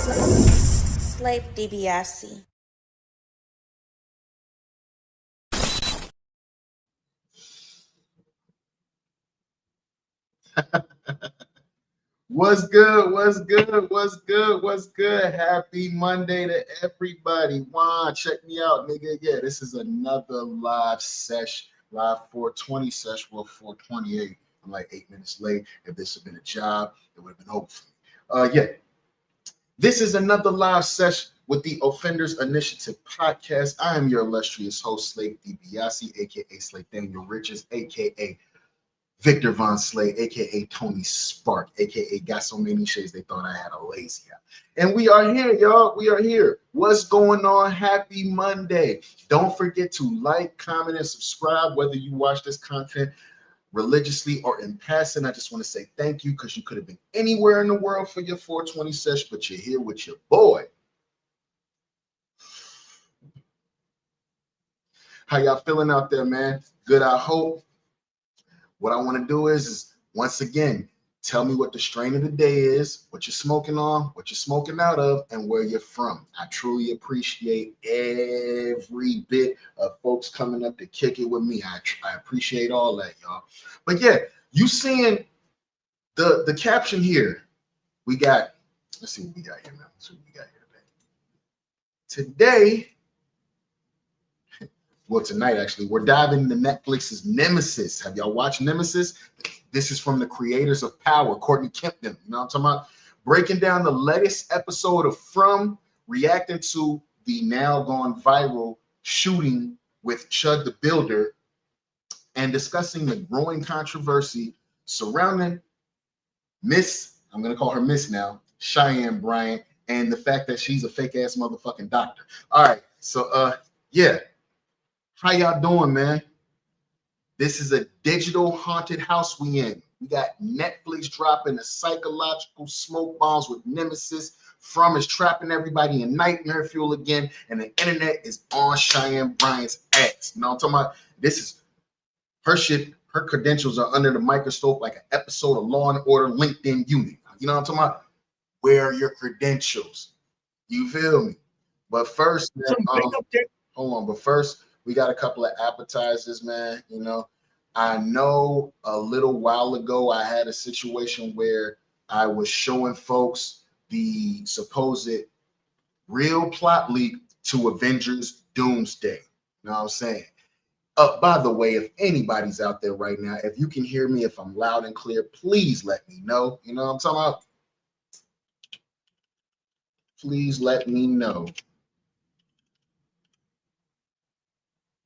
Slave DiBiase. What's good? What's good? What's good? What's good? Happy Monday to everybody. Wow, check me out, nigga. Yeah, this is another live sesh, live 420 sesh, well, 428. I'm like 8 minutes late. If this had been a job, it would have been over for me. Yeah, this is another live sesh with the Offenders Initiative podcast. I am your illustrious host, Slave DiBiase, aka Slave Daniel Riches, aka Victor Von Slay, aka Tony Spark, aka got so many shades they thought I had a lazy eye. And we are here, y'all. We are here. What's going on? Happy Monday. Don't forget to like, comment, and subscribe, whether you watch this content religiously or in passing. I just want to say thank you because you could have been anywhere in the world for your 420 session, but you're here with your boy. How y'all feeling out there, man? Good, I hope. What I want to do is once again, tell me what the strain of the day is, what you're smoking on, what you're smoking out of, and where you're from. I truly appreciate every bit of folks coming up to kick it with me. I appreciate all that, y'all. But yeah, you seeing the caption here. We got, let's see what we got here, man. Let's see what we got here today. Well, tonight, actually, we're diving into Netflix's Nemesis. Have y'all watched Nemesis? This is from the creators of Power, Courtney Kempton. You know what I'm talking about? Breaking down the latest episode of From, reacting to the now gone viral shooting with Chud the Builder, and discussing the growing controversy surrounding Miss, I'm going to call her Miss now, Cheyenne Bryant, and the fact that she's a fake-ass motherfucking doctor. All right, so, yeah. How y'all doing, man? This is a digital haunted house we in. We got Netflix dropping the psychological smoke bombs with Nemesis. From is trapping everybody in nightmare fuel again, and the internet is on Cheyenne Bryant's ass. You know what I'm talking about? This is her shit. Her credentials are under the microscope like an episode of Law and Order LinkedIn unit. You know what I'm talking about? Where are your credentials? You feel me? But first, man, hold on. But first, we got a couple of appetizers, man. You know, I know a little while ago I had a situation where I was showing folks the supposed real plot leak to Avengers Doomsday. You know what I'm saying? By the way, if anybody's out there right now, if you can hear me, if I'm loud and clear, please let me know. You know what I'm talking about? Please let me know.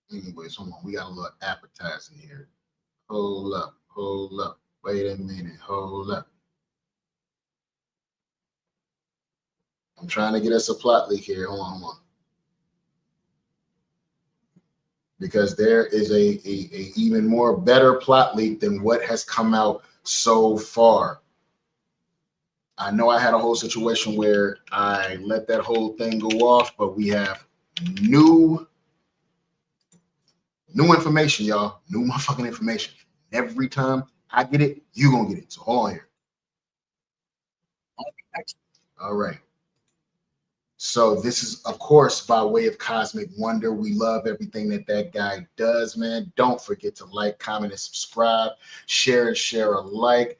Anyways, hold on. We got a little appetizer here. Hold up. Hold up. Wait a minute. Hold up. I'm trying to get us a plot leak here. Hold on. Hold on. Because there is a even more better plot leak than what has come out so far. I know I had a whole situation where I let that whole thing go off, but we have new information, y'all. New motherfucking information. Every time I get it, you gonna get it. So hold on here. All right. So this is, of course, by way of Cosmic Wonder. We love everything that guy does, man. Don't forget to like, comment, and subscribe. Share alike.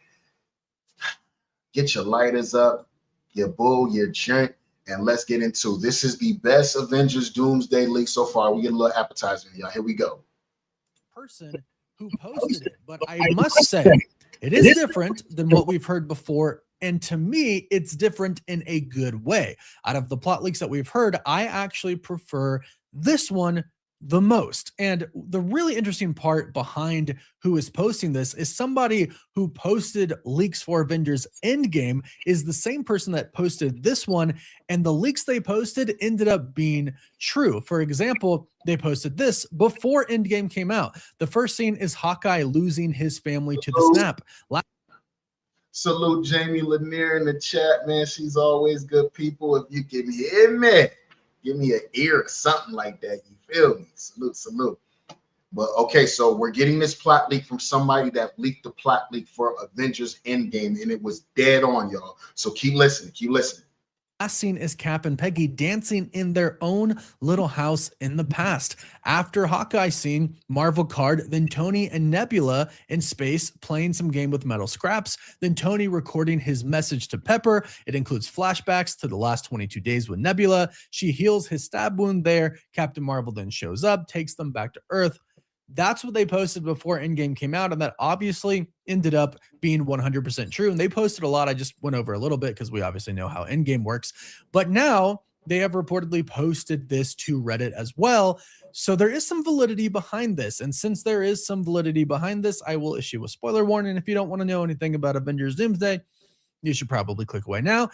Get your lighters up, your bull, your joint, and let's get into this. Is the best Avengers Doomsday leak so far. We get a little appetizer, y'all. Here we go. Person who posted it, but I must say it is different than what we've heard before, and to me it's different in a good way. Out of the plot leaks that we've heard, I actually prefer this one the most. And the really interesting part behind who is posting this is somebody who posted leaks for Avengers Endgame is the same person that posted this one, and the leaks they posted ended up being true. For example, they posted this before Endgame came out. The first scene is Hawkeye losing his family to the snap. Salute Jamie Lanier in the chat, man. She's always good people. If you can hear me, give me an ear or something like that. You feel me? Salute. But okay, so we're getting this plot leak from somebody that leaked the plot leak for Avengers Endgame, and it was dead on, y'all. So keep listening. Last scene is Cap and Peggy dancing in their own little house in the past. After Hawkeye scene, Marvel card, then Tony and Nebula in space playing some game with metal scraps, then Tony recording his message to Pepper. It includes flashbacks to the last 22 days with Nebula. She heals his stab wound there. Captain Marvel then shows up, takes them back to Earth. That's what they posted before Endgame came out, and that obviously ended up being 100% true. And they posted a lot. I just went over a little bit because we obviously know how Endgame works. But now they have reportedly posted this to Reddit as well. So there is some validity behind this. And since there is some validity behind this, I will issue a spoiler warning. If you don't want to know anything about Avengers Doomsday, you should probably click away now.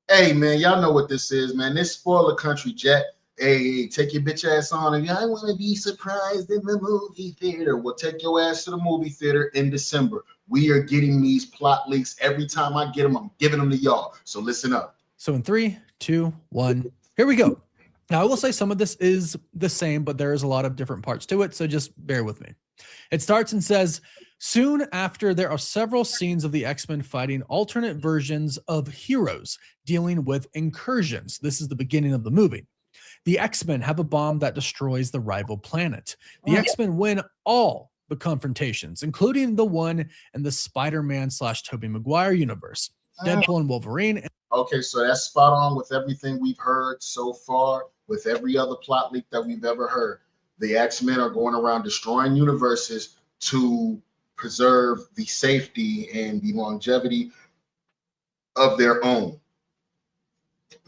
Hey, man, y'all know what this is, man. This spoiler country, Jet. Hey, take your bitch ass on, and I want to be surprised in the movie theater. Well, take your ass to the movie theater in December. We are getting these plot leaks. Every time I get them, I'm giving them to y'all. So listen up. So in 3, 2, 1, here we go. Now, I will say some of this is the same, but there is a lot of different parts to it, so just bear with me. It starts and says, soon after, there are several scenes of the X-Men fighting alternate versions of heroes dealing with incursions. This is the beginning of the movie. The X-Men have a bomb that destroys the rival planet. The X-Men win all the confrontations, including the one in the Spider-Man / Tobey Maguire universe. Deadpool and Wolverine. Okay, so that's spot on with everything we've heard so far, with every other plot leak that we've ever heard. The X-Men are going around destroying universes to preserve the safety and the longevity of their own.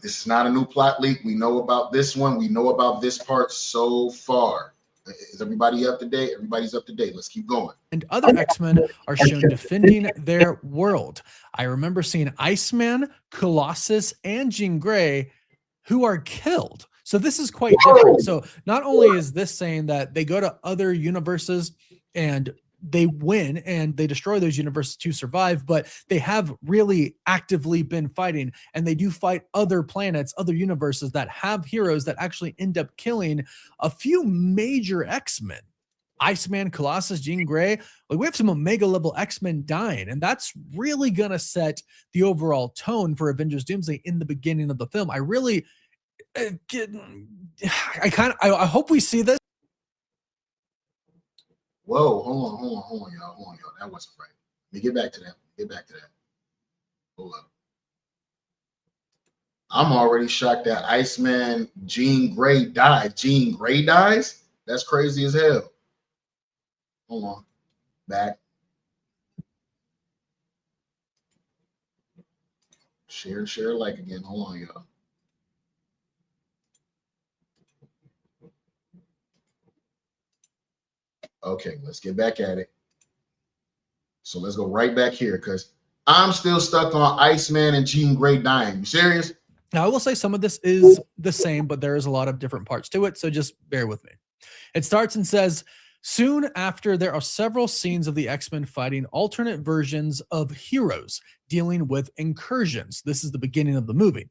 This is not a new plot leak. We know about this one. We know about this part so far. Is everybody up to date? Everybody's up to date. Let's keep going. And other X-Men are shown defending their world. I remember seeing Iceman, Colossus, and Jean Grey, who are killed. So this is quite different. So not only is this saying that they go to other universes and they win and they destroy those universes to survive, but they have really actively been fighting, and they do fight other planets, other universes that have heroes that actually end up killing a few major X-Men. Iceman, Colossus, Jean Grey, like we have some Omega level X-Men dying, and that's really gonna set the overall tone for Avengers Doomsday in the beginning of the film. I really I hope we see this. Whoa, hold on, y'all. That wasn't right. Let me get back to that. Hold up. I'm already shocked that Iceman Jean Grey died. Jean Grey dies? That's crazy as hell. Hold on. Back. Share, like again. Hold on, y'all. Okay, let's get back at it. So let's go right back here because I'm still stuck on Iceman and Jean Grey dying. You serious? Now, I will say some of this is the same, but there is a lot of different parts to it, so just bear with me. It starts and says, soon after, there are several scenes of the X-Men fighting alternate versions of heroes dealing with incursions. This is the beginning of the movie.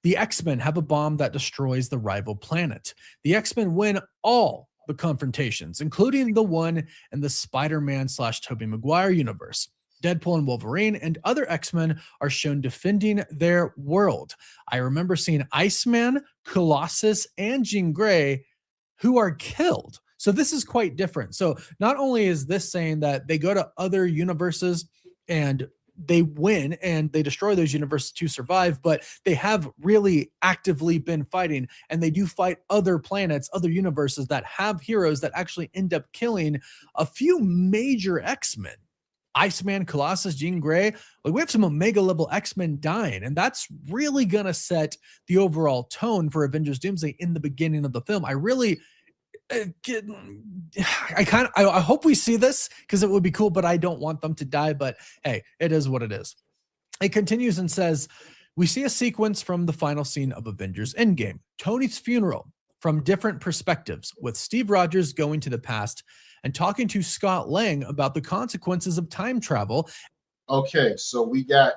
The X-Men have a bomb that destroys the rival planet. The X-Men win all the confrontations, including the one in the Spider-Man / Tobey Maguire universe. Deadpool and Wolverine and other X-Men are shown defending their world. I remember seeing Iceman, Colossus, and Jean Grey, who are killed. So this is quite different. So not only is this saying that they go to other universes and they win and they destroy those universes to survive, but they have really actively been fighting, and they do fight other planets, other universes that have heroes that actually end up killing a few major X-Men. Iceman, Colossus, Jean Grey, like we have some Omega level X-Men dying, and that's really gonna set the overall tone for Avengers Doomsday in the beginning of the film. I really I hope we see this because it would be cool, but I don't want them to die. But hey, it is what it is. It continues and says, we see a sequence from the final scene of Avengers Endgame, Tony's funeral, from different perspectives, with Steve Rogers going to the past and talking to Scott Lang about the consequences of time travel. Okay, so we got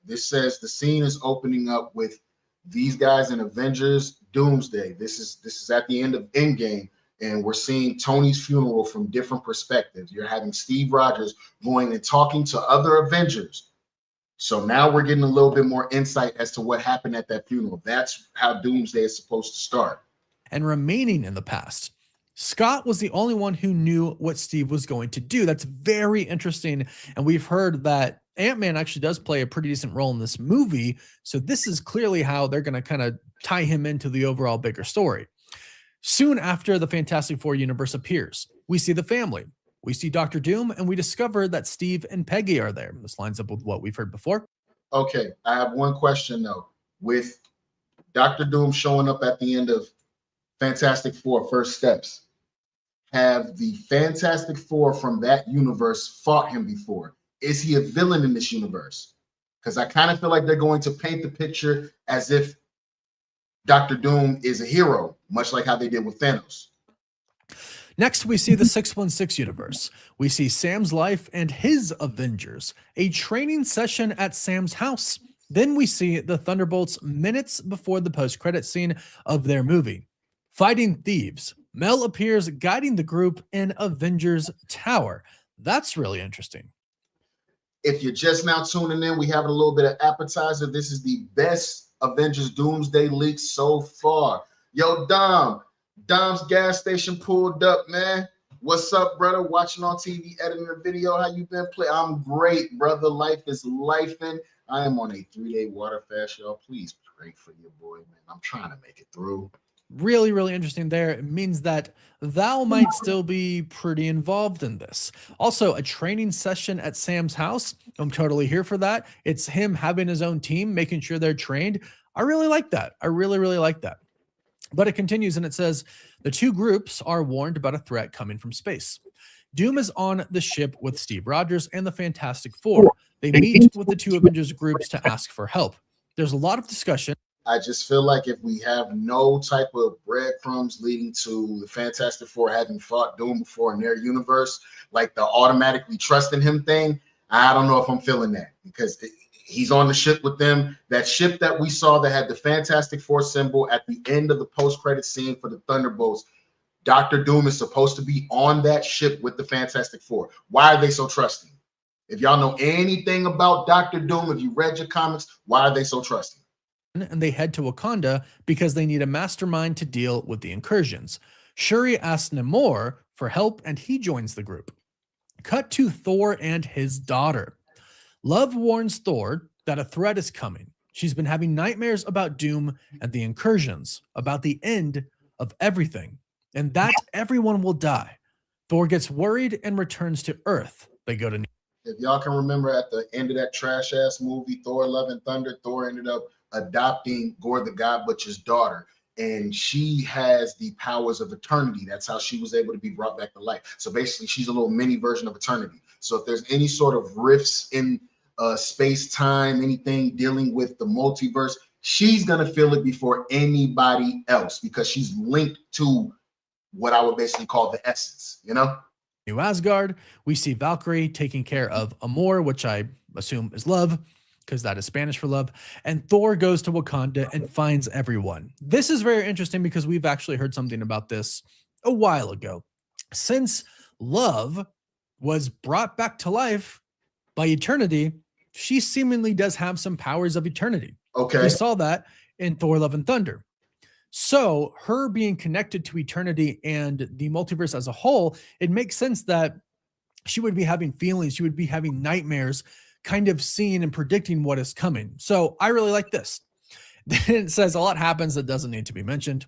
this says the scene is opening up with these guys in Avengers Doomsday. This is at the end of Endgame, and we're seeing Tony's funeral from different perspectives. You're having Steve Rogers going and talking to other Avengers So now we're getting a little bit more insight as to what happened at that funeral. That's how Doomsday is supposed to start. And remaining in the past, Scott was the only one who knew what Steve was going to do. That's very interesting. And we've heard that Ant-Man actually does play a pretty decent role in this movie. So this is clearly how they're going to kind of tie him into the overall bigger story. Soon after the Fantastic Four universe appears, we see the family. We see Doctor Doom, and we discover that Steve and Peggy are there. This lines up with what we've heard before. Okay, I have one question though. With Doctor Doom showing up at the end of Fantastic Four First Steps, have the Fantastic Four from that universe fought him before? Is he a villain in this universe? Because I kind of feel like they're going to paint the picture as if Doctor Doom is a hero, much like how they did with Thanos. Next, we see the 616 universe. We see Sam's life and his Avengers, a training session at Sam's house. Then we see the Thunderbolts minutes before the post-credit scene of their movie. Fighting thieves, Mel appears guiding the group in Avengers Tower. That's really interesting. If you're just now tuning in, we have a little bit of appetizer. This is the best Avengers Doomsday leak so far. Yo, Dom's gas station pulled up, man. What's up, brother? Watching on TV, editing a video. How you been? I'm great, brother. Life is lifing. I am on a 3-day water fast, y'all. Please pray for your boy, man. I'm trying to make it through. Really, really interesting there. It means that thou might still be pretty involved in this. Also, a training session at Sam's house. I'm totally here for that. It's him having his own team, making sure they're trained. I really like that. I really, really like that. But it continues and it says, the two groups are warned about a threat coming from space. Doom is on the ship with Steve Rogers and the Fantastic Four. They meet with the two Avengers groups to ask for help. There's a lot of discussion. I just feel like if we have no type of breadcrumbs leading to the Fantastic Four having fought Doom before in their universe, like the automatically trusting him thing, I don't know if I'm feeling that, because he's on the ship with them. That ship that we saw that had the Fantastic Four symbol at the end of the post-credit scene for the Thunderbolts, Dr. Doom is supposed to be on that ship with the Fantastic Four. Why are they so trusting? If y'all know anything about Dr. Doom, if you read your comics, why are they so trusting? And they head to Wakanda because they need a mastermind to deal with the incursions. Shuri asks Namor for help and he joins the group. Cut to Thor and his daughter. Love warns Thor that a threat is coming. She's been having nightmares about Doom and the incursions, about the end of everything, and that everyone will die. Thor gets worried and returns to Earth. They go to... If y'all can remember at the end of that trash-ass movie, Thor Love and Thunder, Thor ended up adopting Gore the God Butcher's daughter, and she has the powers of eternity. That's how she was able to be brought back to life. So basically, she's a little mini version of eternity. So if there's any sort of rifts in space-time, anything dealing with the multiverse, she's going to feel it before anybody else because she's linked to what I would basically call the essence, you know? New Asgard, we see Valkyrie taking care of Amor, which I assume is love, because that is Spanish for love, and Thor goes to Wakanda and finds everyone. This is very interesting because we've actually heard something about this a while ago. Since Love was brought back to life by eternity, she seemingly does have some powers of eternity. Okay. We saw that in Thor Love and Thunder. So her being connected to eternity and the multiverse as a whole, it makes sense that she would be having feelings, she would be having nightmares, kind of seeing and predicting what is coming. So I really like this. Then it says a lot happens that doesn't need to be mentioned.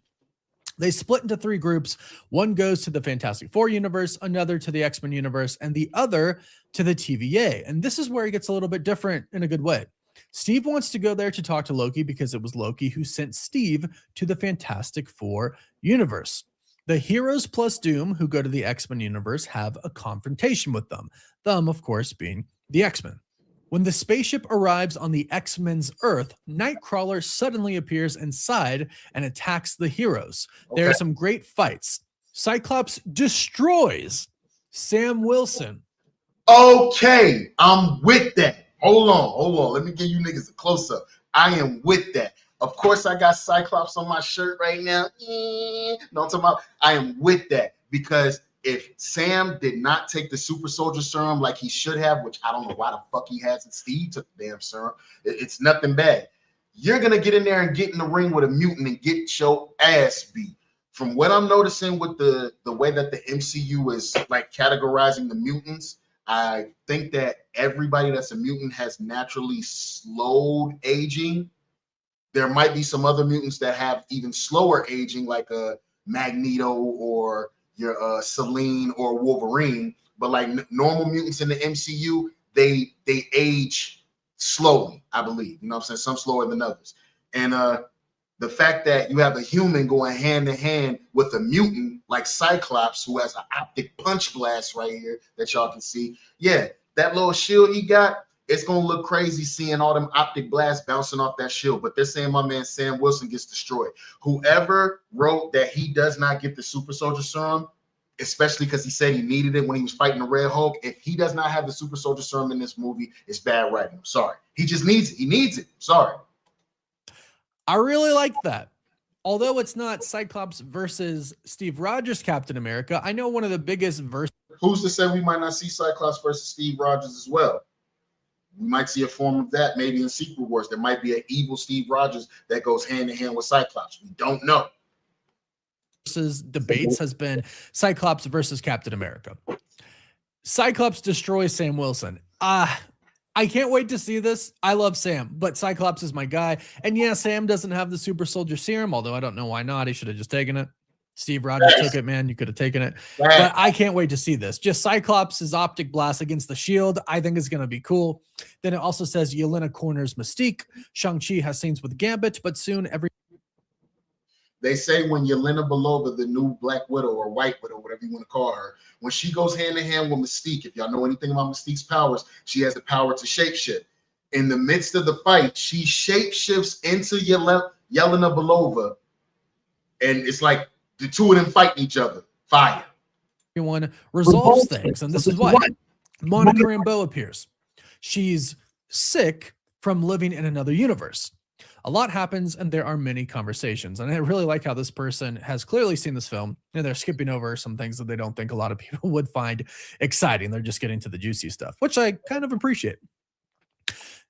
They split into three groups. One goes to the Fantastic Four universe, another to the X-Men universe, and the other to the TVA. And this is where it gets a little bit different in a good way. Steve wants to go there to talk to Loki because it was Loki who sent Steve to the Fantastic Four universe. The heroes plus Doom who go to the X-Men universe have a confrontation with them. Them, of course, being the X-Men. When the spaceship arrives on the X-Men's Earth, Nightcrawler suddenly appears inside and attacks the heroes. Okay. There are some great fights. Cyclops destroys Sam Wilson. Okay, I'm with that. Hold on. Let me give you niggas a close-up. I am with that. Of course, I got Cyclops on my shirt right now. No, I'm talking about I am with that because if Sam did not take the super soldier serum like he should have, which I don't know why the fuck he hasn't, Steve took the damn serum. It's nothing bad. You're going to get in there and get in the ring with a mutant and get your ass beat. From what I'm noticing with the way that the MCU is like categorizing the mutants, I think that everybody that's a mutant has naturally slowed aging. There might be some other mutants that have even slower aging, like a Magneto or your Selene or Wolverine. But like normal mutants in the MCU, they age slowly, I believe. You know what I'm saying? Some slower than others. And the fact that you have a human going hand in hand with a mutant like Cyclops, who has an optic punch blast right here that y'all can see. Yeah, that little shield he got, it's going to look crazy seeing all them optic blasts bouncing off that shield. But they're saying my man Sam Wilson gets destroyed. Whoever wrote that he does not get the super soldier serum, especially because he said he needed it when he was fighting the Red Hulk, if he does not have the super soldier serum in this movie, it's bad writing. I'm sorry. He just needs it. He needs it. Sorry. I really like that. Although it's not Cyclops versus Steve Rogers Captain America, I know one of the biggest versus. Who's to say we might not see Cyclops versus Steve Rogers as well? We might see a form of that maybe in Secret Wars. There might be an evil Steve Rogers that goes hand in hand with Cyclops. We don't know. Versus debates has been Cyclops versus Captain America. Cyclops destroys Sam Wilson. I can't wait to see this. I love Sam, but Cyclops is my guy. And yeah, Sam doesn't have the super soldier serum, although I don't know why not. He should have just taken it. Steve Rogers took it, man. You could have taken it. But I can't wait to see this. Just Cyclops' optic blast against the shield, I think is going to be cool. Then it also says Yelena corners Mystique. Shang-Chi has scenes with Gambit, but soon They say when Yelena Belova, the new Black Widow or White Widow, whatever you want to call her, when she goes hand in hand with Mystique, if y'all know anything about Mystique's powers, she has the power to shapeshift. In the midst of the fight, she shapeshifts into Yelena Belova, and it's like the two of them fighting each other. Fire. Everyone resolves things, and this is why Monica Rambeau appears. She's sick from living in another universe. A lot happens, and there are many conversations. And I really like how this person has clearly seen this film, and they're skipping over some things that they don't think a lot of people would find exciting. They're just getting to the juicy stuff, which I kind of appreciate.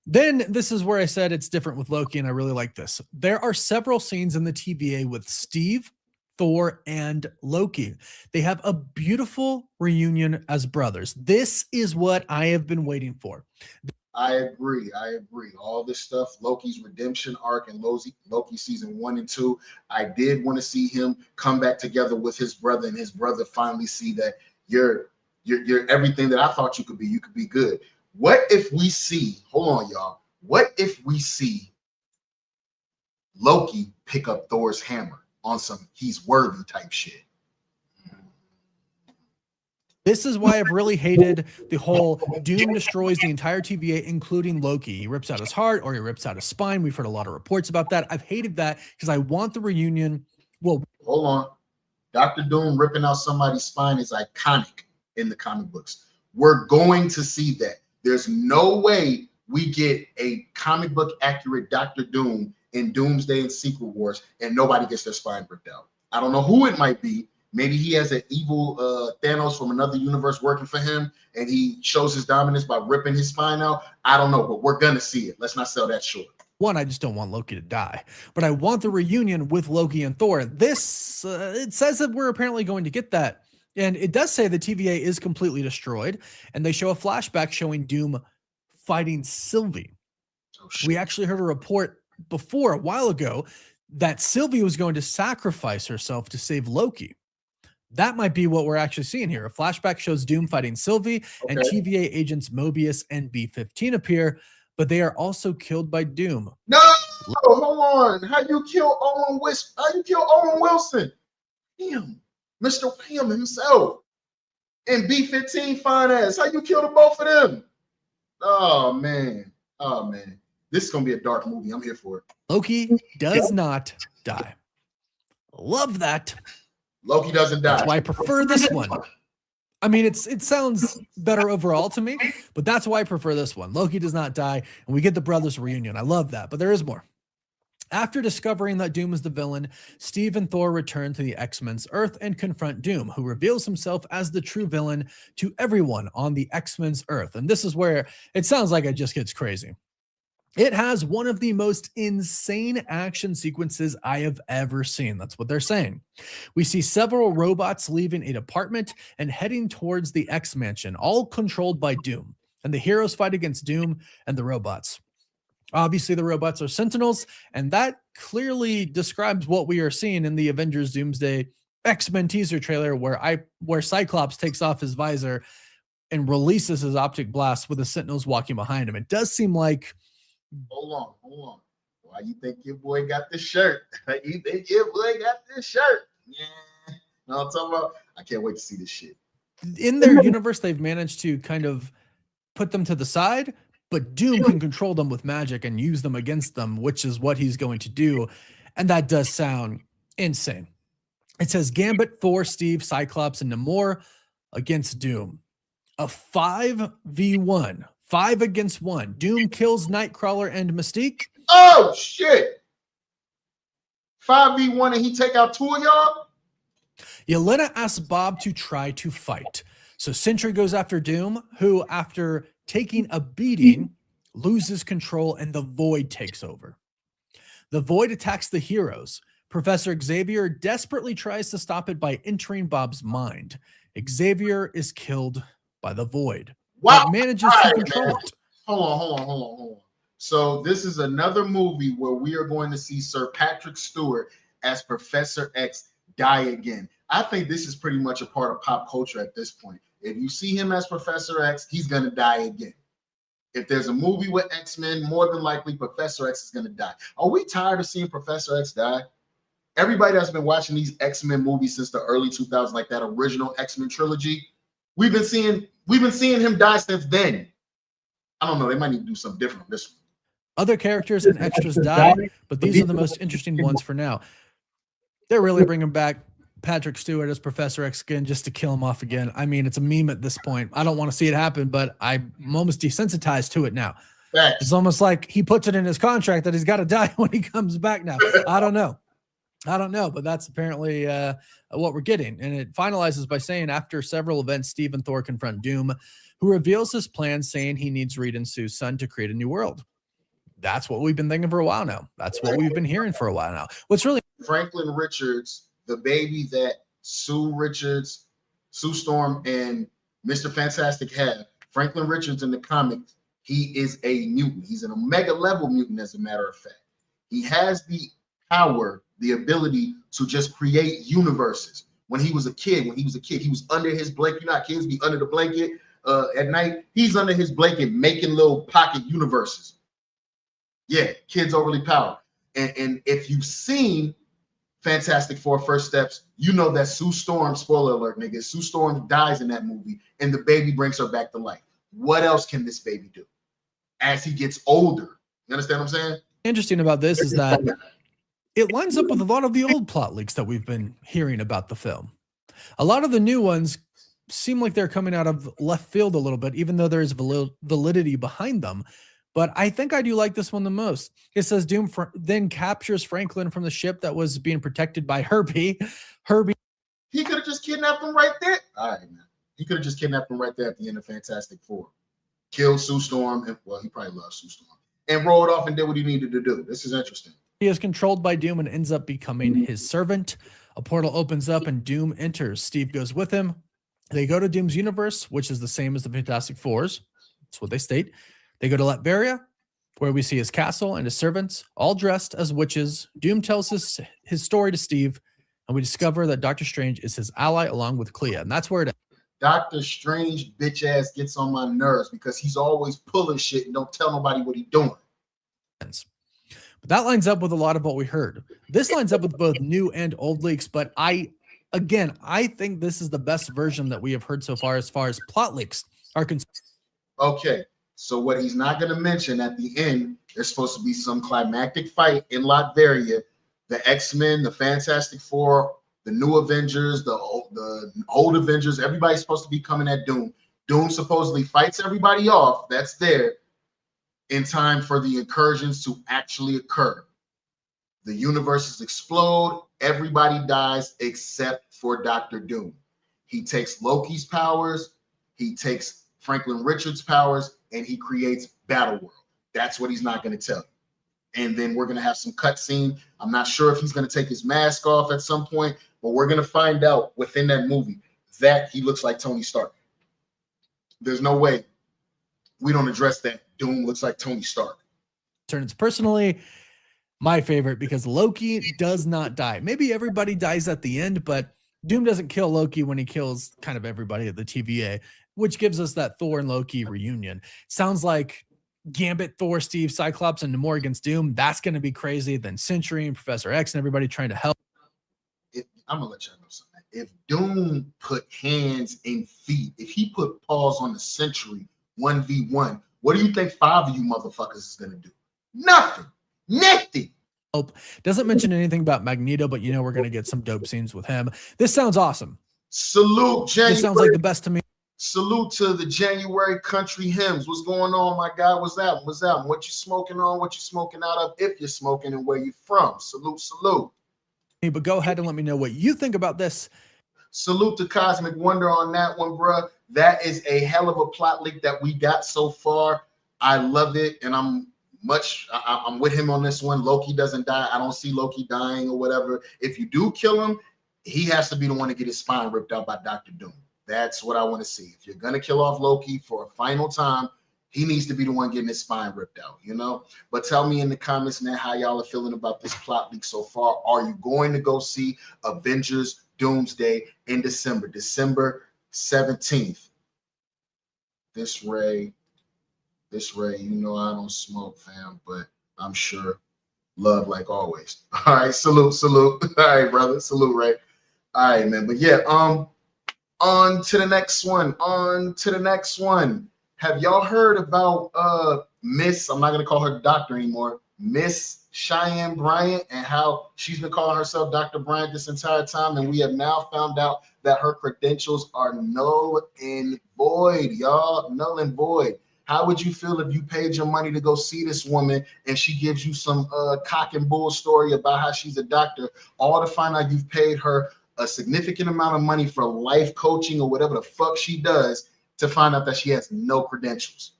Then this is where I said it's different with Loki, and I really like this. There are several scenes in the TVA with Steve, Thor, and Loki. They have a beautiful reunion as brothers. This is what I have been waiting for. I agree. All this stuff, Loki's redemption arc and Loki season 1 and 2. I did want to see him come back together with his brother, and his brother finally see that you're everything that I thought you could be. You could be good. What if we see? Hold on, y'all. What if we see Loki pick up Thor's hammer on some he's worthy type shit? This is why I've really hated the whole Doom destroys the entire TVA, including Loki. He rips out his heart or he rips out his spine. We've heard a lot of reports about that. I've hated that because I want the reunion. Well, hold on. Dr. Doom ripping out somebody's spine is iconic in the comic books. We're going to see that. There's no way we get a comic book accurate Dr. Doom in Doomsday and Secret Wars and nobody gets their spine ripped out. I don't know who it might be. Maybe he has an evil Thanos from another universe working for him, and he shows his dominance by ripping his spine out. I don't know, but we're going to see it. Let's not sell that short. One, I just don't want Loki to die, but I want the reunion with Loki and Thor. This, it says that we're apparently going to get that. And it does say the TVA is completely destroyed, and they show a flashback showing Doom fighting Sylvie. Oh, shit. We actually heard a report before, a while ago, that Sylvie was going to sacrifice herself to save Loki. That might be what we're actually seeing here. A flashback shows Doom fighting Sylvie, and TVA agents Mobius and B-15 appear, but they are also killed by Doom. No, hold on. How you kill Owen Wilson? Damn, Mr. Wham himself. And B-15 fine ass. How you kill the both of them? Oh man. This is gonna be a dark movie. I'm here for it. Loki does not die. Love that. Loki doesn't die. That's why I prefer this one. I mean, it sounds better overall to me, but that's why I prefer this one. Loki does not die, and we get the brothers reunion. I love that, but there is more. After discovering that Doom is the villain, Steve and Thor return to the X-Men's Earth and confront Doom, who reveals himself as the true villain to everyone on the X-Men's Earth. And this is where it sounds like it just gets crazy. It has one of the most insane action sequences I have ever seen. That's what they're saying. We see several robots leaving a department and heading towards the X-Mansion, all controlled by Doom. And the heroes fight against Doom and the robots. Obviously, the robots are Sentinels, and that clearly describes what we are seeing in the Avengers Doomsday X-Men teaser trailer, where Cyclops takes off his visor and releases his optic blast with the Sentinels walking behind him. It does seem like... Hold on. Why you think your boy got this shirt? You think your boy got this shirt? Yeah. No, I'm talking about. I can't wait to see this shit. In their universe, they've managed to kind of put them to the side, but Doom can control them with magic and use them against them, which is what he's going to do. And that does sound insane. It says Gambit, Thor, Steve, Cyclops, and Namor against Doom. A 5v1. 5 against 1. Doom kills Nightcrawler and Mystique. Oh, shit. 5v1 and he take out 2 of y'all? Yelena asks Bob to try to fight. So Sentry goes after Doom, who, after taking a beating, loses control and the Void takes over. The Void attacks the heroes. Professor Xavier desperately tries to stop it by entering Bob's mind. Xavier is killed by the Void, but manages to control it. Hold on. So this is another movie where we are going to see Sir Patrick Stewart as Professor X die again. I think this is pretty much a part of pop culture at this point. If you see him as Professor X, he's going to die again. If there's a movie with X-Men, more than likely Professor X is going to die. Are we tired of seeing Professor X die? Everybody that's been watching these X-Men movies since the early 2000s, like that original X-Men trilogy, we've been seeing him die since then. I don't know. They might need to do something different on this one. Other characters and extras die, but these are the most interesting ones for now. They're really bringing back Patrick Stewart as Professor X again just to kill him off again. I mean, it's a meme at this point. I don't want to see it happen, but I'm almost desensitized to it now. Facts. It's almost like he puts it in his contract that he's got to die when he comes back now. I don't know, but that's apparently what we're getting. And it finalizes by saying, after several events, Steve and Thor confront Doom, who reveals his plan, saying he needs Reed and Sue's son to create a new world. That's what we've been thinking for a while now. That's what we've been hearing for a while now. What's really Franklin Richards, the baby that Sue Storm, and Mr. Fantastic have. Franklin Richards in the comics, he is a mutant. He's an Omega level mutant, as a matter of fact. He has the power, the ability to just create universes. When he was a kid, he was under his blanket. You know how kids be under the blanket at night? He's under his blanket making little pocket universes. Yeah, kids overly powered. And if you've seen Fantastic Four First Steps, you know that Sue Storm, spoiler alert, nigga, Sue Storm dies in that movie and the baby brings her back to life. What else can this baby do as he gets older? You understand what I'm saying? interesting about this is that it lines up with a lot of the old plot leaks that we've been hearing about the film. A lot of the new ones seem like they're coming out of left field a little bit, even though there's validity behind them. But I think I do like this one the most. It says Doom then captures Franklin from the ship that was being protected by Herbie. He could have just kidnapped him right there. All right, man. He could have just kidnapped him right there at the end of Fantastic Four. Killed Sue Storm, and well, he probably loves Sue Storm, and rolled off and did what he needed to do. This is interesting. He is controlled by Doom and ends up becoming his servant. A portal opens up and Doom enters. Steve goes with him. They go to Doom's universe, which is the same as the Fantastic Fours. That's what they state. They go to Latveria, where we see his castle and his servants, all dressed as witches. Doom tells his story to Steve, and we discover that Doctor Strange is his ally along with Clea. And that's where it ends. Doctor Strange bitch ass gets on my nerves because he's always pulling shit and don't tell nobody what he's doing. But that lines up with a lot of what we heard. This lines up with both new and old leaks, but I think this is the best version that we have heard so far as plot leaks are concerned. Okay, so what he's not going to mention at the end, there's supposed to be some climactic fight in Latveria. The X-Men, the Fantastic Four, the new Avengers, the old Avengers, everybody's supposed to be coming at Doom. Doom supposedly fights everybody off that's there in time for the incursions to actually occur. The universes explode. Everybody dies except for Dr. Doom. He takes Loki's powers. He takes Franklin Richards' powers, and he creates Battleworld. That's what he's not going to tell you. And then we're going to have some cutscene. I'm not sure if he's going to take his mask off at some point, but we're going to find out within that movie that he looks like Tony Stark. There's no way we don't address that Doom looks like Tony Stark. It's personally my favorite because Loki does not die. Maybe everybody dies at the end, but Doom doesn't kill Loki when he kills kind of everybody at the TVA, which gives us that Thor and Loki reunion. Sounds like Gambit, Thor, Steve, Cyclops, and Namor against Doom. That's going to be crazy. Then Sentry and Professor X and everybody trying to help. I'm going to let y'all know something. If Doom put hands and feet, if he put paws on the Sentry 1v1, what do you think 5 of you motherfuckers is going to do? Nothing. Nothing. Doesn't mention anything about Magneto, but you know we're going to get some dope scenes with him. This sounds awesome. Salute, January. This sounds like the best to me. Salute to the January country hymns. What's going on, my guy? What's that? What's that? What you smoking on? What you smoking out of? If you're smoking and where you from? Salute, salute. But go ahead and let me know what you think about this. Salute to Cosmic Wonder on that one, bruh. That is a hell of a plot leak that we got so far. I love it, and I'm with him on this one. Loki doesn't die. I don't see Loki dying or whatever. If you do kill him, he has to be the one to get his spine ripped out by Dr. Doom. That's what I want to see. If you're going to kill off Loki for a final time, he needs to be the one getting his spine ripped out, you know? But tell me in the comments, man, how y'all are feeling about this plot leak so far. Are you going to go see Avengers Doomsday in December 17th? This Ray, you know I don't smoke, fam, but I'm sure love like always. All right, salute. All right, brother, salute, Ray. All right, man, but yeah, on to the next one. Have y'all heard about Miss, I'm not gonna call her doctor anymore, Miss Cheyenne Bryant, and how she's been calling herself Dr. Bryant this entire time, and we have now found out that her credentials are null and void, y'all. Null and void. How would you feel if you paid your money to go see this woman and she gives you some cock and bull story about how she's a doctor, all to find out you've paid her a significant amount of money for life coaching or whatever the fuck she does, to find out that she has no credentials?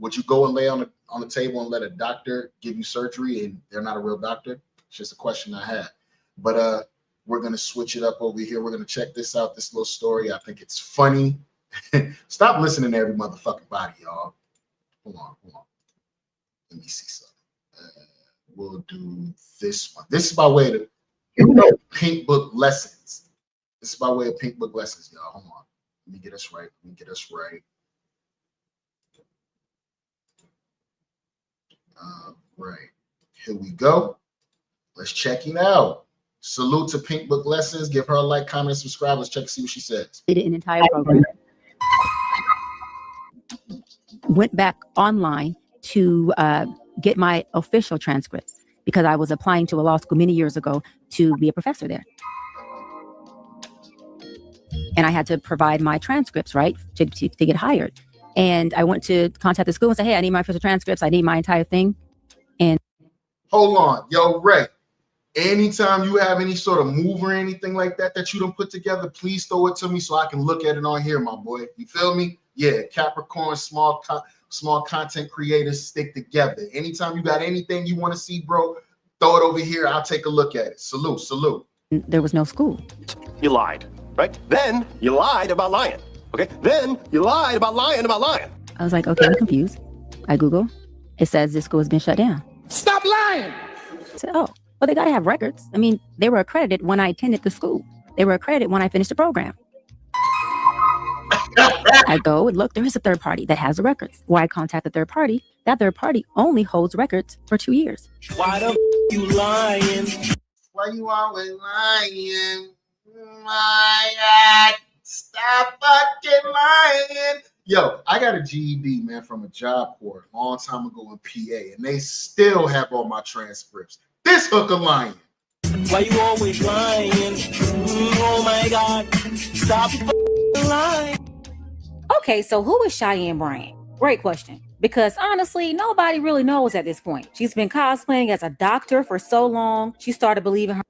Would you go and lay on the table and let a doctor give you surgery and they're not a real doctor? It's just a question I had. But we're going to switch it up over here. We're going to check this out, this little story. I think it's funny. Stop listening to every motherfucking body, y'all. Hold on. Let me see something. We'll do this one. This is by way of Pink Book Lessons. This is by way of Pink Book Lessons, y'all. Hold on. Let me get us right. Right. Here we go. Let's check it out. Salute to Pink Book Lessons. Give her a like, comment, subscribe. Let's check and see what she says. Did an entire program. Went back online to get my official transcripts because I was applying to a law school many years ago to be a professor there. And I had to provide my transcripts, right, to get hired. And I went to contact the school and say, hey, I need my official transcripts. I need my entire thing. And hold on. Yo, Ray, anytime you have any sort of move or anything like that you don't put together, please throw it to me so I can look at it on here, my boy. You feel me? Yeah, Capricorn, small content creators stick together. Anytime you got anything you want to see, bro, throw it over here. I'll take a look at it. Salute. There was no school. You lied, right? Then you lied about lying. Okay, then you lied about lying about lying. I was like, okay, I'm confused. I Google. It says this school has been shut down. Stop lying! I said, oh, well, they got to have records. I mean, they were accredited when I attended the school. They were accredited when I finished the program. I go and look, there is a third party that has the records. Why contact the third party? That third party only holds records for 2 years. Why the you lying? Why you always lying? My God. Stop fucking lying. Yo, I got a GED, man, from a Job Corps a long time ago in PA, and they still have all my transcripts. This hooker lying. Why you always lying? Oh my God. Stop lying. Okay, so who is Cheyenne Bryant? Great question. Because honestly, nobody really knows at this point. She's been cosplaying as a doctor for so long, she started believing her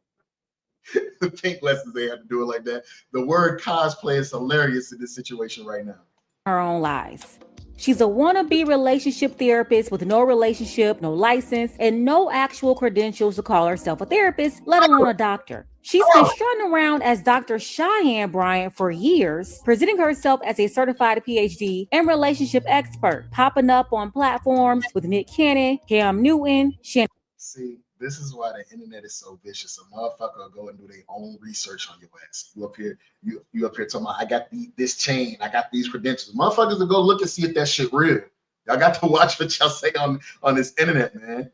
The pink lessons they have to do it like that. The word cosplay is hilarious in this situation right now. own lies. She's a wannabe relationship therapist with no relationship, no license, and no actual credentials to call herself a therapist, let alone a doctor. She's been strutting around as Dr. Cheyenne Bryant for years, presenting herself as a certified PhD and relationship expert, popping up on platforms with Nick Cannon, Cam Newton, See, this is why the internet is so vicious. A motherfucker will go and do their own research on your ass. You up here talking about, I got this chain, I got these credentials. Motherfuckers will go look and see if that shit real. Y'all got to watch what y'all say on this internet, man.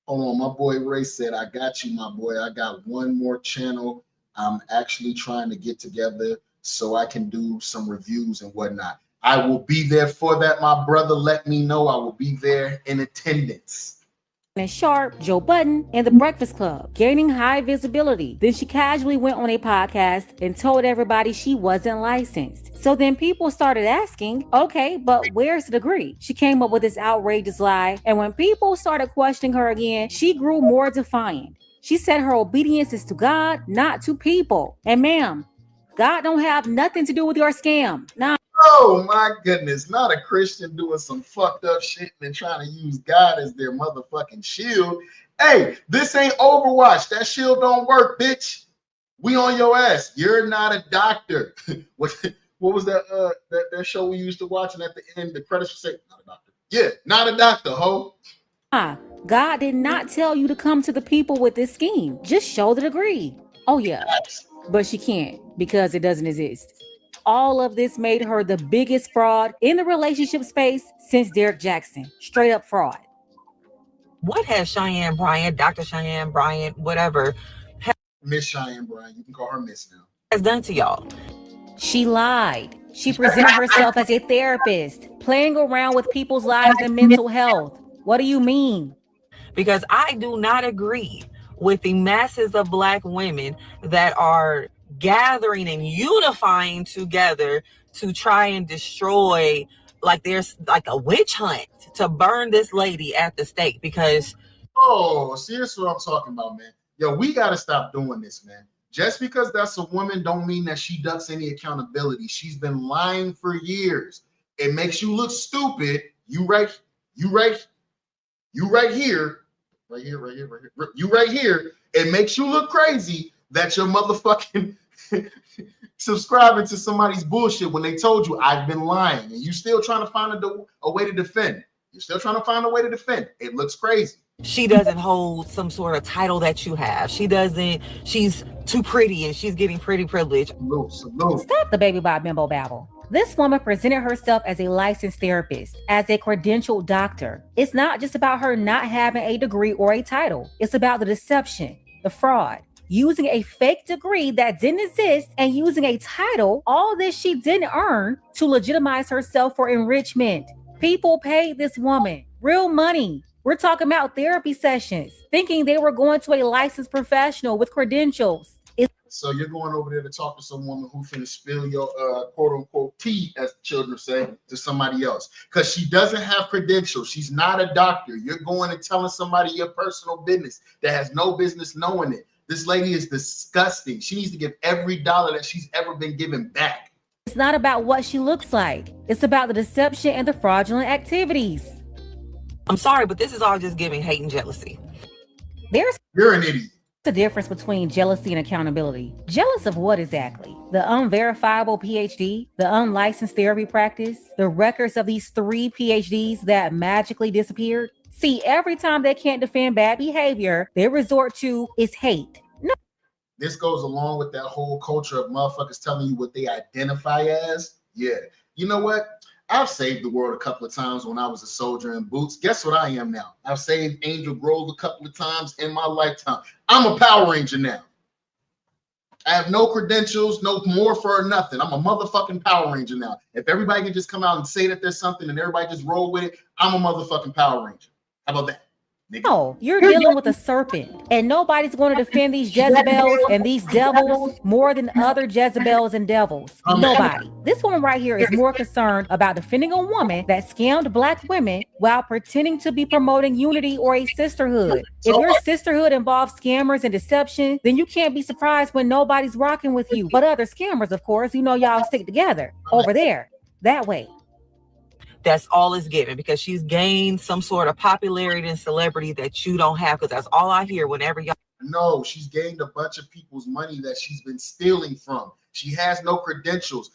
Hold on, my boy Ray said, I got you, my boy. I got one more channel I'm actually trying to get together so I can do some reviews and whatnot. I will be there for that, my brother. Let me know. I will be there in attendance. Sharp, Joe Budden, and The Breakfast Club, gaining high visibility. Then she casually went on a podcast and told everybody she wasn't licensed. So then people started asking, okay, but where's the degree? She came up with this outrageous lie, and when people started questioning her again, she grew more defiant. She said her obedience is to God, not to people. And ma'am, God don't have nothing to do with your scam. Nah. Oh my goodness, not a Christian doing some fucked up shit and trying to use God as their motherfucking shield. Hey, this ain't Overwatch. That shield don't work, bitch. We on your ass. You're not a doctor. What was that that show we used to watch, and at the end the credits would say, not a doctor. Yeah, not a doctor, ho. God did not tell you to come to the people with this scheme. Just show the degree. Oh yeah, but she can't because it doesn't exist. All of this made her the biggest fraud in the relationship space since Derek Jackson. Straight up fraud. What has Cheyenne Bryant, Dr. Cheyenne Bryant, whatever, Miss Cheyenne Bryant, you can call her Miss now, has done to y'all? She lied. She presented herself as a therapist, playing around with people's lives and mental health. What do you mean? Because I do not agree with the masses of Black women that are gathering and unifying together to try and destroy, like there's like a witch hunt to burn this lady at the stake. Because see, this is what I'm talking about, man. Yo, we gotta stop doing this, man. Just because that's a woman don't mean that she ducks any accountability. She's been lying for years. It makes you look stupid. You right here. You right here. It makes you look crazy that you're motherfucking subscribing to somebody's bullshit when they told you I've been lying, and you still trying to find a way to defend. You're still trying to find a way to defend. It looks crazy. she doesn't hold some sort of title that you have. She's too pretty and she's getting pretty privilege. Salute. Stop the baby by bimbo babble. This woman presented herself as a licensed therapist, as a credentialed doctor. It's not just about her not having a degree or a title. It's about the deception, the fraud, using a fake degree that didn't exist and using a title, all this she didn't earn, to legitimize herself for enrichment. People paid this woman real money. We're talking about therapy sessions, thinking they were going to a licensed professional with credentials. So you're going over there to talk to some woman who finna spill your quote unquote tea, as the children say, to somebody else because she doesn't have credentials. She's not a doctor. You're going and telling somebody your personal business that has no business knowing it. This lady is disgusting. She needs to give every dollar that she's ever been given back. It's not about what she looks like. It's about the deception and the fraudulent activities. I'm sorry, but this is all just giving hate and jealousy. You're an idiot. The difference between jealousy and accountability. Jealous of what exactly? The unverifiable PhD, the unlicensed therapy practice, the records of these 3 PhDs that magically disappeared. See, every time they can't defend bad behavior, they resort to is hate. No. This goes along with that whole culture of motherfuckers telling you what they identify as. Yeah. You know what? I've saved the world a couple of times when I was a soldier in boots. Guess what I am now? I've saved Angel Grove a couple of times in my lifetime. I'm a Power Ranger now. I have no credentials, no more for nothing. I'm a motherfucking Power Ranger now. If everybody can just come out and say that there's something and everybody just roll with it, I'm a motherfucking Power Ranger. How about that? No, you're dealing with a serpent, and nobody's going to defend these Jezebels and these devils more than other Jezebels and devils. Nobody. This woman right here is more concerned about defending a woman that scammed Black women while pretending to be promoting unity or a sisterhood. If your sisterhood involves scammers and deception, then you can't be surprised when nobody's rocking with you. But other scammers, of course, you know y'all stick together over there, that way. That's all it's given, because she's gained some sort of popularity and celebrity that you don't have, because that's all I hear whenever y'all. No, she's gained a bunch of people's money that she's been stealing from. She has no credentials.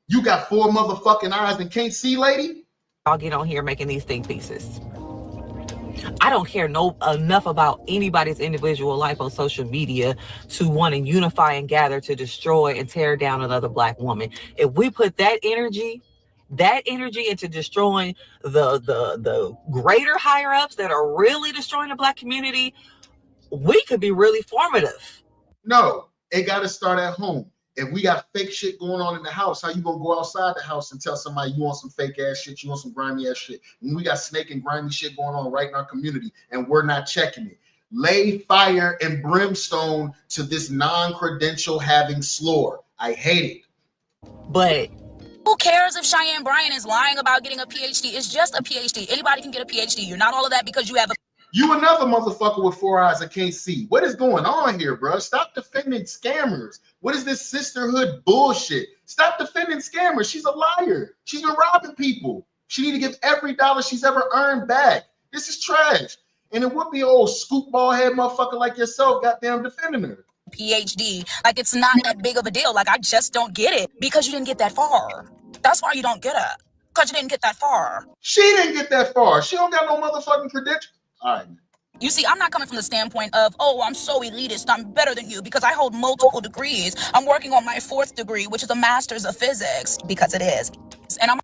You got 4 motherfucking eyes and can't see, lady? I'll get on here making these think pieces. I don't care enough about anybody's individual life on social media to want to unify and gather to destroy and tear down another Black woman. If we put that energy into destroying the greater higher ups that are really destroying the Black community, we could be really formative. No, it got to start at home. If we got fake shit going on in the house, how you gonna go outside the house and tell somebody you want some fake ass shit, you want some grimy ass shit? When we got snake and grimy shit going on right in our community and we're not checking it. Lay fire and brimstone to this non-credential having slore. I hate it. But who cares if Cheyenne Bryant is lying about getting a PhD? It's just a PhD. Anybody can get a PhD. You're not all of that because you have a... You another motherfucker with 4 eyes that can't see. What is going on here, bro? Stop defending scammers. What is this sisterhood bullshit? Stop defending scammers. She's a liar. She's been robbing people. She need to give every dollar she's ever earned back. This is trash. And it would be old scoop ball head motherfucker like yourself goddamn defending her. PhD. Like, it's not that big of a deal. Like, I just don't get it because you didn't get that far. That's why you don't get it. Because you didn't get that far. She didn't get that far. She don't got no motherfucking credentials. All right. You see, I'm not coming from the standpoint of, oh, I'm so elitist, I'm better than you because I hold multiple degrees. I'm working on my 4th degree, which is a master's of physics, because it is. And I'm...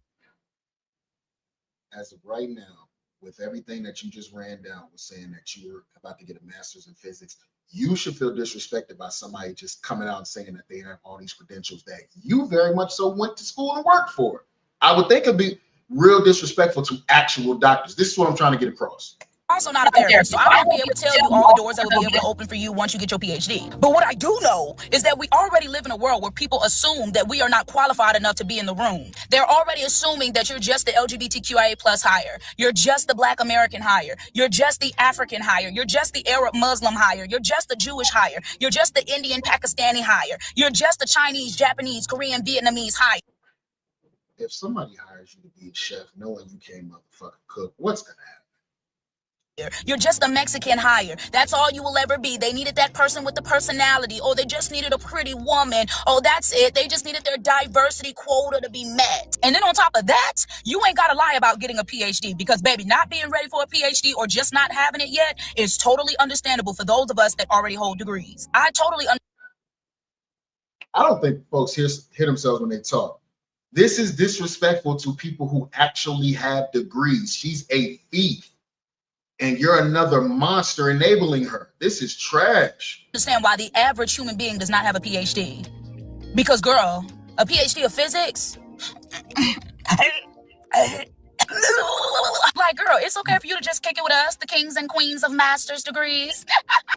As of right now, with everything that you just ran down, was saying that you were about to get a master's in physics, you should feel disrespected by somebody just coming out and saying that they have all these credentials that you very much so went to school and worked for. I would think it'd be real disrespectful to actual doctors. This is what I'm trying to get across. Also not a therapist, so I won't be able to tell you all the doors that will be able to open for you once you get your PhD. But what I do know is that we already live in a world where people assume that we are not qualified enough to be in the room. They're already assuming that you're just the LGBTQIA plus hire. You're just the Black American hire. You're just the African hire. You're just the Arab Muslim hire. You're just the Jewish hire. You're just the Indian Pakistani hire. You're just the Chinese, Japanese, Korean, Vietnamese hire. If somebody hires you to be a chef knowing you can't motherfucking cook, what's gonna happen? You're just a Mexican hire. That's all you will ever be. They needed that person with the personality. Oh, they just needed a pretty woman. Oh, that's it. They just needed their diversity quota to be met. And then on top of that, you ain't got to lie about getting a PhD because, baby, not being ready for a PhD or just not having it yet is totally understandable for those of us that already hold degrees. I don't think folks hear themselves when they talk. This is disrespectful to people who actually have degrees. She's a thief. And you're another monster enabling her. This is trash. Understand why the average human being does not have a PhD. Because, girl, a PhD of physics? Like, girl, it's okay for you to just kick it with us, the kings and queens of master's degrees.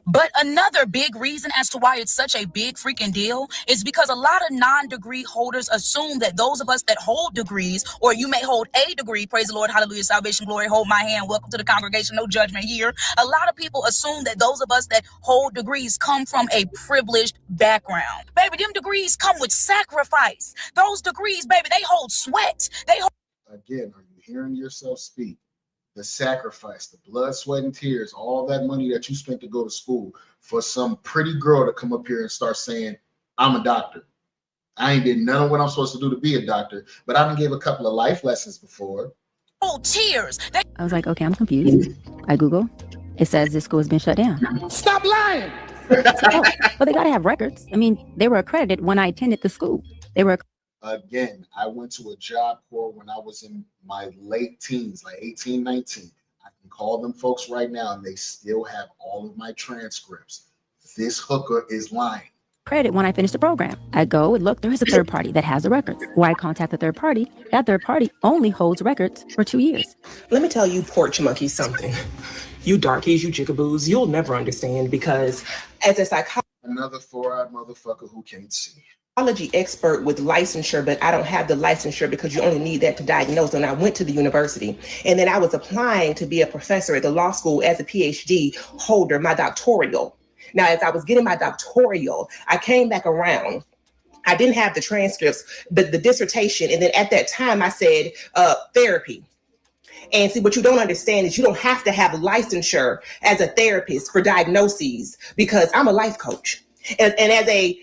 But another big reason as to why it's such a big freaking deal is because a lot of non-degree holders assume that those of us that hold degrees, or you may hold a degree, praise the Lord, hallelujah, salvation, glory, hold my hand, welcome to the congregation, no judgment here. A lot of people assume that those of us that hold degrees come from a privileged background. Baby, them degrees come with sacrifice. Those degrees, baby, they hold sweat. Again, are you hearing yourself speak? The sacrifice, the blood, sweat, and tears, all that money that you spent to go to school for some pretty girl to come up here and start saying, I'm a doctor. I ain't did none of what I'm supposed to do to be a doctor, but I done gave a couple of life lessons before. Oh, tears. I was like, okay, I'm confused. I Google. It says this school has been shut down. Stop lying. So, well, they got to have records. I mean, they were accredited when I attended the school. They were. Again, I went to a job corps when I was in my late teens, like 18, 19. I can call them folks right now and they still have all of my transcripts. This hooker is lying. credit when I finish the program. I go and look, there is a third party that has the records. Where I contact the third party, that third party only holds records for 2 years. Let me tell you, porch monkey, something. You darkies, you jigaboos, you'll never understand because as a psychologist, Another four-eyed motherfucker who can't see. Expert with licensure, but I don't have the licensure because you only need that to diagnose. And I went to the university and then I was applying to be a professor at the law school as a PhD holder, my doctoral. Now, as I was getting my doctoral, I came back around. I didn't have the transcripts, but the dissertation. And then at that time I said, therapy. And see, what you don't understand is you don't have to have licensure as a therapist for diagnoses because I'm a life coach. And as a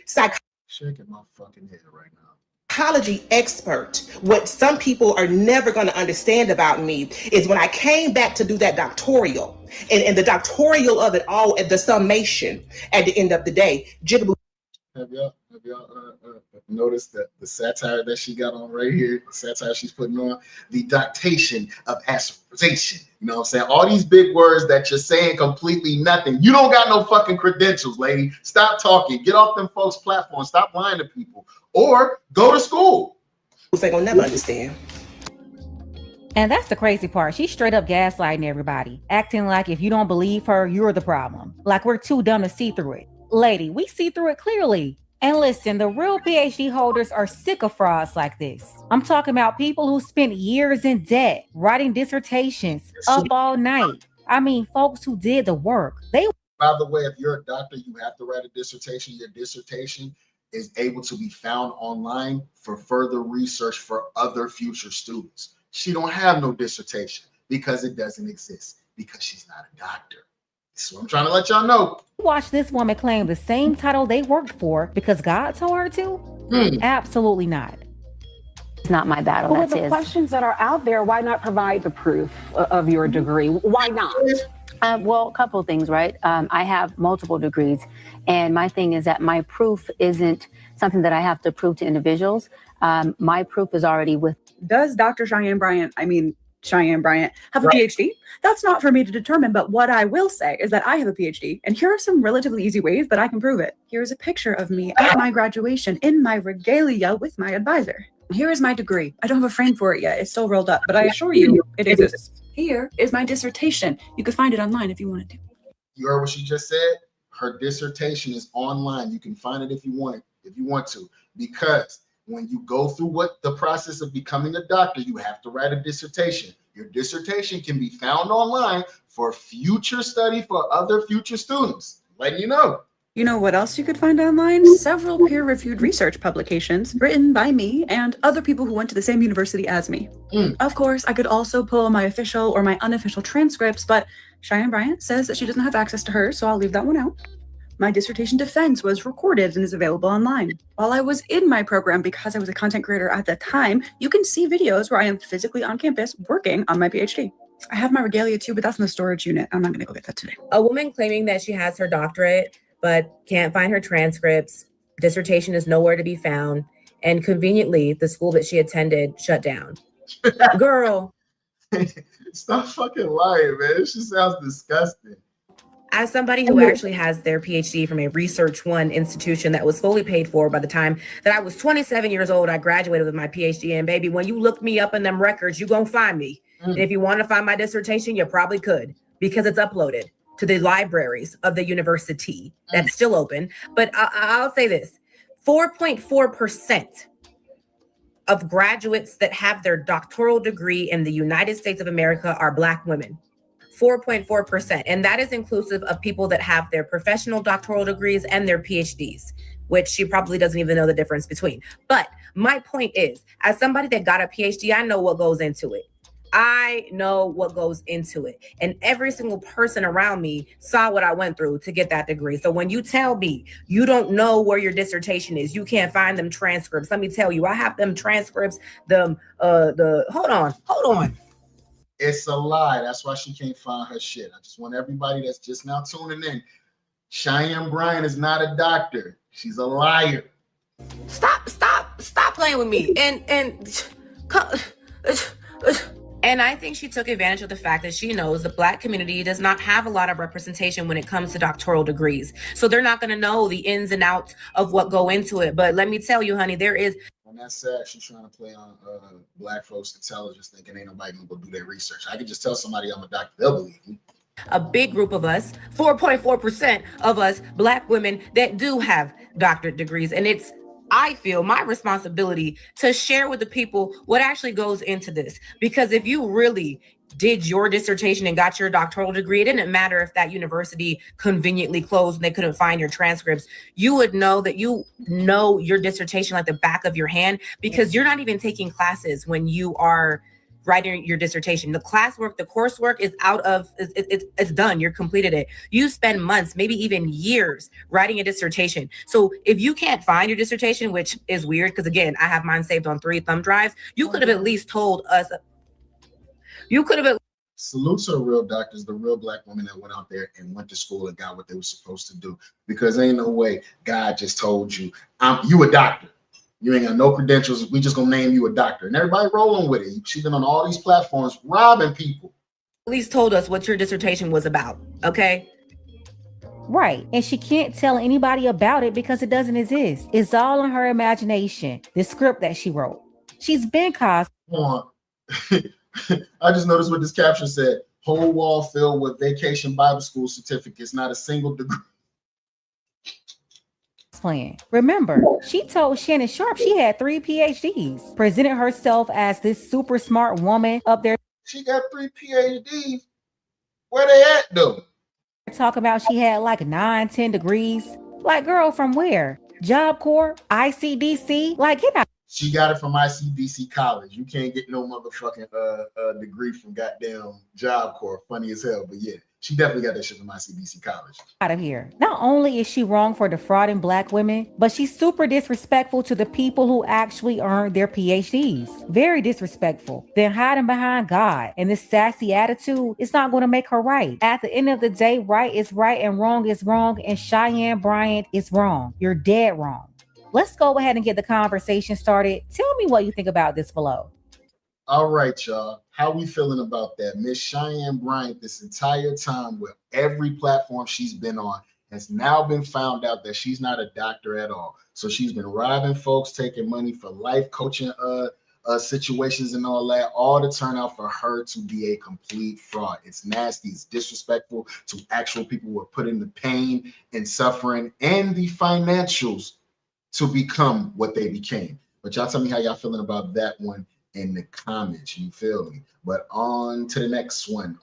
Shaking my fucking head right now. psychology expert, what some people are never going to understand about me is when I came back to do that doctoral and the doctoral of it all at the summation at the end of the day, jigaboo. Have y'all noticed that the satire that she got on right here, the satire she's putting on, the dictation of aspiration. You know what I'm saying? All these big words that you're saying completely nothing. You don't got no fucking credentials, lady. Stop talking. Get off them folks' platforms. Stop lying to people. Or go to school. They're gonna never understand. And that's the crazy part. She's straight up gaslighting everybody, acting like if you don't believe her, you're the problem. Like we're too dumb to see through it. Lady, we see through it clearly. And listen, the real PhD holders are sick of frauds like this. I'm talking about people who spent years in debt, writing dissertations, up all night. I mean, folks who did the work. By the way, if you're a doctor, you have to write a dissertation. Your dissertation is able to be found online for further research for other future students. She don't have no dissertation because it doesn't exist, because she's not a doctor. So I'm trying to let y'all know. Watch this woman claim the same title they worked for because God told her to? Absolutely not. It's not my battle. Well, That's the his. questions that are out there, why not provide the proof of your degree? Why not? Well, a couple of things, right? I have multiple degrees, and my thing is that my proof isn't something that I have to prove to individuals. My proof is already with. Does Dr. Cheyenne Bryant have a PhD? That's not for me to determine, but what I will say is that I have a PhD, and here are some relatively easy ways that I can prove it. Here's a picture of me at my graduation in my regalia with my advisor. Here is my degree. I don't have a frame for it yet. It's still rolled up, but I assure you it exists. Here is my dissertation. You could find it online if you wanted to. You heard what she just said? Her dissertation is online. You can find it if you want to, because when you go through what the process of becoming a doctor, you have to write a dissertation. Your dissertation can be found online for future study for other future students. Letting you know. You know what else you could find online? Several peer-reviewed research publications written by me and other people who went to the same university as me. Of course, I could also pull my official or my unofficial transcripts, but Cheyenne Bryant says that she doesn't have access to hers, so I'll leave that one out. My dissertation defense was recorded and is available online. While I was in my program, because I was a content creator at the time, you can see videos where I am physically on campus working on my PhD. I have my regalia too, but that's in the storage unit. I'm not gonna go get that today. A woman claiming that she has her doctorate, but can't find her transcripts, dissertation is nowhere to be found, and conveniently, the school that she attended shut down. Girl. Stop fucking lying, man. She sounds disgusting. As somebody who actually has their PhD from a Research One institution that was fully paid for by the time that I was 27 years old, I graduated with my PhD. And baby, when you look me up in them records, you're going to find me. And if you want to find my dissertation, you probably could, because it's uploaded to the libraries of the university. That's still open. But I'll say this, 4.4% of graduates that have their doctoral degree in the United States of America are Black women. 4.4%. And that is inclusive of people that have their professional doctoral degrees and their PhDs, which she probably doesn't even know the difference between. But my point is, as somebody that got a PhD, I know what goes into it. I know what goes into it. And every single person around me saw what I went through to get that degree. So when you tell me you don't know where your dissertation is, you can't find them transcripts. Let me tell you, I have them transcripts, hold on. It's a lie. That's why she can't find her shit. I just want everybody that's just now tuning in. Cheyenne Bryant is not a doctor. She's a liar. Stop playing with me. And I think she took advantage of the fact that she knows the Black community does not have a lot of representation when it comes to doctoral degrees. So they're not going to know the ins and outs of what go into it. But let me tell you, honey, there is. And that's sad. She's trying to play on Black folks' intelligence, thinking ain't nobody gonna go do their research. I can just tell somebody I'm a doctor, they'll believe me. A big group of us, 4.4% of us Black women that do have doctorate degrees. And it's, I feel, my responsibility to share with the people what actually goes into this. Because if you really did your dissertation and got your doctoral degree, it didn't matter if that university conveniently closed and they couldn't find your transcripts. You would know that you know your dissertation like the back of your hand, because you're not even taking classes when you are writing your dissertation. The classwork, the coursework is out of, it's done. You're completed it. You spend months, maybe even years writing a dissertation. So if you can't find your dissertation, which is weird, because again, I have mine saved on 3 thumb drives, you could have at least told us, Salute to the real doctors, the real Black women that went out there and went to school and got what they were supposed to do. Because ain't no way God just told you, you a doctor. You ain't got no credentials. We just gonna name you a doctor. And everybody rolling with it. She's been on all these platforms robbing people. At least told us what your dissertation was about, okay? Right. And she can't tell anybody about it because it doesn't exist. It's all in her imagination, the script that she wrote. She's been caused. I just noticed what this caption said. Whole wall filled with vacation Bible school certificates, not a single degree. Plan. Remember, she told Shannon Sharp she had 3 PhDs, presented herself as this super smart woman up there. She got 3 PhDs. Where they at though? Talking about she had like 9, 10 degrees. Like, girl, from where? Job Corps, ICDC? Like, get out. She got it from ICDC college. You can't get no motherfucking degree from goddamn Job Corps. Funny as hell, but yeah, she definitely got that shit from ICDC college. Out of here. Not only is she wrong for defrauding Black women, but she's super disrespectful to the people who actually earned their PhDs. Very disrespectful. Then hiding behind God and this sassy attitude is not going to make her right. At the end of the day, right is right and wrong is wrong, and Cheyenne Bryant is wrong. You're dead wrong. Let's go ahead and get the conversation started. Tell me what you think about this below. All right, y'all. How we feeling about that? Miss Cheyenne Bryant, this entire time with every platform she's been on, has now been found out that she's not a doctor at all. So she's been robbing folks, taking money for life coaching situations and all that, all to turn out for her to be a complete fraud. It's nasty. It's disrespectful to actual people who are put in the pain and suffering and the financials to become what they became. But y'all tell me how y'all feeling about that one in the comments. You feel me? But on to the next one.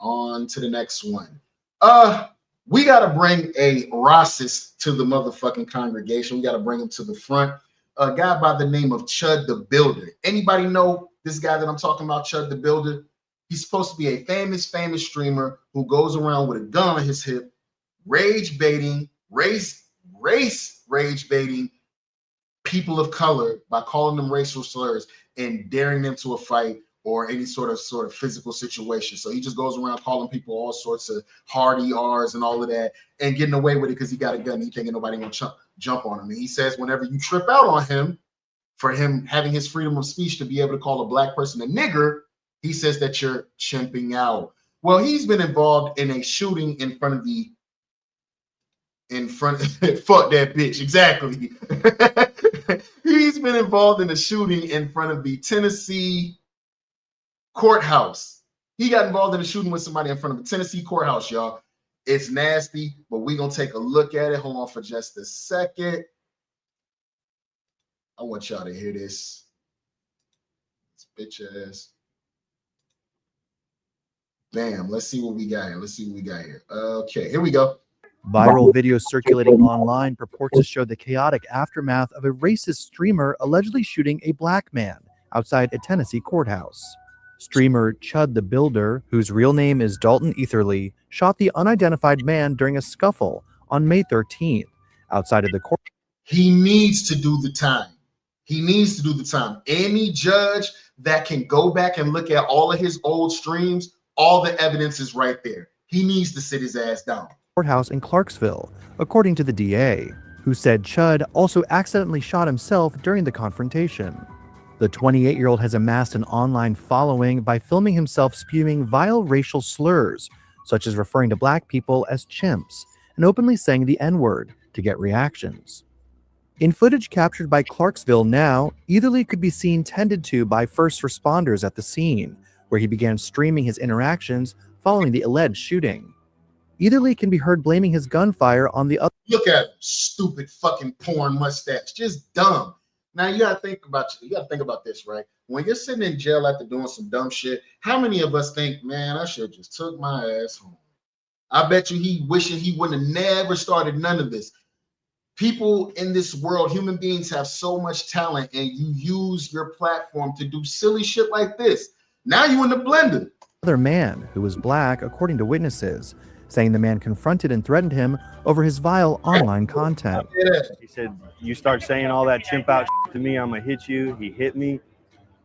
We got to bring a racist to the motherfucking congregation. We got to bring him to the front. A guy by the name of Chud The Builder. Anybody know this guy that I'm talking about, Chud The Builder? He's supposed to be a famous streamer who goes around with a gun on his hip, rage baiting people of color by calling them racial slurs and daring them to a fight or any sort of physical situation. So he just goes around calling people all sorts of hard ERs and all of that and getting away with it because he got a gun. He thinking nobody gonna jump on him. And he says whenever you trip out on him for him having his freedom of speech to be able to call a Black person a nigger, he says that you're chimping out. Well, he's been involved in a shooting fuck that bitch, exactly. He's been involved in a shooting in front of the Tennessee courthouse. He got involved in a shooting with somebody in front of the Tennessee courthouse, y'all. It's nasty, but we're gonna take a look at it. Hold on for just a second. I want y'all to hear this. This bitch ass. Bam, let's see what we got here. Okay, here we go. Viral video circulating online purports to show the chaotic aftermath of a racist streamer allegedly shooting a Black man outside a Tennessee courthouse. Streamer Chud The Builder, whose real name is Dalton Etherly, shot the unidentified man during a scuffle on May 13th outside of the court. He needs to do the time. Any judge that can go back and look at all of his old streams, all the evidence is right there. He needs to sit his ass down. Courthouse in Clarksville, according to the DA, who said Chud also accidentally shot himself during the confrontation. The 28-year-old has amassed an online following by filming himself spewing vile racial slurs, such as referring to black people as chimps and openly saying the N-word to get reactions. In footage captured by Clarksville Now, Etherly could be seen tended to by first responders at the scene, where he began streaming his interactions following the alleged shooting. Etherly can be heard blaming his gunfire on the other. Look at him, stupid fucking porn mustache, just dumb. Now you gotta think about this, right? When you're sitting in jail after doing some dumb shit, how many of us think, man, I should have just took my ass home? I bet you he wishing he wouldn't have never started none of this. People in this world, human beings, have so much talent, and you use your platform to do silly shit like this. Now you in the blender. Other man, who was black, according to witnesses, saying the man confronted and threatened him over his vile online content. He said, "You start saying all that chimp out to me, I'm gonna hit you." He hit me,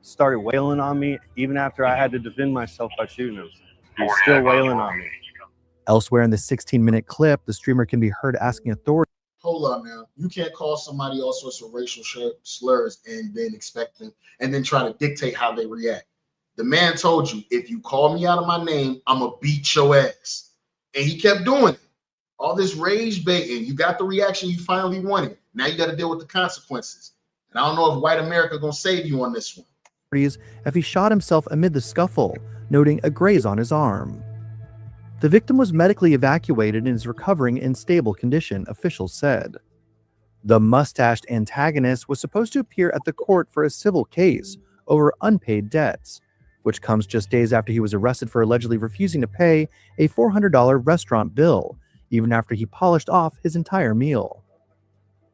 started wailing on me, even after I had to defend myself by shooting him. He's still wailing on me. Elsewhere in the 16-minute clip, the streamer can be heard asking authorities. Hold up now. You can't call somebody all sorts of racial slurs and then expect them and then try to dictate how they react. The man told you, if you call me out of my name, I'm going to beat your ass. And he kept doing it. All this rage baiting. You got the reaction you finally wanted. Now you got to deal with the consequences. And I don't know if white America going to save you on this one. If he shot himself amid the scuffle, noting a graze on his arm. The victim was medically evacuated and is recovering in stable condition, officials said. The mustached antagonist was supposed to appear at the court for a civil case over unpaid debts, which comes just days after he was arrested for allegedly refusing to pay a $400 restaurant bill, even after he polished off his entire meal.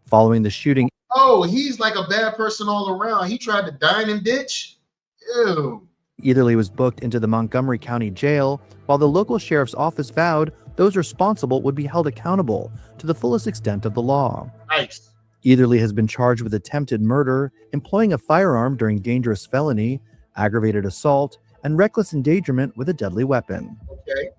Following the shooting... Oh, he's like a bad person all around. He tried to dine and ditch? Ew. Etherly was booked into the Montgomery County Jail, while the local sheriff's office vowed those responsible would be held accountable to the fullest extent of the law. Nice. Etherly has been charged with attempted murder, employing a firearm during dangerous felony, aggravated assault, and reckless endangerment with a deadly weapon. Okay.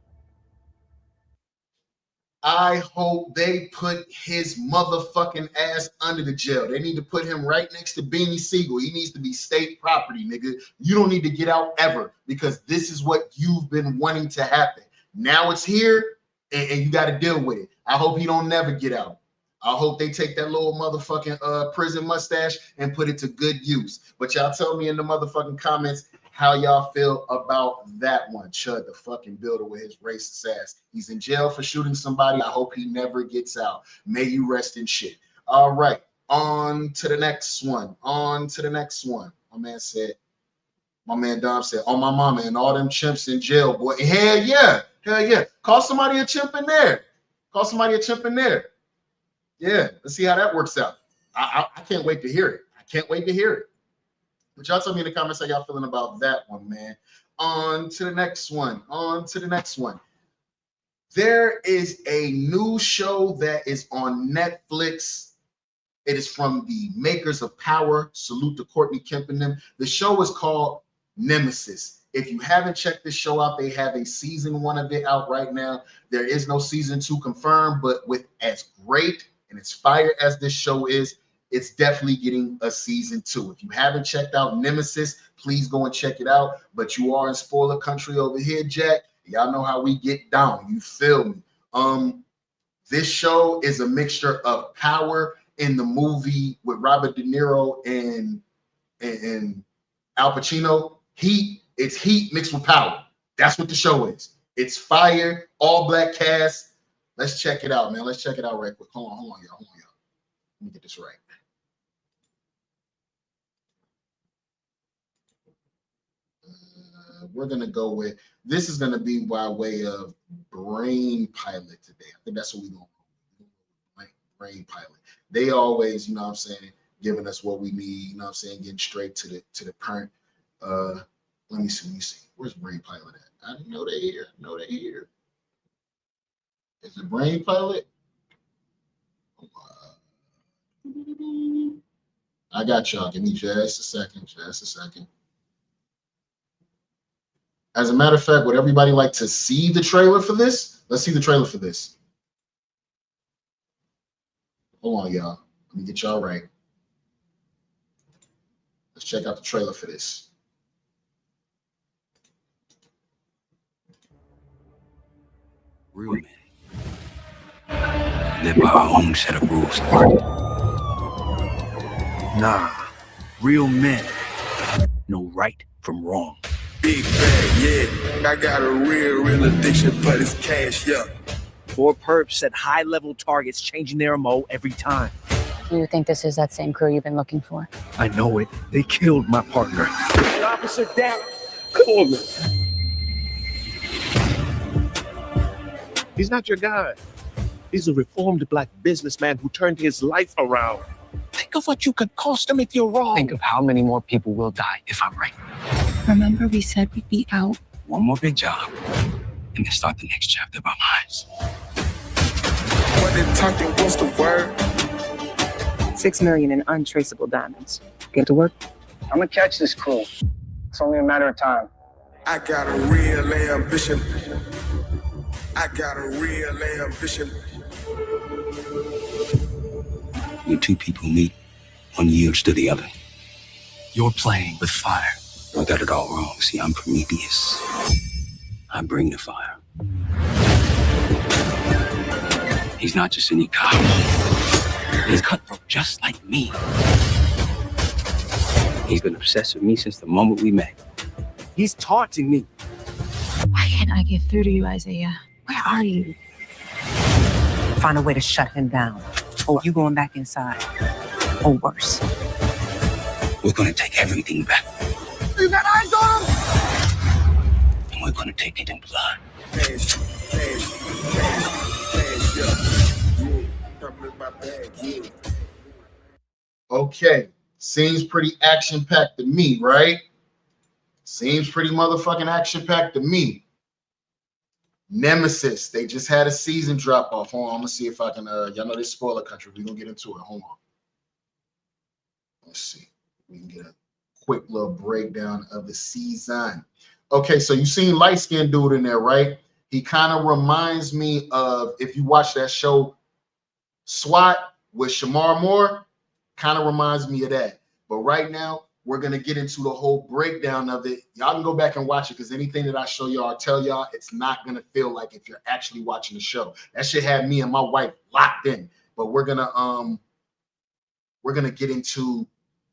I hope they put his motherfucking ass under the jail. They need to put him right next to Beanie Siegel. He needs to be state property, nigga. You don't need to get out ever, because this is what you've been wanting to happen. Now it's here, and you got to deal with it. I hope he don't never get out. I hope they take that little motherfucking prison mustache and put it to good use. But y'all tell me in the motherfucking comments how y'all feel about that one. Chud the fucking Builder with his racist ass. He's in jail for shooting somebody. I hope he never gets out. May you rest in shit. All right, on to the next one. On to the next one. My man Dom said, "Oh, my mama and all them chimps in jail, boy." Hell yeah. Hell yeah. Call somebody a chimp in there. Call somebody a chimp in there. Yeah, let's see how that works out. I can't wait to hear it. I can't wait to hear it. But y'all tell me in the comments how y'all feeling about that one, man. On to the next one. On to the next one. There is a new show that is on Netflix. It is from the makers of Power. Salute to Courtney Kemp and them. The show is called Nemesis. If you haven't checked this show out, they have a season 1 of it out right now. There is no season 2 confirmed, but with as great and as fire as this show is, it's definitely getting a season 2. If you haven't checked out Nemesis, please go and check it out. But you are in spoiler country over here, Jack. Y'all know how we get down. You feel me? This show is a mixture of Power in the movie with Robert De Niro and Al Pacino. Heat. It's Heat mixed with Power. That's what the show is. It's fire, all black cast. Let's check it out, man. Let's check it out right quick. Hold on, y'all. Let me get this right. We're gonna go with this is gonna be by way of Brain Pilot today. I think that's what we're gonna call it. Brain Pilot. They always, you know what I'm saying, giving us what we need, you know what I'm saying, getting straight to the current. Let me see. Where's Brain Pilot at? I didn't know they're here. No, they're here. Is it Brain Pilot? I got y'all. Give me just a second. Just a second. As a matter of fact, would everybody like to see the trailer for this? Let's see the trailer for this. Hold on, y'all. Let me get y'all right. Let's check out the trailer for this. Real men live by our own set of rules. Nah, real men know right from wrong. Big bag, yeah. I got a real addiction for this cash, yeah. 4 perps set high-level targets, changing their MO every time. Do you think this is that same crew you've been looking for? I know it. They killed my partner. Officer down. Come on, man. He's not your guy. He's a reformed black businessman who turned his life around. Think of what you could cost him if you're wrong. Think of how many more people will die if I'm right. Remember we said we'd be out? One more big job, and then start the next chapter of our lives. What they talking, what's the word? $6 million in untraceable diamonds. Get to work? I'm gonna catch this crew. It's only a matter of time. I got a real ambition. I got a real ambition. When two people meet, one yields to the other. You're playing with fire. I got it all wrong. See, I'm Prometheus. I bring the fire. He's not just any cop. He's cutthroat just like me. He's been obsessed with me since the moment we met. He's taunting me. Why can't I get through to you, Isaiah? Where are you? Find a way to shut him down. Or you going back inside. Or worse. We're gonna take everything back. You got eyes on him? And we're gonna take it in blood. Cash, yeah. Come in my bag, yeah. Okay, seems pretty action-packed to me, right? Seems pretty motherfucking action-packed to me. Nemesis, they just had a season drop off. Hold on, I'm gonna see if I can y'all know this spoiler country. We're gonna get into it. Hold on. Let's see. We can get a quick little breakdown of the season. Okay, so you seen light-skinned dude in there, right? He kind of reminds me of, if you watch that show SWAT with Shamar Moore, kind of reminds me of that. But right now, we're going to get into the whole breakdown of it. Y'all can go back and watch it, because anything that I show y'all, I tell y'all, it's not going to feel like if you're actually watching the show. That shit had me and my wife locked in. But we're going to get into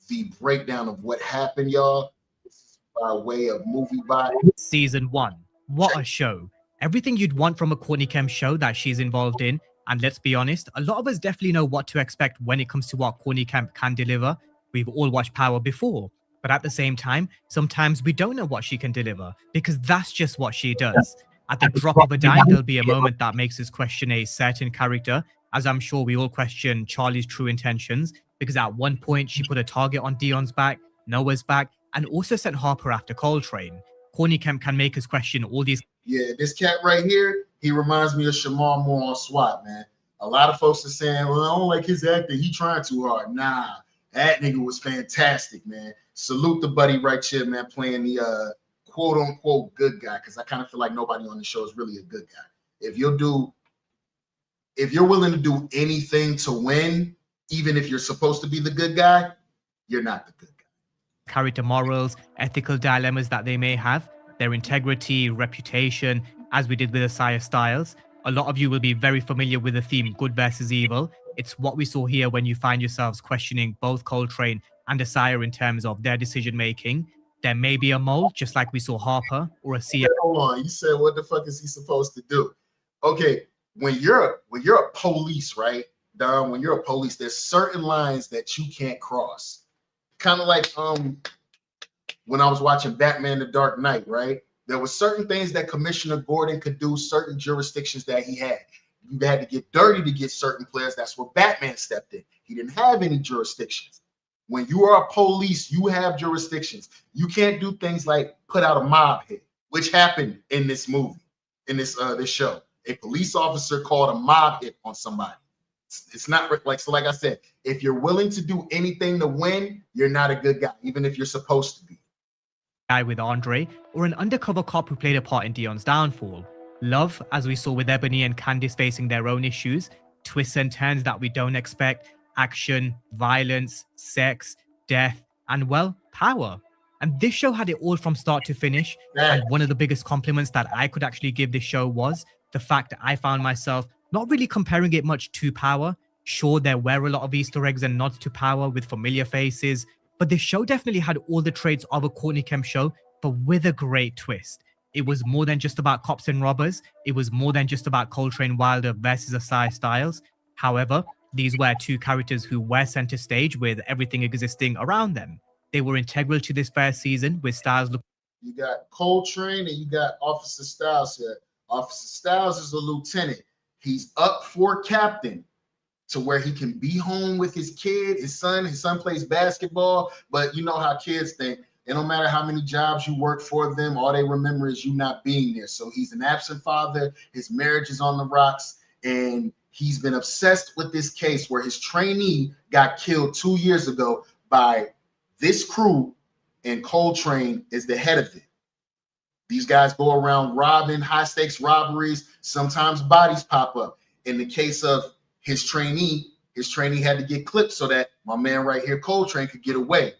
the breakdown of what happened, y'all. This is by way of movie by Season 1. What a show. Everything you'd want from a Courtney Kemp show that she's involved in. And let's be honest, a lot of us definitely know what to expect when it comes to what Courtney Kemp can deliver. We've all watched Power before, but at the same time, sometimes we don't know what she can deliver, because that's just what she does. At the drop of a dime, there'll be a moment that makes us question a certain character, as I'm sure we all question Charlie's true intentions, because at one point she put a target on Dion's back, Noah's back, and also sent Harper after Coltrane. Courtney Kemp can make us question all these. Yeah, this cat right here, he reminds me of Shamar Moore on SWAT, man. A lot of folks are saying, well, I don't like his acting. He trying too hard. Nah, that nigga was fantastic, man. Salute the buddy right here, man, playing the quote-unquote good guy, because I kind of feel like nobody on the show is really a good guy. If you're willing to do anything to win, even if you're supposed to be the good guy, you're not the good guy. Character morals, ethical dilemmas that they may have, their integrity, reputation, as we did with Asaya Styles. A lot of you will be very familiar with the theme good versus evil. It's what we saw here when you find yourselves questioning both Coltrane and Asaya in terms of their decision making. There may be a mole, just like we saw Harper or a CF. Hold on, you said what the fuck is he supposed to do? Okay, when you're a police, right, Dom? When you're a police, there's certain lines that you can't cross. Kind of like when I was watching Batman: The Dark Knight, right? There were certain things that Commissioner Gordon could do, certain jurisdictions that he had. You had to get dirty to get certain players. That's where Batman stepped in. He didn't have any jurisdictions. When you are a police, you have jurisdictions. You can't do things like put out a mob hit, which happened in this movie, in this show. A police officer called a mob hit on somebody. It's not like, so like I said, if you're willing to do anything to win, you're not a good guy, even if you're supposed to be. Guy with Andre, or an undercover cop who played a part in Dion's downfall. Love, as we saw with Ebony and Candice facing their own issues, twists and turns that we don't expect, action, violence, sex, death, and, well, power. And this show had it all from start to finish. And one of the biggest compliments that I could actually give this show was the fact that I found myself not really comparing it much to Power. Sure, there were a lot of Easter eggs and nods to Power with familiar faces, but this show definitely had all the traits of a Courtney Kemp show, but with a great twist. It was more than just about cops and robbers. It was more than just about Coltrane Wilder versus Asai Styles. However, these were two characters who were center stage with everything existing around them. They were integral to this first season, with Styles looking. You got Coltrane and you got Officer Styles here. Officer Styles is a lieutenant. He's up for captain to where he can be home with his kid, his son. His son plays basketball, but you know how kids think. It don't matter how many jobs you work for them, all they remember is you not being there. So he's an absent father. His marriage is on the rocks, and he's been obsessed with this case where his trainee got killed 2 years ago by this crew, and Coltrane is the head of it. These guys go around robbing, high stakes robberies. Sometimes bodies pop up. In the case of his trainee had to get clipped so that my man right here, Coltrane, could get away.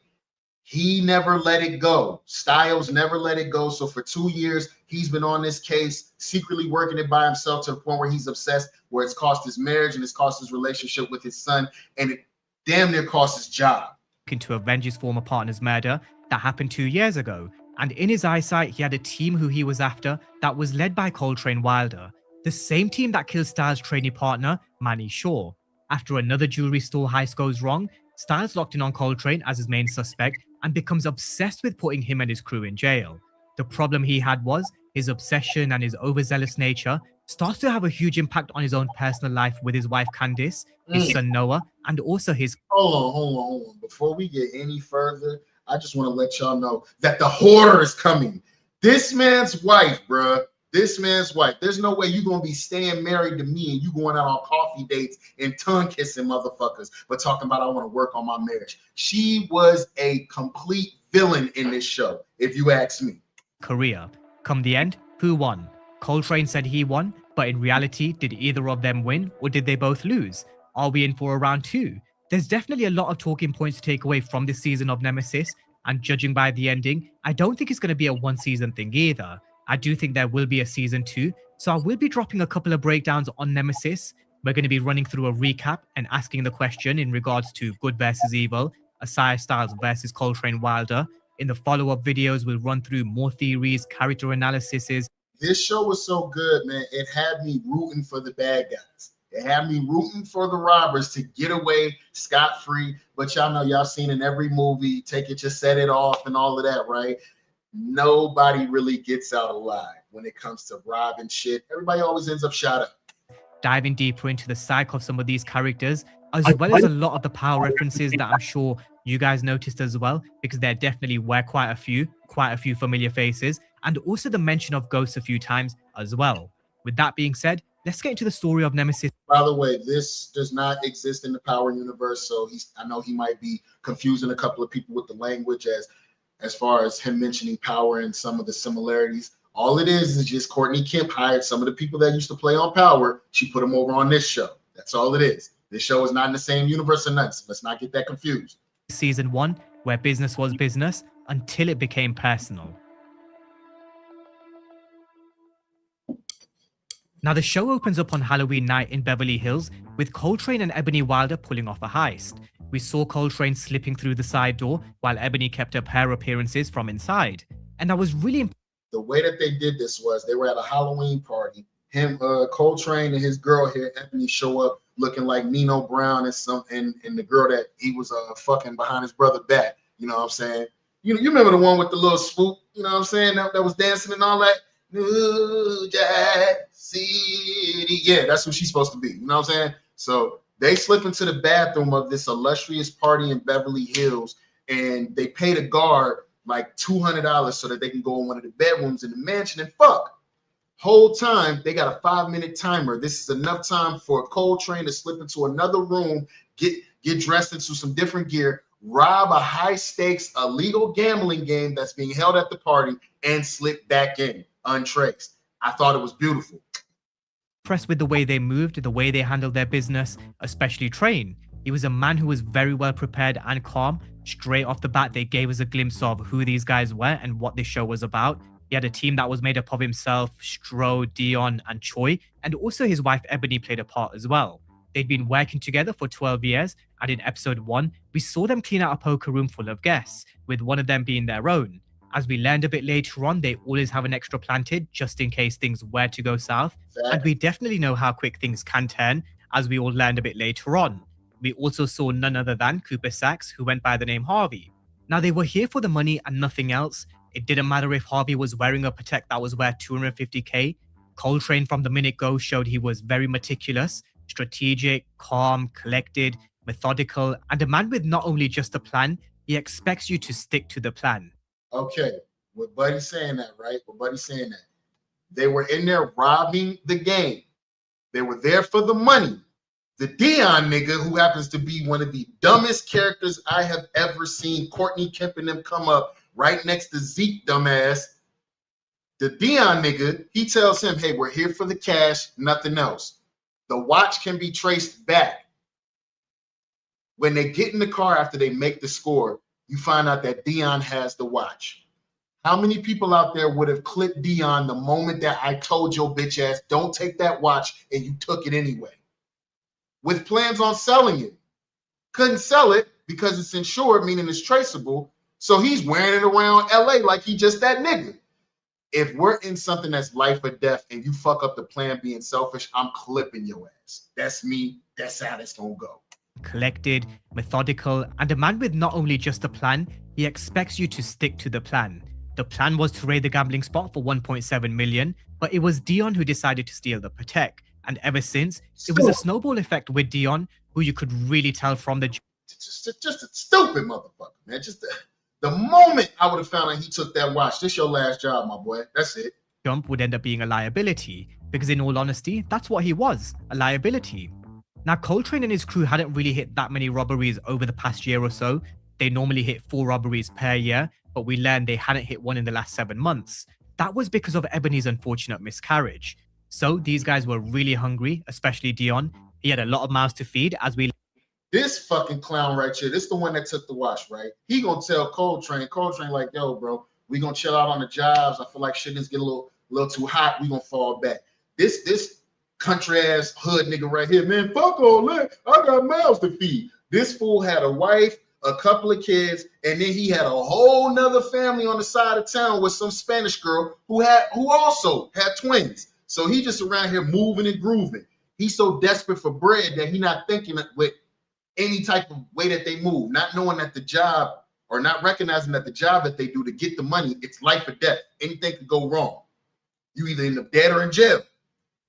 He never let it go. Styles never let it go. So for 2 years, he's been on this case, secretly working it by himself to the point where he's obsessed, where it's cost his marriage and it's cost his relationship with his son, and it damn near cost his job. To avenge his former partner's murder that happened 2 years ago. And in his eyesight, he had a team who he was after that was led by Coltrane Wilder, the same team that killed Styles' trainee partner, Manny Shaw. After another jewelry store heist goes wrong, Styles locked in on Coltrane as his main suspect and becomes obsessed with putting him and his crew in jail. The problem he had was his obsession and his overzealous nature starts to have a huge impact on his own personal life with his wife Candice, his son Noah, and also his... Hold on. Before we get any further, I just want to let y'all know that the hoarder is coming. This man's wife, bruh. This man's wife. There's no way you're going to be staying married to me and you going out on coffee dates and tongue kissing motherfuckers, but talking about I want to work on my marriage. She was a complete villain in this show, if you ask me. Career. Come the end, who won? Coltrane said he won, but in reality, did either of them win or did they both lose? Are we in for a round two? There's definitely a lot of talking points to take away from this season of Nemesis, and judging by the ending, I don't think it's going to be a one season thing either. I do think there will be a season 2, so I will be dropping a couple of breakdowns on Nemesis. We're going to be running through a recap and asking the question in regards to good versus evil, Asai Styles versus Coltrane Wilder. In the follow-up videos, we'll run through more theories, character analyses. This show was so good, man. It had me rooting for the bad guys. It had me rooting for the robbers to get away scot-free. But y'all know, y'all seen in every movie, take it, just set it off and all of that, right? Nobody really gets out alive when it comes to robbing shit. Everybody always ends up shot up. Diving deeper into the psyche of some of these characters, as well as a lot of the power references that I'm sure you guys noticed as well, because there definitely were quite a few familiar faces, and also the mention of ghosts a few times as well. With that being said, let's get into the story of Nemesis. By the way, this does not exist in the Power universe, so I know he might be confusing a couple of people with the language as far as him mentioning Power and some of the similarities. All it is just Courtney Kemp hired some of the people that used to play on Power. She put them over on this show. That's all it is. This show is not in the same universe or nothing. So let's not get that confused. Season 1, where business was business until it became personal. Now, the show opens up on Halloween night in Beverly Hills with Coltrane and Ebony Wilder pulling off a heist. We saw Coltrane slipping through the side door while Ebony kept up her appearances from inside. And I was really... The way that they did this was they were at a Halloween party. Him, Coltrane and his girl here, Ebony, show up looking like Nino Brown and the girl that he was fucking behind his brother back. You know what I'm saying? You remember the one with the little swoop, you know what I'm saying? That was dancing and all that. New Jack City. Yeah, that's who she's supposed to be. You know what I'm saying? So they slip into the bathroom of this illustrious party in Beverly Hills, and they pay the guard like $200 so that they can go in one of the bedrooms in the mansion and fuck. Whole time, they got a 5-minute timer. This is enough time for Coltrane to slip into another room, get dressed into some different gear, rob a high-stakes illegal gambling game that's being held at the party, and slip back in untraced. I thought it was beautiful. Impressed with the way they moved, the way they handled their business, especially Train. He was a man who was very well prepared and calm. Straight off the bat, they gave us a glimpse of who these guys were and what this show was about. He had a team that was made up of himself, Stro, Dion, and Choi, and also his wife Ebony played a part as well. They'd been working together for 12 years, and in episode 1, we saw them clean out a poker room full of guests, with one of them being their own. As we learned a bit later on, they always have an extra planted just in case things were to go south, and we definitely know how quick things can turn, as we all learned a bit later on. We also saw none other than Cooper Sachs, who went by the name Harvey. Now, they were here for the money and nothing else. It didn't matter if Harvey was wearing a Patek that was worth $250K. Coltrane from the minute go showed he was very meticulous, strategic, calm, collected, methodical, and a man with not only just a plan, he expects you to stick to the plan. Okay, with Buddy saying that, right? With Buddy saying that. They were in there robbing the game. They were there for the money. The Dion nigga, who happens to be one of the dumbest characters I have ever seen, Courtney Kemp and them come up right next to Zeke dumbass. The Dion nigga, he tells him, hey, we're here for the cash, nothing else. The watch can be traced back. When they get in the car after they make the score, you find out that Dion has the watch. How many people out there would have clipped Dion the moment that I told your bitch ass, don't take that watch, and you took it anyway? With plans on selling it. Couldn't sell it because it's insured, meaning it's traceable. So he's wearing it around LA like he just that nigga. If we're in something that's life or death and you fuck up the plan being selfish, I'm clipping your ass. That's me. That's how it's gonna go. Collected, methodical, and a man with not only just a plan, he expects you to stick to the plan. The plan was to raid the gambling spot for 1.7 million, but it was Dion who decided to steal the Patek. And ever since, it was a snowball effect with Dion, who you could really tell from the... Just a stupid motherfucker, man. Just the moment I would have found out he took that watch, this your last job, my boy. That's it. Jump would end up being a liability, because in all honesty, that's what he was, a liability. Now, Coltrane and his crew hadn't really hit that many robberies over the past year or so. They normally hit 4 robberies per year, but we learned they hadn't hit one in the last 7 months. That was because of Ebony's unfortunate miscarriage. So these guys were really hungry, especially Dion. He had a lot of mouths to feed as we... This fucking clown right here, this the one that took the watch, right? He gonna tell Coltrane like, yo, bro, we gonna chill out on the jobs. I feel like shit is getting a little too hot. We gonna fall back. This country ass hood nigga right here, man, fuck all that. I got mouths to feed. This fool had a wife, a couple of kids, and then he had a whole nother family on the side of town with some Spanish girl who also had twins. So he just around here moving and grooving. He's so desperate for bread that he not thinking with any type of way that they move, not knowing that the job or not recognizing that the job that they do to get the money, it's life or death. Anything could go wrong. You either end up dead or in jail.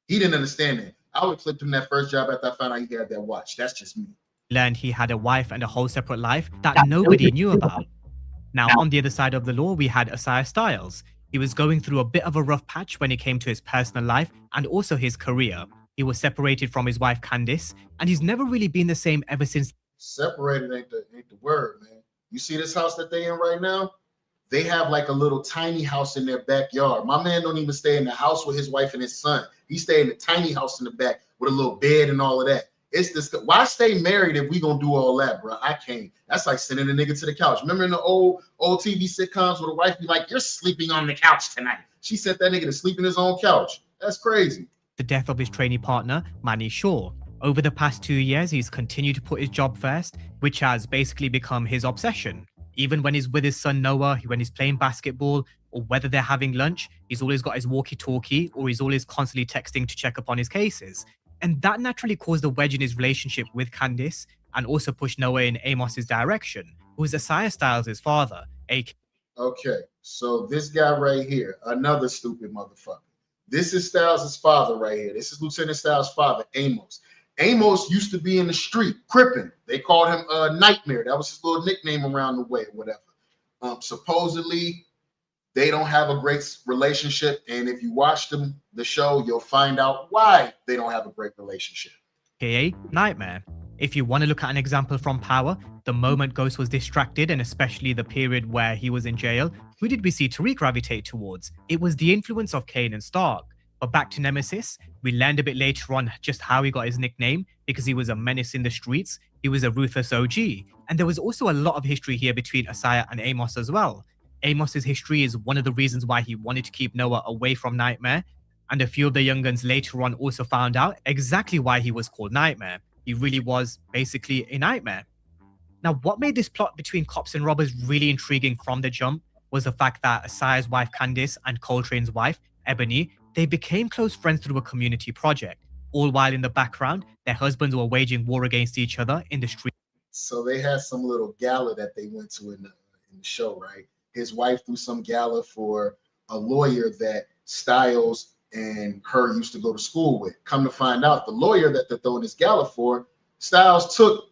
He didn't understand that. I would have clipped him that first job after I found out he had that watch. That's just me. Learned he had a wife and a whole separate life that nobody knew about. Now, on the other side of the law, we had Isaiah Styles. He was going through a bit of a rough patch when it came to his personal life and also his career. He was separated from his wife Candice, and he's never really been the same ever since. Separated ain't the word, man. You see this house that they in right now? They have like a little tiny house in their backyard. My man don't even stay in the house with his wife and his son. He stay in the tiny house in the back with a little bed and all of that. It's this. Why stay married if we gonna do all that, bro? I can't. That's like sending a nigga to the couch. Remember in the old TV sitcoms where the wife be like, "You're sleeping on the couch tonight." She sent that nigga to sleep in his own couch. That's crazy. The death of his trainee partner, Manny Shaw. Over the past 2 years, he's continued to put his job first, which has basically become his obsession. Even when he's with his son Noah, when he's playing basketball, or whether they're having lunch, he's always got his walkie-talkie, or he's always constantly texting to check up on his cases. And that naturally caused a wedge in his relationship with Candice, and also pushed Noah in Amos's direction, who is Isaiah Styles' father, Okay, so this guy right here, another stupid motherfucker. This is Styles' father right here. This is Lieutenant Styles' father, Amos. Amos used to be in the street, crippin'. They called him Nightmare. That was his little nickname around the way, whatever. Supposedly, they don't have a great relationship. And if you watch the show, you'll find out why they don't have a great relationship. aka Nightmare. If you want to look at an example from Power, the moment Ghost was distracted, and especially the period where he was in jail, who did we see Tariq gravitate towards? It was the influence of Kane and Stark. But back to Nemesis, we learned a bit later on just how he got his nickname, because he was a menace in the streets. He was a ruthless OG, and there was also a lot of history here between Asaya and Amos as well. Amos's history is one of the reasons why he wanted to keep Noah away from Nightmare, and a few of the young guns later on also found out exactly why he was called Nightmare. He really was basically a nightmare. Now, what made this plot between cops and robbers really intriguing from the jump was the fact that Asaya's wife Candice and Coltrane's wife Ebony, they became close friends through a community project, all while in the background, their husbands were waging war against each other in the street. So they had some little gala that they went to in the show, right? His wife threw some gala for a lawyer that Styles and her used to go to school with. Come to find out, the lawyer that they're throwing this gala for, Styles took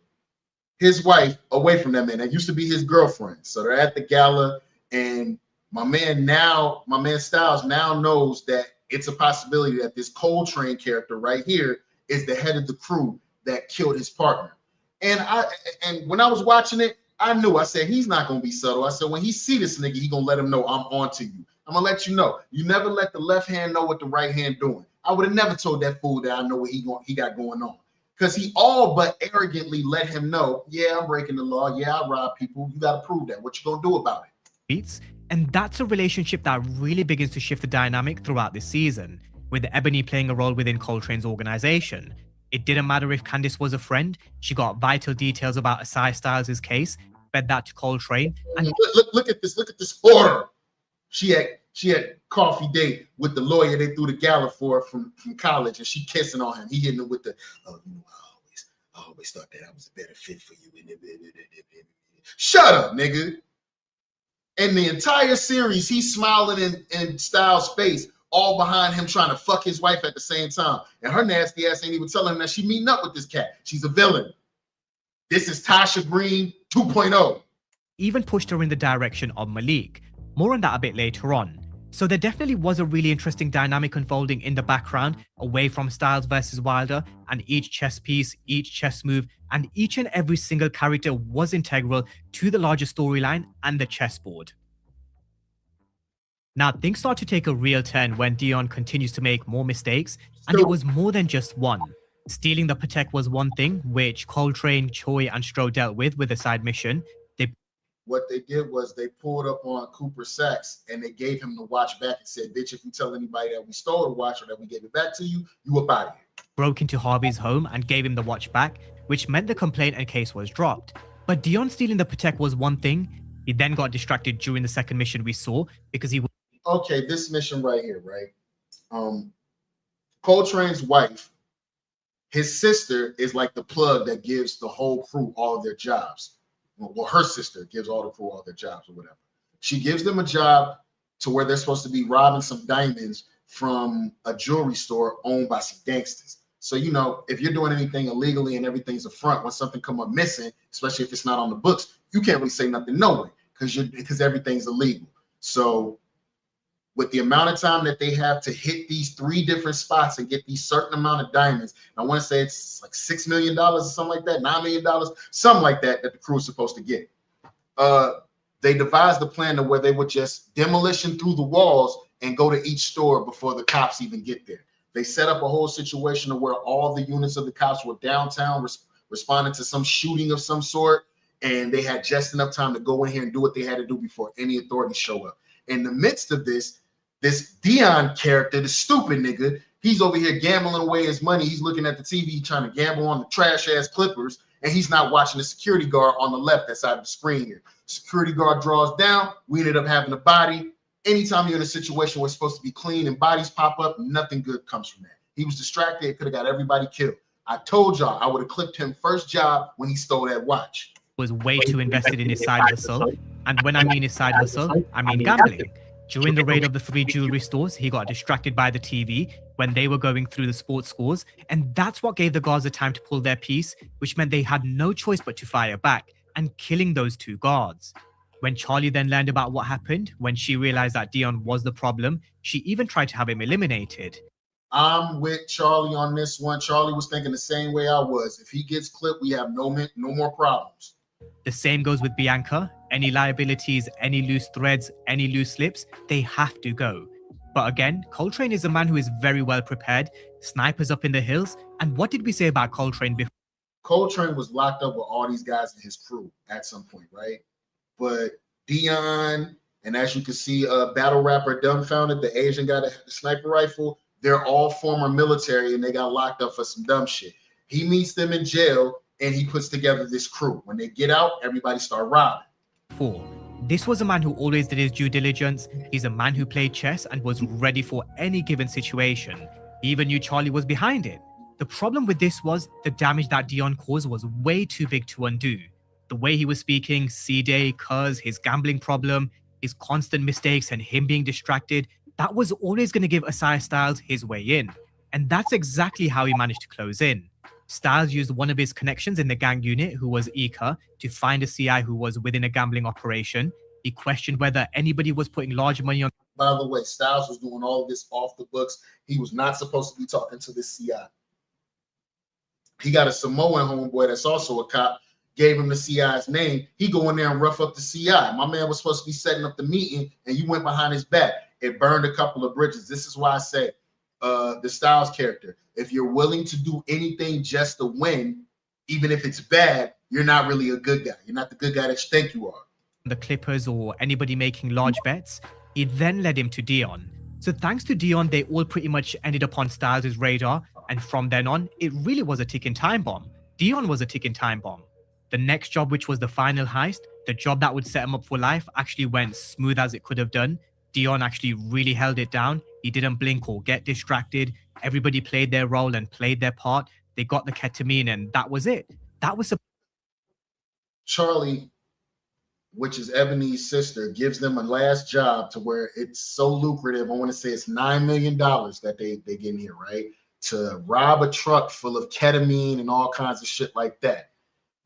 his wife away from that man. That used to be his girlfriend. So they're at the gala, and my man Styles now knows that it's a possibility that this Coltrane character right here is the head of the crew that killed his partner. And when I was watching it, I knew. I said, he's not gonna be subtle. I said, when he see this nigga, he gonna let him know I'm on to you. I'm gonna let you know. You never let the left hand know what the right hand doing. I would have never told that fool that I know what he got going on. Because he all but arrogantly let him know, yeah, I'm breaking the law. Yeah, I rob people. You got to prove that. What you going to do about it? And that's a relationship that really begins to shift the dynamic throughout this season, with Ebony playing a role within Coltrane's organization. It didn't matter if Candice was a friend. She got vital details about Asai Styles' case, fed that to Coltrane. And look at this. Look at this order. She had coffee date with the lawyer they threw the gala for from college, and she kissing on him. He hitting her with the, oh, you know, I always thought that I was a better fit for you. Shut up, nigga. And the entire series, he's smiling in Styles' face, all behind him trying to fuck his wife at the same time. And her nasty ass ain't even telling him that she meeting up with this cat. She's a villain. This is Tasha Green 2.0. Even pushed her in the direction of Malik. More on that a bit later on. So there definitely was a really interesting dynamic unfolding in the background, away from Styles versus Wilder, and each chess piece, each chess move, and each and every single character was integral to the larger storyline and the chessboard. Now, things start to take a real turn when Dion continues to make more mistakes, and it was more than just one. Stealing the Patek was one thing, which Coltrane, Choi, and Stroh dealt with a side mission. What they did was they pulled up on Cooper Sachs and they gave him the watch back and said, bitch, if you tell anybody that we stole the watch or that we gave it back to you, you up out of here. Broke into Harvey's home and gave him the watch back, which meant the complaint and case was dropped. But Dion stealing the Patek was one thing. He then got distracted during the second mission we saw because he was... Okay, this mission right here, right? Coltrane's wife, his sister is like the plug that gives the whole crew all of their jobs. Well, her sister gives all the crew all their jobs or whatever. She gives them a job to where they're supposed to be robbing some diamonds from a jewelry store owned by some gangsters. So, you know, if you're doing anything illegally and everything's a front, when something come up missing, especially if it's not on the books, you can't really say nothing no way because everything's illegal. So with the amount of time that they have to hit these 3 different spots and get these certain amount of diamonds, I want to say it's like $6 million or something like that, $9 million, something like that the crew is supposed to get. They devised a plan to where they would just demolition through the walls and go to each store before the cops even get there. They set up a whole situation where all the units of the cops were downtown responding to some shooting of some sort, and they had just enough time to go in here and do what they had to do before any authorities show up. In the midst of this Dion character, the stupid nigga, he's over here gambling away his money. He's looking at the TV trying to gamble on the trash ass Clippers, and he's not watching the security guard on the left that side of the screen here. Security guard draws down. We ended up having a body. Anytime you're in a situation where it's supposed to be clean and bodies pop up, nothing good comes from that. He was distracted. It could have got everybody killed. I told y'all I would have clipped him first job when he stole that watch. Was way too invested in his side hustle. And when I mean his side hustle, I mean gambling. During the raid of the 3 jewelry stores, he got distracted by the TV when they were going through the sports scores, and that's what gave the guards the time to pull their piece, which meant they had no choice but to fire back, and killing those 2 guards. When Charlie then learned about what happened, when she realized that Dion was the problem, she even tried to have him eliminated. I'm with Charlie on this one. Charlie was thinking the same way I was. If he gets clipped, we have no more problems. The same goes with Bianca. Any liabilities, any loose threads, any loose slips, they have to go. But again, Coltrane is a man who is very well prepared, snipers up in the hills, and what did we say about Coltrane before? Coltrane was locked up with all these guys in his crew at some point, right? But Dion, and as you can see, battle rapper Dumbfounded, the Asian guy that had the sniper rifle, they're all former military and they got locked up for some dumb shit. He meets them in jail and he puts together this crew. When they get out, everybody start robbing. 4. This was a man who always did his due diligence. He's a man who played chess and was ready for any given situation. He even knew Charlie was behind it. The problem with this was the damage that Dion caused was way too big to undo. The way he was speaking, C-Day, cuz, his gambling problem, his constant mistakes and him being distracted, that was always going to give Isaiah Styles his way in. And that's exactly how he managed to close in. Styles used one of his connections in the gang unit, who was Ika, to find a CI who was within a gambling operation. He questioned whether anybody was putting large money on. By the way, Styles was doing all of this off the books. He was not supposed to be talking to this CI. He got a Samoan homeboy that's also a cop, gave him the CI's name. He go in there and rough up the CI. My man was supposed to be setting up the meeting, and you went behind his back. It burned a couple of bridges. This is why I say the Styles character, if you're willing to do anything just to win, even if it's bad, you're not really a good guy. You're not the good guy that you think you are. The Clippers or anybody making large bets, he then led him to Dion. So thanks to Dion, they all pretty much ended up on Styles' radar, and from then on, it really was a ticking time bomb. Dion was a ticking time bomb. The next job, which was the final heist, the job that would set him up for life, actually went smooth as it could have done. Dion actually really held it down. He didn't blink or get distracted. Everybody played their role and played their part. They got the ketamine and that was it. That was Charlie, which is Ebony's sister, gives them a last job to where it's so lucrative. I want to say it's $9 million that they get in here, right? To rob a truck full of ketamine and all kinds of shit like that.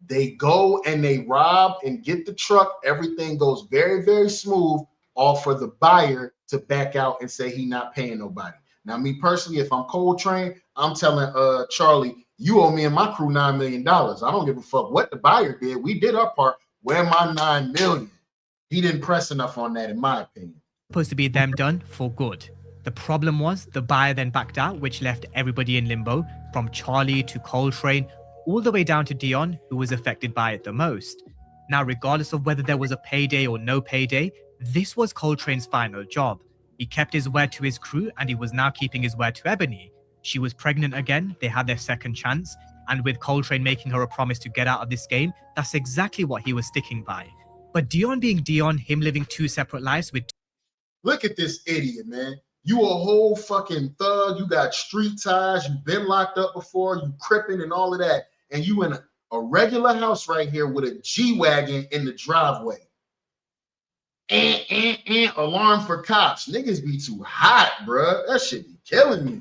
They go and they rob and get the truck. Everything goes very, very smooth, all for the buyer to back out and say he not paying nobody. Now, me personally, if I'm Coltrane, I'm telling Charlie, you owe me and my crew $9 million. I don't give a fuck what the buyer did. We did our part. Where my $9 million? He didn't press enough on that, in my opinion. Supposed to be them done for good. The problem was the buyer then backed out, which left everybody in limbo, from Charlie to Coltrane, all the way down to Dion, who was affected by it the most. Now, regardless of whether there was a payday or no payday, this was Coltrane's final job. He kept his word to his crew, and he was now keeping his word to Ebony. She was pregnant again, they had their second chance, and with Coltrane making her a promise to get out of this game, that's exactly what he was sticking by. But Dion being Dion, him living two separate lives with... Look at this idiot, man. You a whole fucking thug. You got street ties. You've been locked up before. You cripping and all of that. And you in a regular house right here with a G-Wagon in the driveway. Alarm for cops. Niggas be too hot, bruh. That shit be killing me.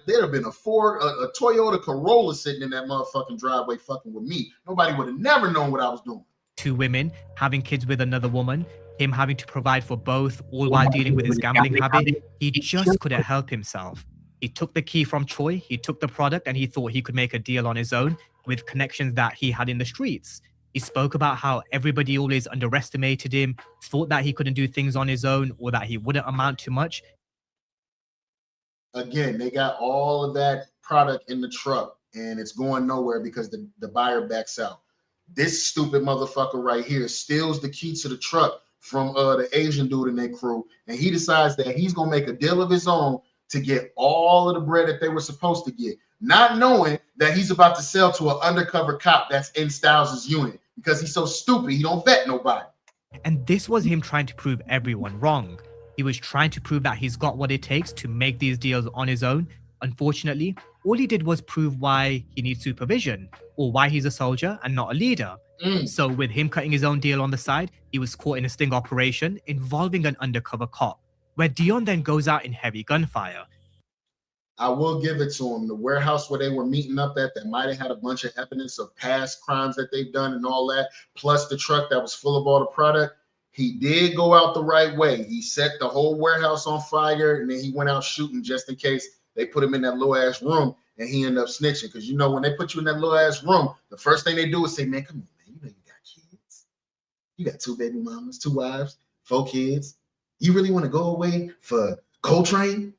There'd have been a Toyota Corolla sitting in that motherfucking driveway fucking with me. Nobody would have never known what I was doing. Two women, having kids with another woman, him having to provide for both, all while dealing with his gambling habit. He just couldn't help himself. He took the key from Choi, he took the product, and he thought he could make a deal on his own with connections that he had in the streets. He spoke about how everybody always underestimated him, thought that he couldn't do things on his own or that he wouldn't amount to much. Again, they got all of that product in the truck and it's going nowhere because the buyer backs out. This stupid motherfucker right here steals the key to the truck from the Asian dude in their crew, and he decides that he's gonna make a deal of his own to get all of the bread that they were supposed to get, not knowing that he's about to sell to an undercover cop that's in Styles' unit because he's so stupid he don't vet nobody. And this was him trying to prove everyone wrong. He was trying to prove that he's got what it takes to make these deals on his own. Unfortunately, all he did was prove why he needs supervision or why he's a soldier and not a leader. So with him cutting his own deal on the side, he was caught in a sting operation involving an undercover cop, where Dion then goes out in heavy gunfire. I will give it to him. The warehouse where they were meeting up at that might have had a bunch of evidence of past crimes that they've done and all that, plus the truck that was full of all the product. He did go out the right way. He set the whole warehouse on fire, and then he went out shooting just in case they put him in that little ass room and he ended up snitching. Because you know, when they put you in that little ass room, the first thing they do is say, man, come on, man. You know you got kids. You got 2 baby mamas, 2 wives, 4 kids. You really want to go away for Coltrane?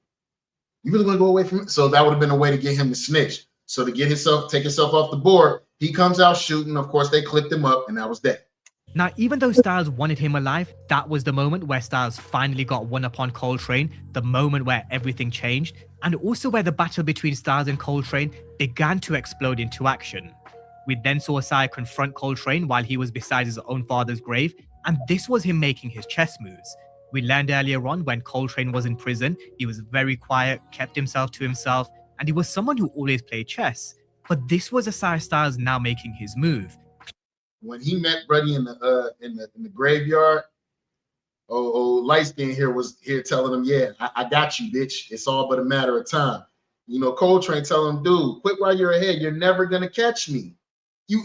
You really want to go away from it? So that would have been a way to get him to snitch. So to get take himself off the board, He comes out shooting. Of course, they clipped him up, and that was that. Now, even though Styles wanted him alive, that was the moment where Styles finally got one upon Coltrane, the moment where everything changed, and also where the battle between Styles and Coltrane began to explode into action. We then saw Asai confront Coltrane while he was beside his own father's grave, and this was him making his chess moves. We learned earlier on when Coltrane was in prison, he was very quiet, kept himself to himself, and he was someone who always played chess. But this was Asai Styles now making his move. When he met Bruddy in the graveyard, light skin here was here telling him, "Yeah, I got you, bitch. It's all but a matter of time." You know, Coltrane telling him, "Dude, quit while you're ahead. You're never gonna catch me. You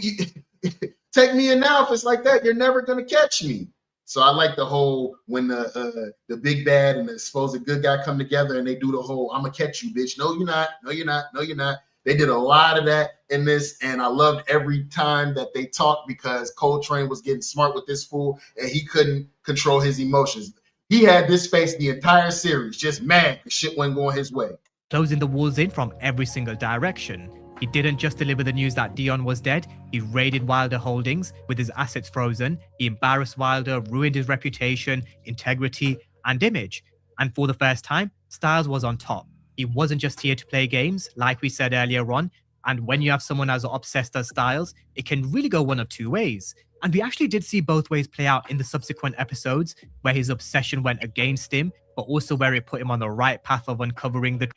take me in now. If it's like that, you're never gonna catch me." So I like the whole when the big bad and the supposed good guy come together and they do the whole "I'm gonna catch you, bitch." No, you're not. No, you're not. No, you're not. They did a lot of that in this, and I loved every time that they talked because Coltrane was getting smart with this fool, and he couldn't control his emotions. He had this face the entire series, just mad because shit wasn't going his way. Closing the walls in from every single direction. He didn't just deliver the news that Dion was dead, he raided Wilder Holdings with his assets frozen, he embarrassed Wilder, ruined his reputation, integrity, and image. And for the first time, Styles was on top. He wasn't just here to play games, like we said earlier on, and when you have someone as obsessed as Styles, it can really go one of two ways. And we actually did see both ways play out in the subsequent episodes, where his obsession went against him, but also where it put him on the right path of uncovering the...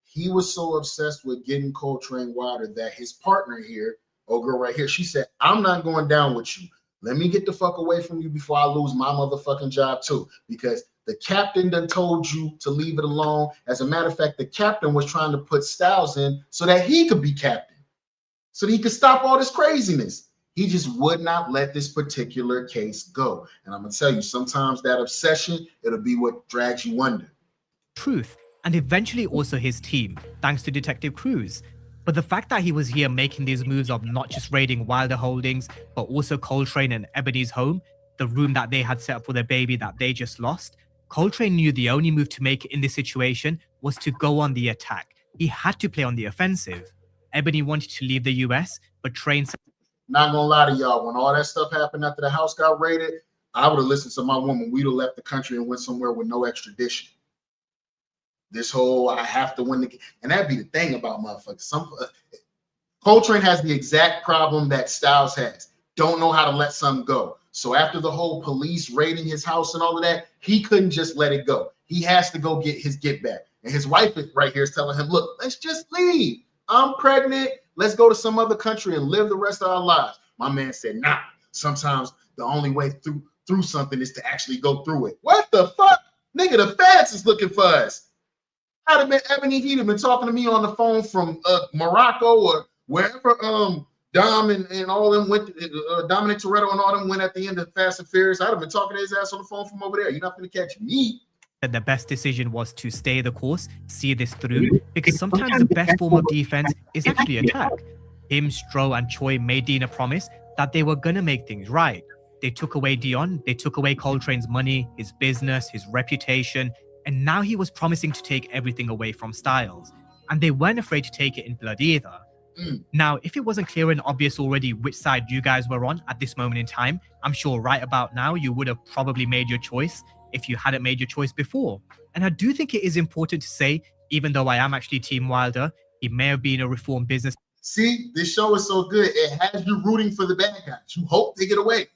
He was so obsessed with getting Coltrane Wilder that his partner here, old girl right here, she said, "I'm not going down with you. Let me get the fuck away from you before I lose my motherfucking job too, because the captain done told you to leave it alone." As a matter of fact, the captain was trying to put Styles in so that he could be captain, so that he could stop all this craziness. He just would not let this particular case go. And I'm going to tell you, sometimes that obsession, it'll be what drags you under. Truth, and eventually also his team, thanks to Detective Cruz. But the fact that he was here making these moves of not just raiding Wilder Holdings, but also Coltrane and Ebony's home, the room that they had set up for their baby that they just lost, Coltrane knew the only move to make in this situation was to go on the attack. He had to play on the offensive. Ebony wanted to leave the US, but Train said, "Not gonna lie to y'all, when all that stuff happened after the house got raided, I would have listened to my woman. We'd have left the country and went somewhere with no extradition." This whole I have to win the game, and that'd be the thing about motherfuckers. Coltrane has the exact problem that Styles has. Don't know how to let something go. So after the whole police raiding his house and all of that, he couldn't just let it go. He has to go get his get back. And his wife right here is telling him, "Look, let's just leave. I'm pregnant. Let's go to some other country and live the rest of our lives." My man said, "Nah, sometimes the only way through something is to actually go through it." What the fuck? Nigga, the feds is looking for us. I'd have been Ebony, he'd have been talking to me on the phone from Morocco or wherever Dom and all them went, Dominic Toretto and all them went at the end of Fast and Furious. I'd have been talking to his ass on the phone from over there. You're not going to catch me. that the best decision was to stay the course, see this through, because sometimes the best form of defense is actually attack. Him, Stro, and Choi made Dean a promise that they were gonna make things right. They took away Dion, they took away Coltrane's money, his business, his reputation, and now he was promising to take everything away from Styles. And they weren't afraid to take it in blood either. Now, if it wasn't clear and obvious already which side you guys were on at this moment in time, I'm sure right about now you would have probably made your choice if you hadn't made your choice before. And I do think it is important to say, even though I am actually Team Wilder, he may have been a reformed business. See, this show is so good. It has you rooting for the bad guys. You hope they get away.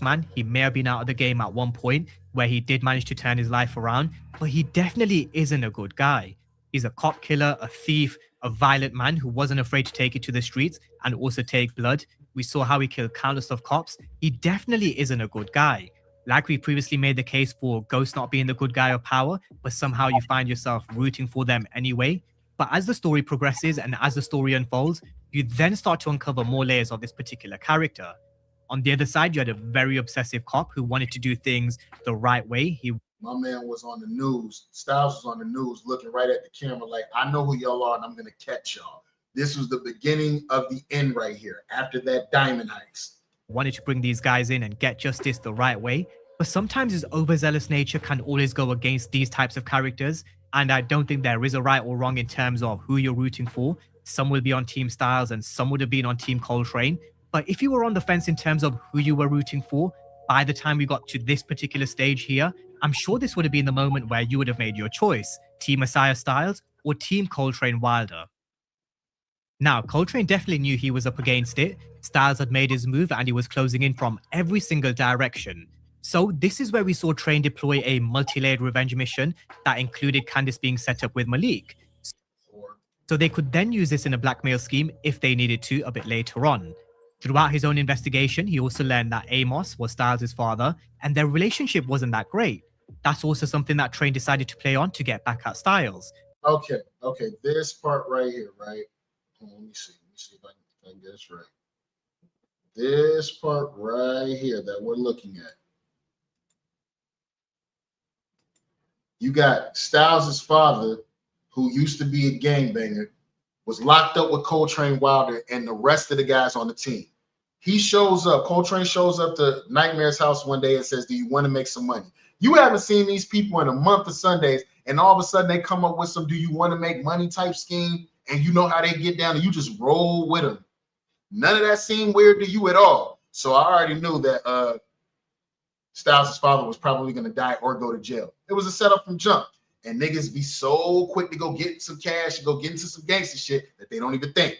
Man, he may have been out of the game at one point where he did manage to turn his life around, but he definitely isn't a good guy. He's a cop killer, a thief, a violent man who wasn't afraid to take it to the streets and also take blood. We saw how he killed countless of cops. He definitely isn't a good guy. Like we previously made the case for Ghost not being the good guy of power, but somehow you find yourself rooting for them anyway. But as the story progresses and as the story unfolds, you then start to uncover more layers of this particular character. On the other side, you had a very obsessive cop who wanted to do things the right way. My man was on the news. Styles was on the news looking right at the camera like, I know who y'all are and I'm going to catch y'all. This was the beginning of the end right here after that diamond heist. Wanted to bring these guys in and get justice the right way. But sometimes his overzealous nature can always go against these types of characters. And I don't think there is a right or wrong in terms of who you're rooting for. some will be on Team Styles and some would have been on Team Coltrane. But if you were on the fence in terms of who you were rooting for, by the time we got to this particular stage here, I'm sure this would have been the moment where you would have made your choice, Team Messiah Styles or Team Coltrane Wilder. Now, Coltrane definitely knew he was up against it. Styles had made his move and he was closing in from every single direction. So this is where we saw Train deploy a multi-layered revenge mission that included Candice being set up with Malik. So they could then use this in a blackmail scheme if they needed to a bit later on. Throughout his own investigation, he also learned that Amos was Styles' father and their relationship wasn't that great. That's also something that Train decided to play on to get back at Styles. Okay, this part right here, right? Let me see if I can get this right. This part right here that we're looking at. You got Styles' father, who used to be a gangbanger, was locked up with Coltrane Wilder and the rest of the guys on the team. He shows up, Coltrane shows up to Nightmare's house one day and says, do you want to make some money? You haven't seen these people in a month of Sundays, and all of a sudden they come up with some do you want to make money type scheme, and you know how they get down and you just roll with them. None of that seemed weird to you at all. So I already knew that Styles' father was probably going to die or go to jail. It was a setup from jump. And niggas be so quick to go get some cash and go get into some gangster shit that they don't even think.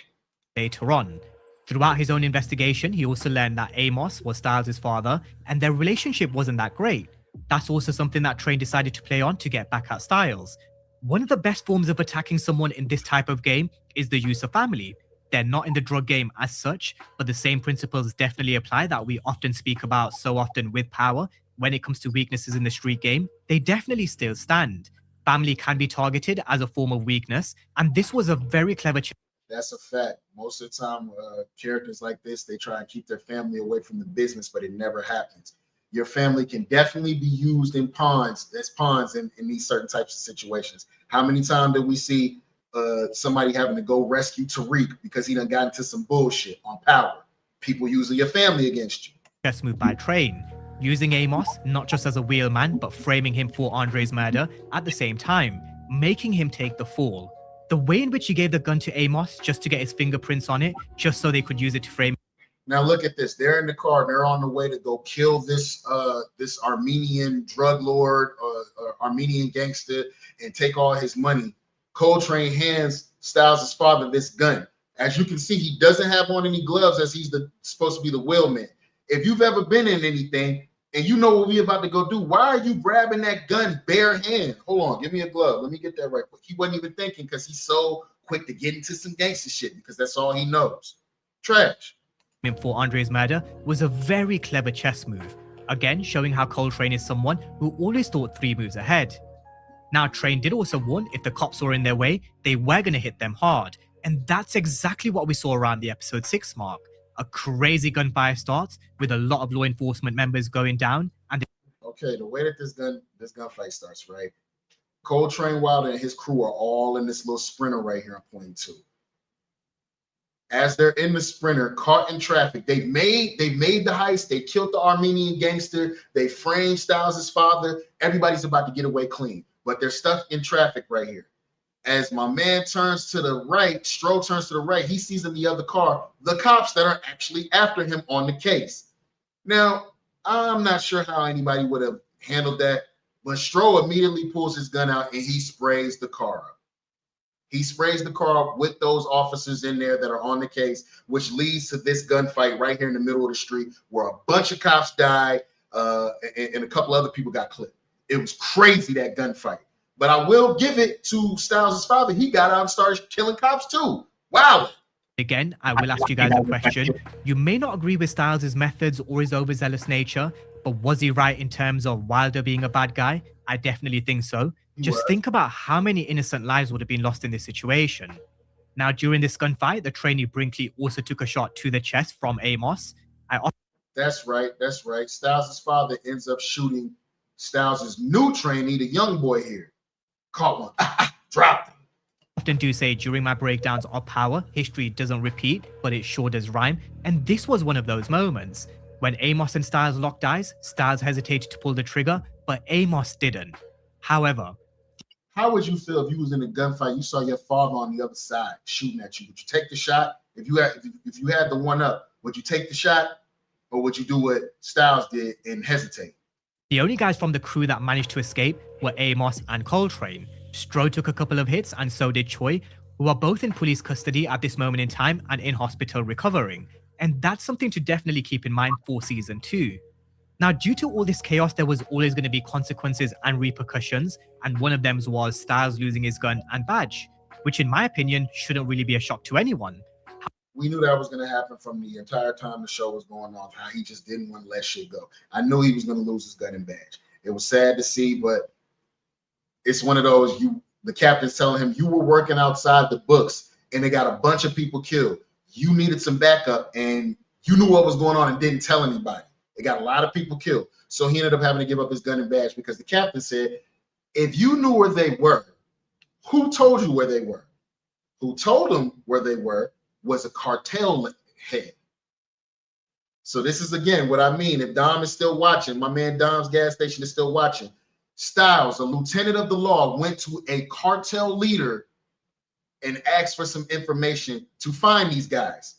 Later on, throughout his own investigation, he also learned that Amos was Styles' father and their relationship wasn't that great. That's also something that Train decided to play on to get back at Styles. One of the best forms of attacking someone in this type of game is the use of family. They're not in the drug game as such, but the same principles definitely apply that we often speak about so often with power. When it comes to weaknesses in the street game, they definitely still stand. Family can be targeted as a form of weakness, and this was a very clever That's a fact. Most of the time, characters like this, they try and keep their family away from the business, but it never happens. Your family can definitely be used as pawns in these certain types of situations. How many times did we see somebody having to go rescue Tariq because he done got into some bullshit on power? People using your family against you. Chess move by Train, using Amos not just as a wheelman, but framing him for Andre's murder at the same time, making him take the fall. The way in which he gave the gun to Amos just to get his fingerprints on it, just so they could use it to frame. Now look at this. They're in the car. They're on the way to go kill this this Armenian drug lord, Armenian gangster, and take all his money. Coltrane hands Styles' father this gun. As you can see, he doesn't have on any gloves as he's supposed to be the wheelman. If you've ever been in anything and you know what we're about to go do, why are you grabbing that gun bare hand? Hold on, give me a glove. Let me get that right quick. He wasn't even thinking because he's so quick to get into some gangster shit because that's all he knows. Trash. For Andre's murder was a very clever chess move, again showing how Coltrane is someone who always thought 3 moves ahead. Now Train did also warn if the cops were in their way, they were going to hit them hard, and that's exactly what we saw around the episode 6 mark. A crazy gunfire starts with a lot of law enforcement members going down, and okay, the way that this gunfight starts, right? Coltrane Wilder and his crew are all in this little sprinter right here I'm pointing to. As they're in the sprinter, caught in traffic, they made the heist. They killed the Armenian gangster. They framed Styles' father. Everybody's about to get away clean, but they're stuck in traffic right here. As my man turns to the right, Stroh turns to the right, he sees in the other car the cops that are actually after him on the case. Now, I'm not sure how anybody would have handled that, but Stroh immediately pulls his gun out and he sprays the car up. He sprays the car with those officers in there that are on the case, which leads to this gunfight right here in the middle of the street where a bunch of cops died and a couple other people got clipped. It was crazy, that gunfight. But I will give it to Styles' father. He got out and started killing cops too. Wow. Again, I will ask you guys a question. You may not agree with Styles' methods or his overzealous nature, but was he right in terms of Wilder being a bad guy? I definitely think so. Just think about how many innocent lives would have been lost in this situation. Now, during this gunfight, the trainee Brinkley also took a shot to the chest from Amos. That's right. That's right. Styles' father ends up shooting Styles' new trainee, the young boy here. Caught one. Dropped him. Often do say during my breakdowns of power, history doesn't repeat, but it sure does rhyme. And this was one of those moments. When Amos and Styles locked eyes, Styles hesitated to pull the trigger, but Amos didn't. However, How would you feel if you was in a gunfight, you saw your father on the other side shooting at you? Would you take the shot? If you had the one up, would you take the shot, or would you do what Styles did and hesitate? The only guys from the crew that managed to escape were Amos and Coltrane. Stro took a couple of hits, and so did Choi, who are both in police custody at this moment in time and in hospital recovering. And that's something to definitely keep in mind for season 2. Now, due to all this chaos, there was always going to be consequences and repercussions, and one of them was Styles losing his gun and badge, which in my opinion shouldn't really be a shock to anyone. We knew that was going to happen from the entire time the show was going on, how he just didn't want to let shit go. I knew he was going to lose his gun and badge. It was sad to see, but it's one of those, the captain's telling him, you were working outside the books and they got a bunch of people killed. You needed some backup and you knew what was going on and didn't tell anybody. They got a lot of people killed. So he ended up having to give up his gun and badge because the captain said, if you knew where they were, who told you where they were? Who told him where they were was a cartel head. So this is, again, what I mean. If Dom is still watching, my man Dom's gas station is still watching. Styles, a lieutenant of the law, went to a cartel leader and asked for some information to find these guys.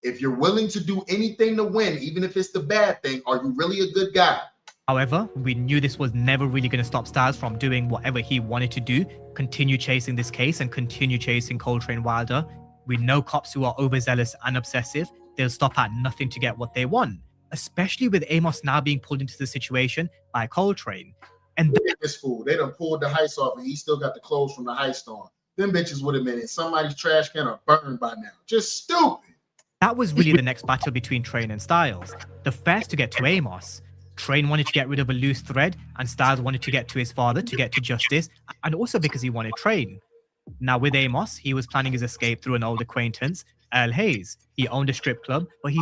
If you're willing to do anything to win, even if it's the bad thing, are you really a good guy? However, we knew this was never really going to stop Styles from doing whatever he wanted to do, continue chasing this case and continue chasing Coltrane Wilder. We know cops who are overzealous and obsessive, they'll stop at nothing to get what they want, especially with Amos now being pulled into the situation by Coltrane. And this fool, they done pulled the heist off and he still got the clothes from the heist on. Them bitches would have been in somebody's trash can or burned by now. Just stupid. That was really the next battle between Train and Styles. The first to get to Amos. Train wanted to get rid of a loose thread, and Styles wanted to get to his father to get to justice, and also because he wanted Train. Now with Amos, he was planning his escape through an old acquaintance, Earl Hayes. He owned a strip club, but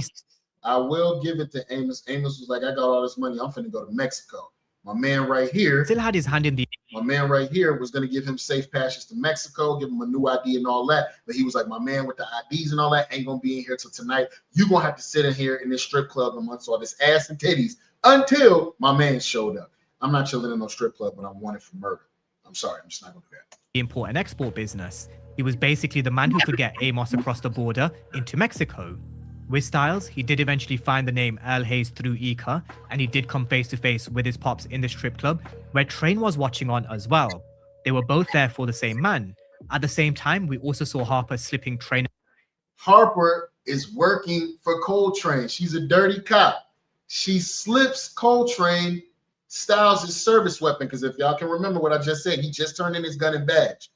I will give it to Amos. Amos was like, I got all this money, I'm finna go to Mexico. My man right here still had his hand in the... My man right here was going to give him safe passage to Mexico, give him a new ID and all that. But he was like, my man with the IDs and all that ain't going to be in here till tonight. You're going to have to sit in here in this strip club amongst all this ass and titties until my man showed up. I'm not chilling in no strip club, but I'm wanted for murder. I'm sorry, I'm just not going to do that. Import and export business. He was basically the man who could get Amos across the border into Mexico. With Styles, he did eventually find the name Earl Hayes through Ika, and he did come face to face with his pops in the strip club, where Train was watching on as well. They were both there for the same man. At the same time, we also saw Harper slipping Train. Harper is working for Coltrane. She's a dirty cop. She slips Coltrane Styles' service weapon, because if y'all can remember what I just said, he just turned in his gun and badge.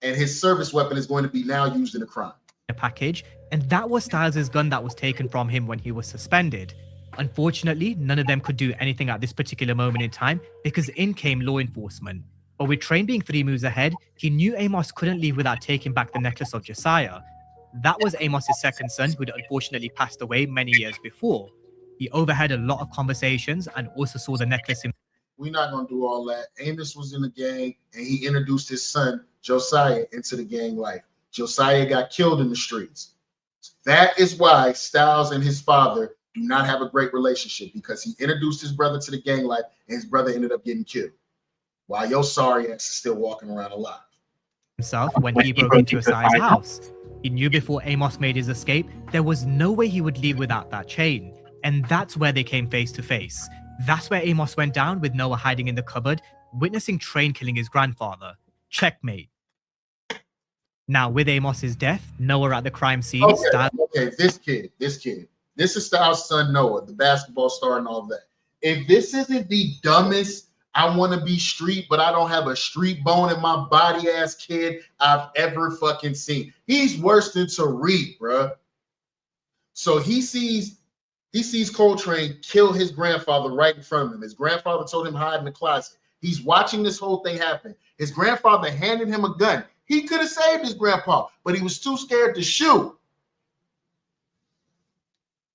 And his service weapon is going to be now used in a crime. Package, and that was Styles' gun that was taken from him when he was suspended. Unfortunately, none of them could do anything at this particular moment in time because in came law enforcement. But with Train being 3 moves ahead, he knew Amos couldn't leave without taking back the necklace of Josiah. That was Amos' second son, who'd unfortunately passed away many years before. He overheard a lot of conversations and also saw the necklace in... We're not going to do all that. Amos was in the gang and he introduced his son, Josiah, into the gang life. Josiah got killed in the streets. That is why Styles and his father do not have a great relationship, because he introduced his brother to the gang life and his brother ended up getting killed while your sorry ass is still walking around alive. Himself when he broke into Josiah's house. He knew before Amos made his escape, there was no way he would leave without that chain. And that's where they came face to face. That's where Amos went down with Noah hiding in the cupboard, witnessing Train killing his grandfather. Checkmate. Now, with Amos's death, Noah at the crime scene. Okay, this kid. This is Styles' son, Noah, the basketball star and all that. If this isn't the dumbest, I want to be street, but I don't have a street bone in my body ass kid I've ever fucking seen. He's worse than Tariq, bruh. So he sees Coltrane kill his grandfather right in front of him. His grandfather told him hide in the closet. He's watching this whole thing happen. His grandfather handed him a gun. He could have saved his grandpa, but he was too scared to shoot.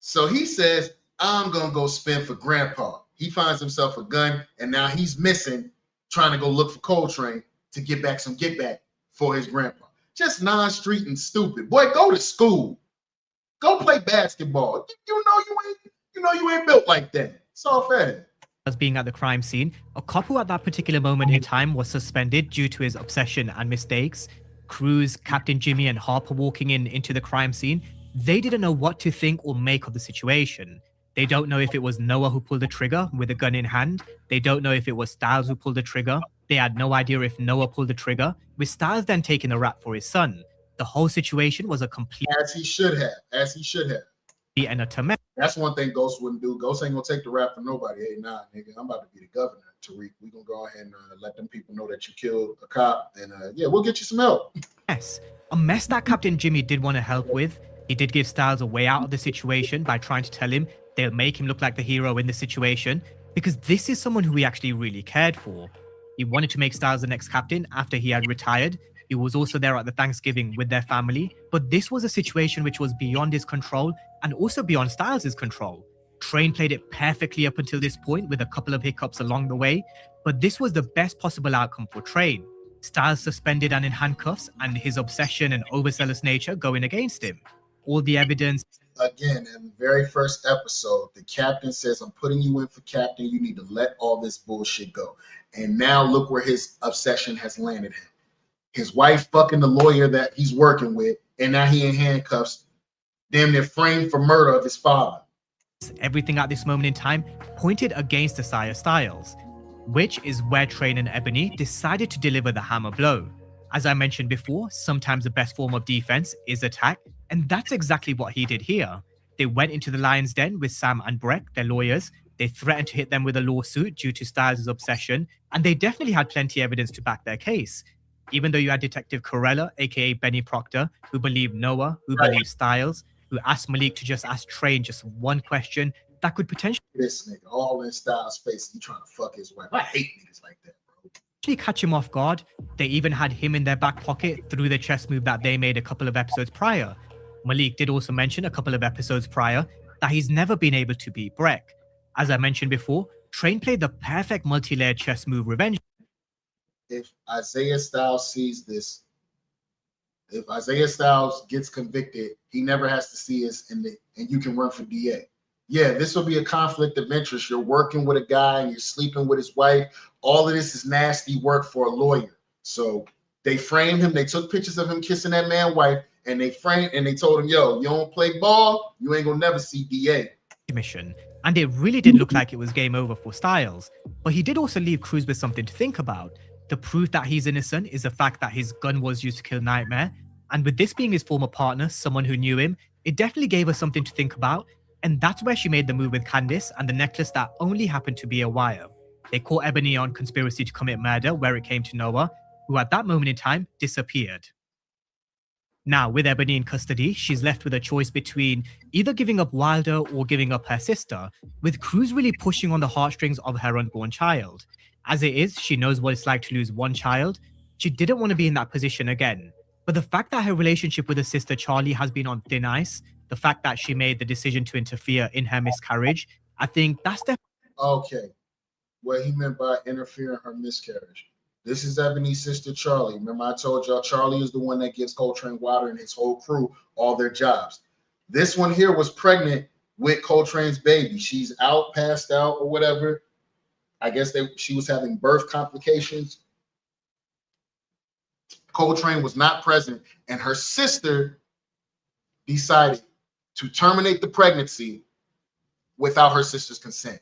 So he says, I'm going to go spin for grandpa. He finds himself a gun, and now he's missing, trying to go look for Coltrane to get back some get back for his grandpa. Just non-street and stupid. Boy, go to school. Go play basketball. You know you ain't built like that. It's all fair. as being at the crime scene, a cop who at that particular moment in time was suspended due to his obsession and mistakes. Cruz, Captain Jimmy, and Harper walking into the crime scene, they didn't know what to think or make of the situation. They don't know if it was Noah who pulled the trigger with a gun in hand. They don't know if it was Styles who pulled the trigger. They had no idea if Noah pulled the trigger, with Styles then taking the rap for his son. The whole situation was a complete... As he should have. And a mess. That's one thing Ghost wouldn't do. Ghost ain't gonna take the rap from nobody. Hey, nah, nigga, I'm about to be the governor, Tariq. We gonna go ahead and let them people know that you killed a cop, and yeah, we'll get you some help. Yes, a mess that Captain Jimmy did want to help with. He did give Styles a way out of the situation by trying to tell him they'll make him look like the hero in the situation, because this is someone who he actually really cared for. He wanted to make Styles the next captain after he had retired. He was also there at the Thanksgiving with their family, but this was a situation which was beyond his control and also beyond Styles' control. Train played it perfectly up until this point with a couple of hiccups along the way, but this was the best possible outcome for Train. Styles suspended and in handcuffs, and his obsession and overzealous nature going against him. All the evidence... Again, in the very first episode, the captain says, I'm putting you in for captain. You need to let all this bullshit go. And now look where his obsession has landed him. His wife fucking the lawyer that he's working with, and now he in handcuffs, damn near framed for murder of his father. Everything at this moment in time pointed against Isaiah Styles, which is where Train and Ebony decided to deliver the hammer blow. As I mentioned before, sometimes the best form of defense is attack, and that's exactly what he did here. They went into the lion's den with Sam and Breck, their lawyers. They threatened to hit them with a lawsuit due to Styles' obsession, and they definitely had plenty of evidence to back their case. Even though you had Detective Corella, aka Benny Proctor, who believed Noah, who believed Styles, who asked Malik to just ask Train just one question that could potentially... This nigga, all in Styles' face, he trying to fuck his wife. I hate niggas like that, bro. Catch him off guard. They even had him in their back pocket through the chess move that they made a couple of episodes prior. Malik did also mention a couple of episodes prior that he's never been able to beat Breck. As I mentioned before, Train played the perfect multi-layered chess move revenge. If Isaiah Styles sees this, if Isaiah Styles gets convicted, he never has to see us and you can run for DA. Yeah, this will be a conflict of interest. You're working with a guy and you're sleeping with his wife. All of this is nasty work for a lawyer. So they framed him. They took pictures of him kissing that man's wife, and they told him, yo, you don't play ball, you ain't gonna never see DA. Mission. And it really did look like it was game over for Styles. But he did also leave Cruz with something to think about. The proof that he's innocent is the fact that his gun was used to kill Nightmare. And with this being his former partner, someone who knew him, it definitely gave us something to think about. And that's where she made the move with Candice and the necklace that only happened to be a wire. They caught Ebony on conspiracy to commit murder where it came to Noah, who at that moment in time disappeared. Now, with Ebony in custody, she's left with a choice between either giving up Wilder or giving up her sister, with Cruz really pushing on the heartstrings of her unborn child. As it is, she knows what it's like to lose one child. She didn't want to be in that position again. But the fact that her relationship with her sister Charlie has been on thin ice, the fact that she made the decision to interfere in her miscarriage, I think that's the... Okay, what he meant by interfere in her miscarriage. This is Ebony's sister, Charlie. Remember I told y'all Charlie is the one that gives Coltrane Wilder and his whole crew all their jobs. This one here was pregnant with Coltrane's baby. She's out, passed out or whatever. I guess she was having birth complications. Coltrane was not present, and her sister decided to terminate the pregnancy without her sister's consent.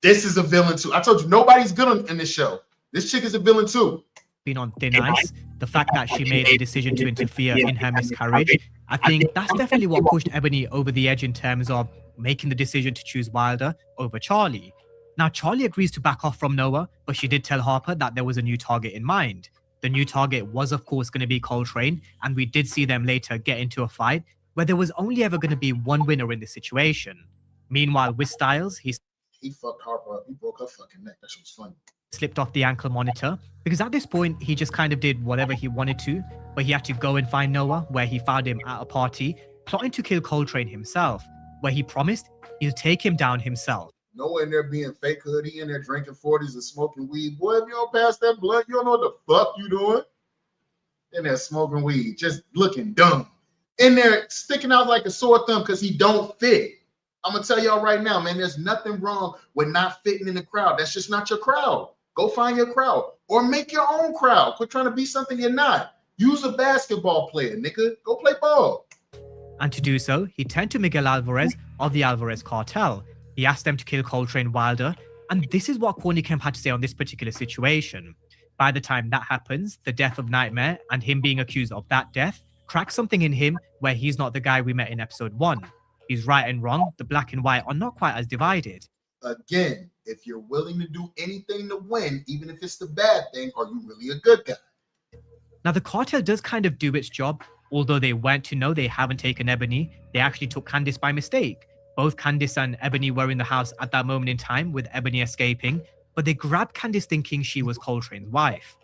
This is a villain too. I told you, nobody's good in this show. This chick is a villain too. Been on thin ice. The fact that she made the decision to interfere in her miscarriage, I think that's definitely what pushed Ebony over the edge in terms of making the decision to choose Wilder over Charlie. Now, Charlie agrees to back off from Noah, but she did tell Harper that there was a new target in mind. The new target was, of course, going to be Coltrane, and we did see them later get into a fight where there was only ever going to be one winner in this situation. Meanwhile, with Styles, he fucked Harper up. He broke her fucking neck. That shit was funny. Slipped off the ankle monitor because at this point he just kind of did whatever he wanted to, but he had to go and find Noah, where he found him at a party plotting to kill Coltrane himself, where he promised he'll take him down himself. Noah in there being fake hood, he in there drinking 40s and smoking weed. Boy, if you don't pass that blunt, you don't know what the fuck you doing. In there smoking weed, just looking dumb. In there sticking out like a sore thumb because he don't fit. I'm gonna tell y'all right now, man, there's nothing wrong with not fitting in the crowd. That's just not your crowd. Go find your crowd or make your own crowd. Quit trying to be something you're not. Use a basketball player, nigga. Go play ball. And to do so, he turned to Miguel Alvarez of the Alvarez cartel. He asked them to kill Coltrane Wilder, and this is what Corny Kemp had to say on this particular situation. By the time that happens, the death of Nightmare and him being accused of that death cracks something in him where he's not the guy we met in episode 1. He's right and wrong. The black and white are not quite as divided. Again, if you're willing to do anything to win, even if it's the bad thing, are you really a good guy? Now, the cartel does kind of do its job. Although they weren't to know they haven't taken Ebony, they actually took Candice by mistake. Both Candice and Ebony were in the house at that moment in time, with Ebony escaping, but they grabbed Candice thinking she was Coltrane's wife.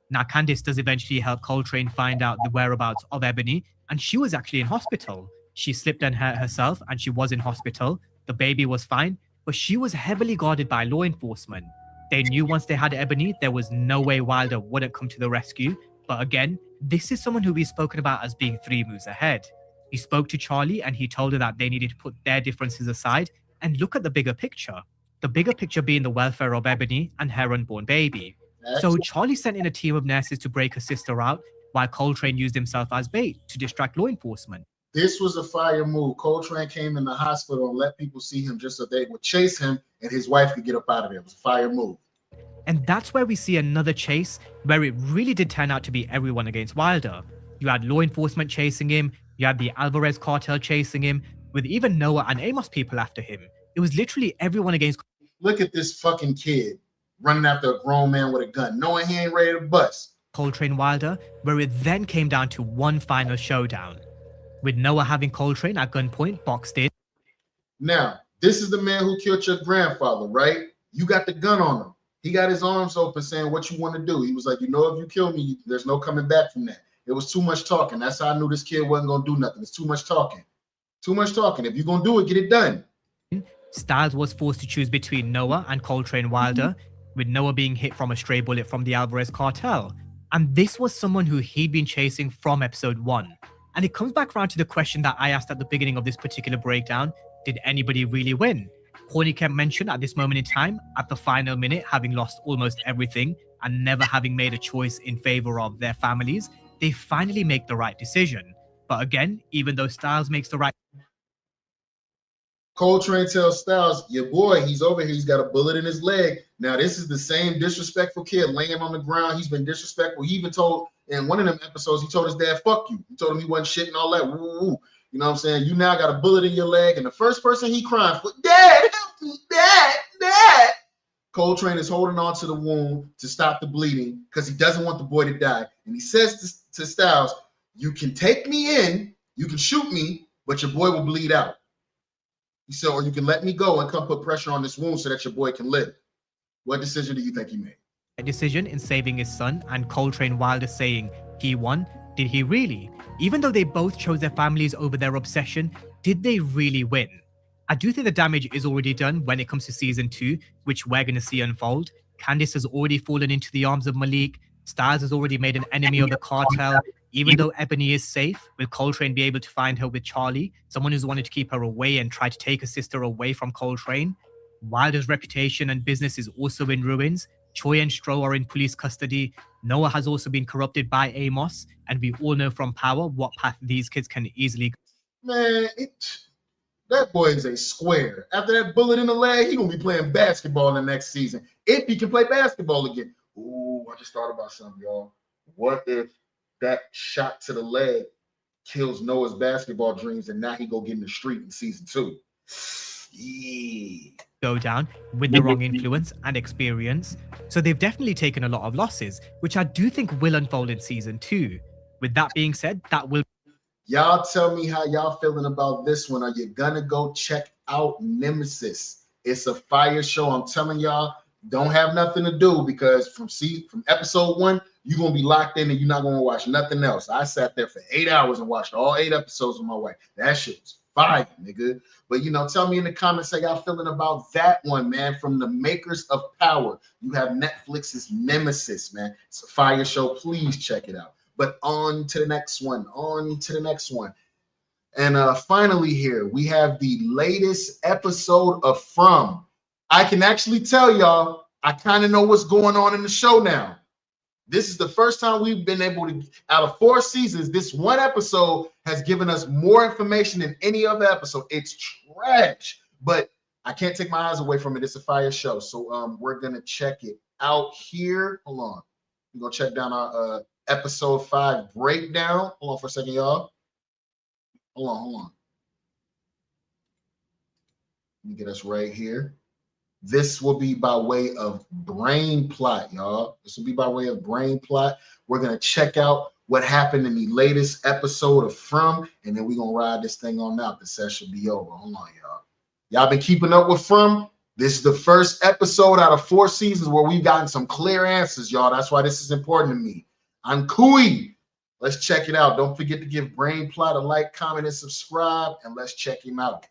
Now, Candice does eventually help Coltrane find out the whereabouts of Ebony, and she was actually in hospital. She slipped and hurt herself, and she was in hospital. The baby was fine, but she was heavily guarded by law enforcement. They knew once they had Ebony, there was no way Wilder wouldn't come to the rescue. But again, this is someone who we've spoken about as being 3 moves ahead. He spoke to Charlie and he told her that they needed to put their differences aside and look at the bigger picture. The bigger picture being the welfare of Ebony and her unborn baby. So Charlie sent in a team of nurses to break her sister out, while Coltrane used himself as bait to distract law enforcement. This was a fire move. Coltrane came in the hospital and let people see him just so they would chase him and his wife could get up out of there. It was a fire move. And that's where we see another chase where it really did turn out to be everyone against Wilder. You had law enforcement chasing him, you had the Alvarez cartel chasing him, with even Noah and Amos people after him. It was literally everyone against. Look at this fucking kid running after a grown man with a gun, knowing he ain't ready to bust. Coltrane Wilder, where it then came down to one final showdown, with Noah having Coltrane at gunpoint boxed in. Now, this is the man who killed your grandfather, right? You got the gun on him. He got his arms open saying, what you want to do? He was like, you know, if you kill me, there's no coming back from that. It was too much talking. That's how I knew this kid wasn't going to do nothing. It's too much talking. Too much talking. If you're going to do it, get it done. Styles was forced to choose between Noah and Coltrane Wilder, with Noah being hit from a stray bullet from the Alvarez cartel. And this was someone who he'd been chasing from episode 1. And it comes back around to the question that I asked at the beginning of this particular breakdown. Did anybody really win? Corny Kemp mentioned at this moment in time, at the final minute, having lost almost everything and never having made a choice in favor of their families, they finally make the right decision. But again, even though Styles makes the right... Coltrane tells Styles, your boy, he's over here. He's got a bullet in his leg. Now, this is the same disrespectful kid laying on the ground. He's been disrespectful. He even told, in one of them episodes, he told his dad, fuck you. He told him he wasn't shit and all that. Woo, woo. You know what I'm saying? You now got a bullet in your leg, and the first person he crying for, Dad, help me, Dad, Dad. Coltrane is holding on to the wound to stop the bleeding because he doesn't want the boy to die. And he says to Styles, you can take me in, you can shoot me, but your boy will bleed out. He said, or you can let me go and come put pressure on this wound so that your boy can live. What decision do you think he made? A decision in saving his son, and Coltrane Wilder saying he won. Did he really? Even though they both chose their families over their obsession, did they really win? I do think the damage is already done when it comes to season 2, which we're going to see unfold. Candice has already fallen into the arms of Malik. Styles has already made an enemy of the cartel. Even though Ebony is safe, will Coltrane be able to find her with Charlie, someone who's wanted to keep her away and try to take her sister away from Coltrane? Wilder's reputation and business is also in ruins. Choi and Stro are in police custody. Noah has also been corrupted by Amos, and we all know from Power what path these kids can easily go. Man, that boy is a square. After that bullet in the leg, he gonna be playing basketball in the next season. If he can play basketball again. Ooh, I just thought about something, y'all. What if that shot to the leg kills Noah's basketball dreams and now he go get in the street in season 2? Yeah. Go down with the wrong influence and experience. So they've definitely taken a lot of losses, which I do think will unfold in season 2. With that being said, that will... Y'all tell me how y'all feeling about this one. Are you gonna go check out Nemesis? It's a fire show. I'm telling y'all, don't have nothing to do because from episode 1, you're gonna be locked in and you're not gonna watch nothing else. I sat there for 8 hours and watched all 8 episodes with my wife. That shit was fire, nigga. But you know, tell me in the comments how y'all feeling about that one, man. From the makers of Power, you have Netflix's Nemesis, man. It's a fire show. Please check it out. But on to the next one. And finally here, we have the latest episode of From. I can actually tell y'all, I kind of know what's going on in the show now. This is the first time we've been able to, out of 4 seasons, this one episode has given us more information than any other episode. It's trash, but I can't take my eyes away from it. It's a fire show. So we're going to check it out here. Hold on. We're going to check down our episode 5 breakdown. Hold on for a second, y'all. Hold on. Let me get us right here. This will be by way of brain plot, y'all. This will be by way of brain plot. We're going to check out what happened in the latest episode of From, and then we're going to ride this thing on out. The session be over. Hold on, y'all. Y'all been keeping up with From? This is the first episode out of 4 seasons where we've gotten some clear answers, y'all. That's why this is important to me. I'm Kui. Let's check it out. Don't forget to give Brain Plot a like, comment, and subscribe, and let's check him out.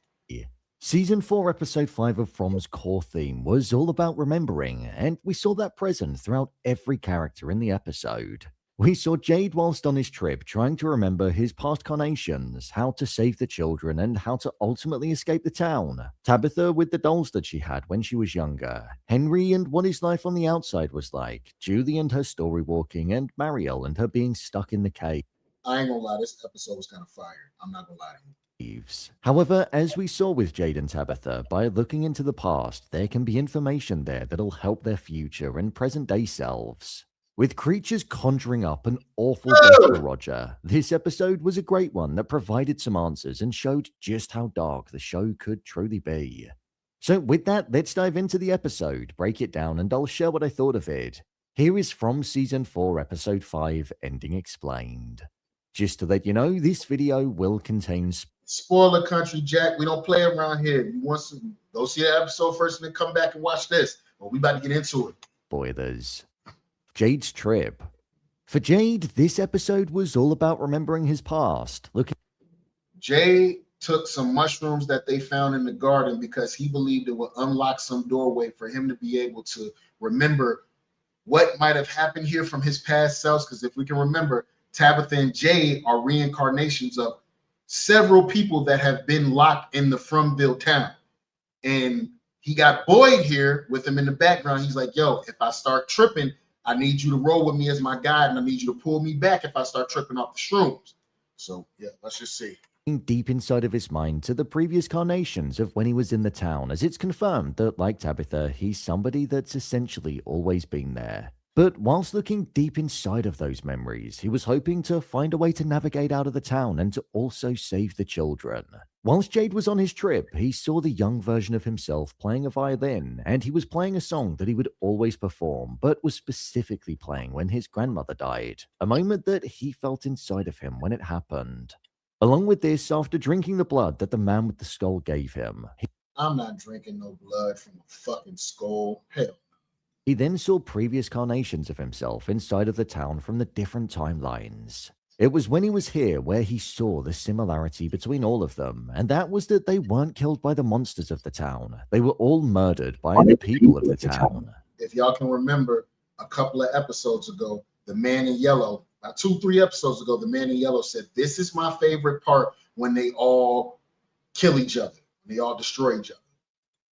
Season 4, Episode 5 of From's core theme was all about remembering, and we saw that present throughout every character in the episode. We saw Jade whilst on his trip trying to remember his past carnations, how to save the children, and how to ultimately escape the town. Tabitha with the dolls that she had when she was younger. Henry and what his life on the outside was like. Julie and her story walking, and Mariel and her being stuck in the cave. I ain't gonna lie, this episode was kind of fire. I'm not gonna lie to you. However, as we saw with Jade and Tabitha, by looking into the past, there can be information there that'll help their future and present-day selves. With creatures conjuring up an awful death for Roger, this episode was a great one that provided some answers and showed just how dark the show could truly be. So with that, let's dive into the episode, break it down, and I'll share what I thought of it. Here is From Season 4, Episode 5, Ending Explained. Just to let you know, this video will contain spoiler country, Jack. We don't play around here. You want some, go see the episode first and then come back and watch this. But we about to get into it. Spoilers. Jade's trip. For Jade, this episode was all about remembering his past. Jade took some mushrooms that they found in the garden because he believed it would unlock some doorway for him to be able to remember what might have happened here from his past selves. Because if we can remember, Tabitha and Jade are reincarnations of several people that have been locked in the Fromville town. And he got Boyd here with him in the background. He's like, yo, if I start tripping, I need you to roll with me as my guide, and I need you to pull me back if I start tripping off the shrooms. So, yeah, let's just see. Deep inside of his mind to the previous carnations of when he was in the town, as it's confirmed that, like Tabitha, he's somebody that's essentially always been there. But whilst looking deep inside of those memories, he was hoping to find a way to navigate out of the town and to also save the children. Whilst Jade was on his trip, he saw the young version of himself playing a violin, and he was playing a song that he would always perform, but was specifically playing when his grandmother died, a moment that he felt inside of him when it happened. Along with this, after drinking the blood that the man with the skull gave him, I'm not drinking no blood from a fucking skull. Hell. He then saw previous carnations of himself inside of the town from the different timelines. It was when he was here where he saw the similarity between all of them, and that was that they weren't killed by the monsters of the town. They were all murdered by the people of the town. If y'all can remember, a couple of episodes ago, the man in yellow, about 2-3 episodes ago, the man in yellow said, this is my favorite part when they all kill each other, when they all destroy each other.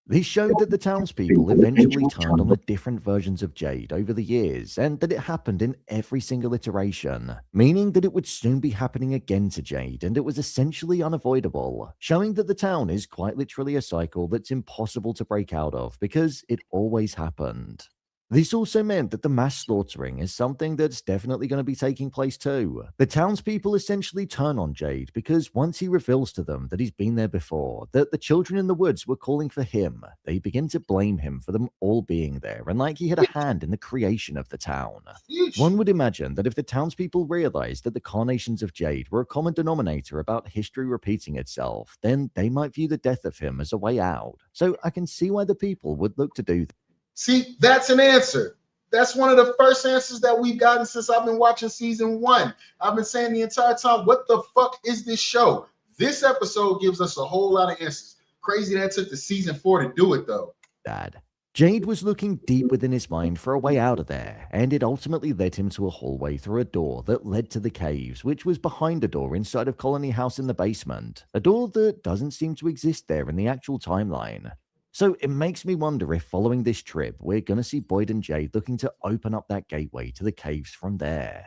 This showed that the townspeople eventually turned on the different versions of Jade over the years, and that it happened in every single iteration, meaning that it would soon be happening again to Jade, and it was essentially unavoidable, showing that the town is quite literally a cycle that's impossible to break out of because it always happened. This also meant that the mass slaughtering is something that's definitely going to be taking place too. The townspeople essentially turn on Jade because once he reveals to them that he's been there before, that the children in the woods were calling for him, they begin to blame him for them all being there and like he had a hand in the creation of the town. One would imagine that if the townspeople realized that the carnations of Jade were a common denominator about history repeating itself, then they might view the death of him as a way out. So I can see why the people would look to do that. See, that's an answer. That's one of the first answers that we've gotten since I've been watching season 1. I've been saying the entire time, what the fuck is this show? This episode gives us a whole lot of answers. Crazy that it took the season 4 to do it, though. Dad. Jade was looking deep within his mind for a way out of there, and it ultimately led him to a hallway through a door that led to the caves, which was behind a door inside of Colony House in the basement, a door that doesn't seem to exist there in the actual timeline. So it makes me wonder if following this trip, we're going to see Boyd and Jade looking to open up that gateway to the caves from there.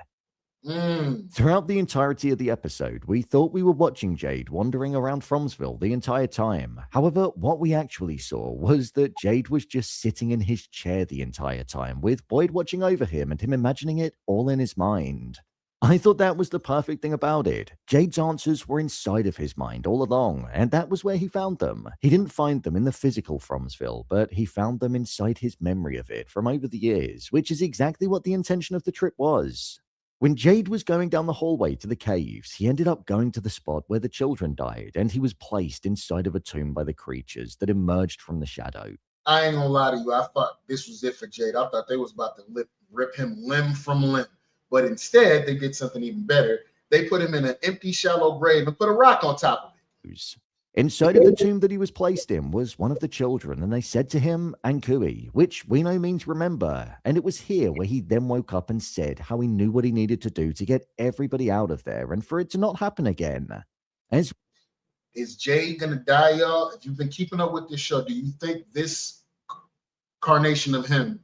Throughout the entirety of the episode, we thought we were watching Jade wandering around Fromsville the entire time. However, what we actually saw was that Jade was just sitting in his chair the entire time, with Boyd watching over him and him imagining it all in his mind. I thought that was the perfect thing about it. Jade's answers were inside of his mind all along, and that was where he found them. He didn't find them in the physical Fromsville, but he found them inside his memory of it from over the years, which is exactly what the intention of the trip was. When Jade was going down the hallway to the caves, he ended up going to the spot where the children died, and he was placed inside of a tomb by the creatures that emerged from the shadow. I ain't gonna lie to you. I thought this was it for Jade. I thought they was about to rip him limb from limb. But instead, they did something even better. They put him in an empty, shallow grave and put a rock on top of it. Inside of the tomb that he was placed in was one of the children, and they said to him, Ankui, which we know means remember. And it was here where he then woke up and said how he knew what he needed to do to get everybody out of there and for it to not happen again. Is Jade gonna die, y'all? If you've been keeping up with this show, do you think this carnation of him,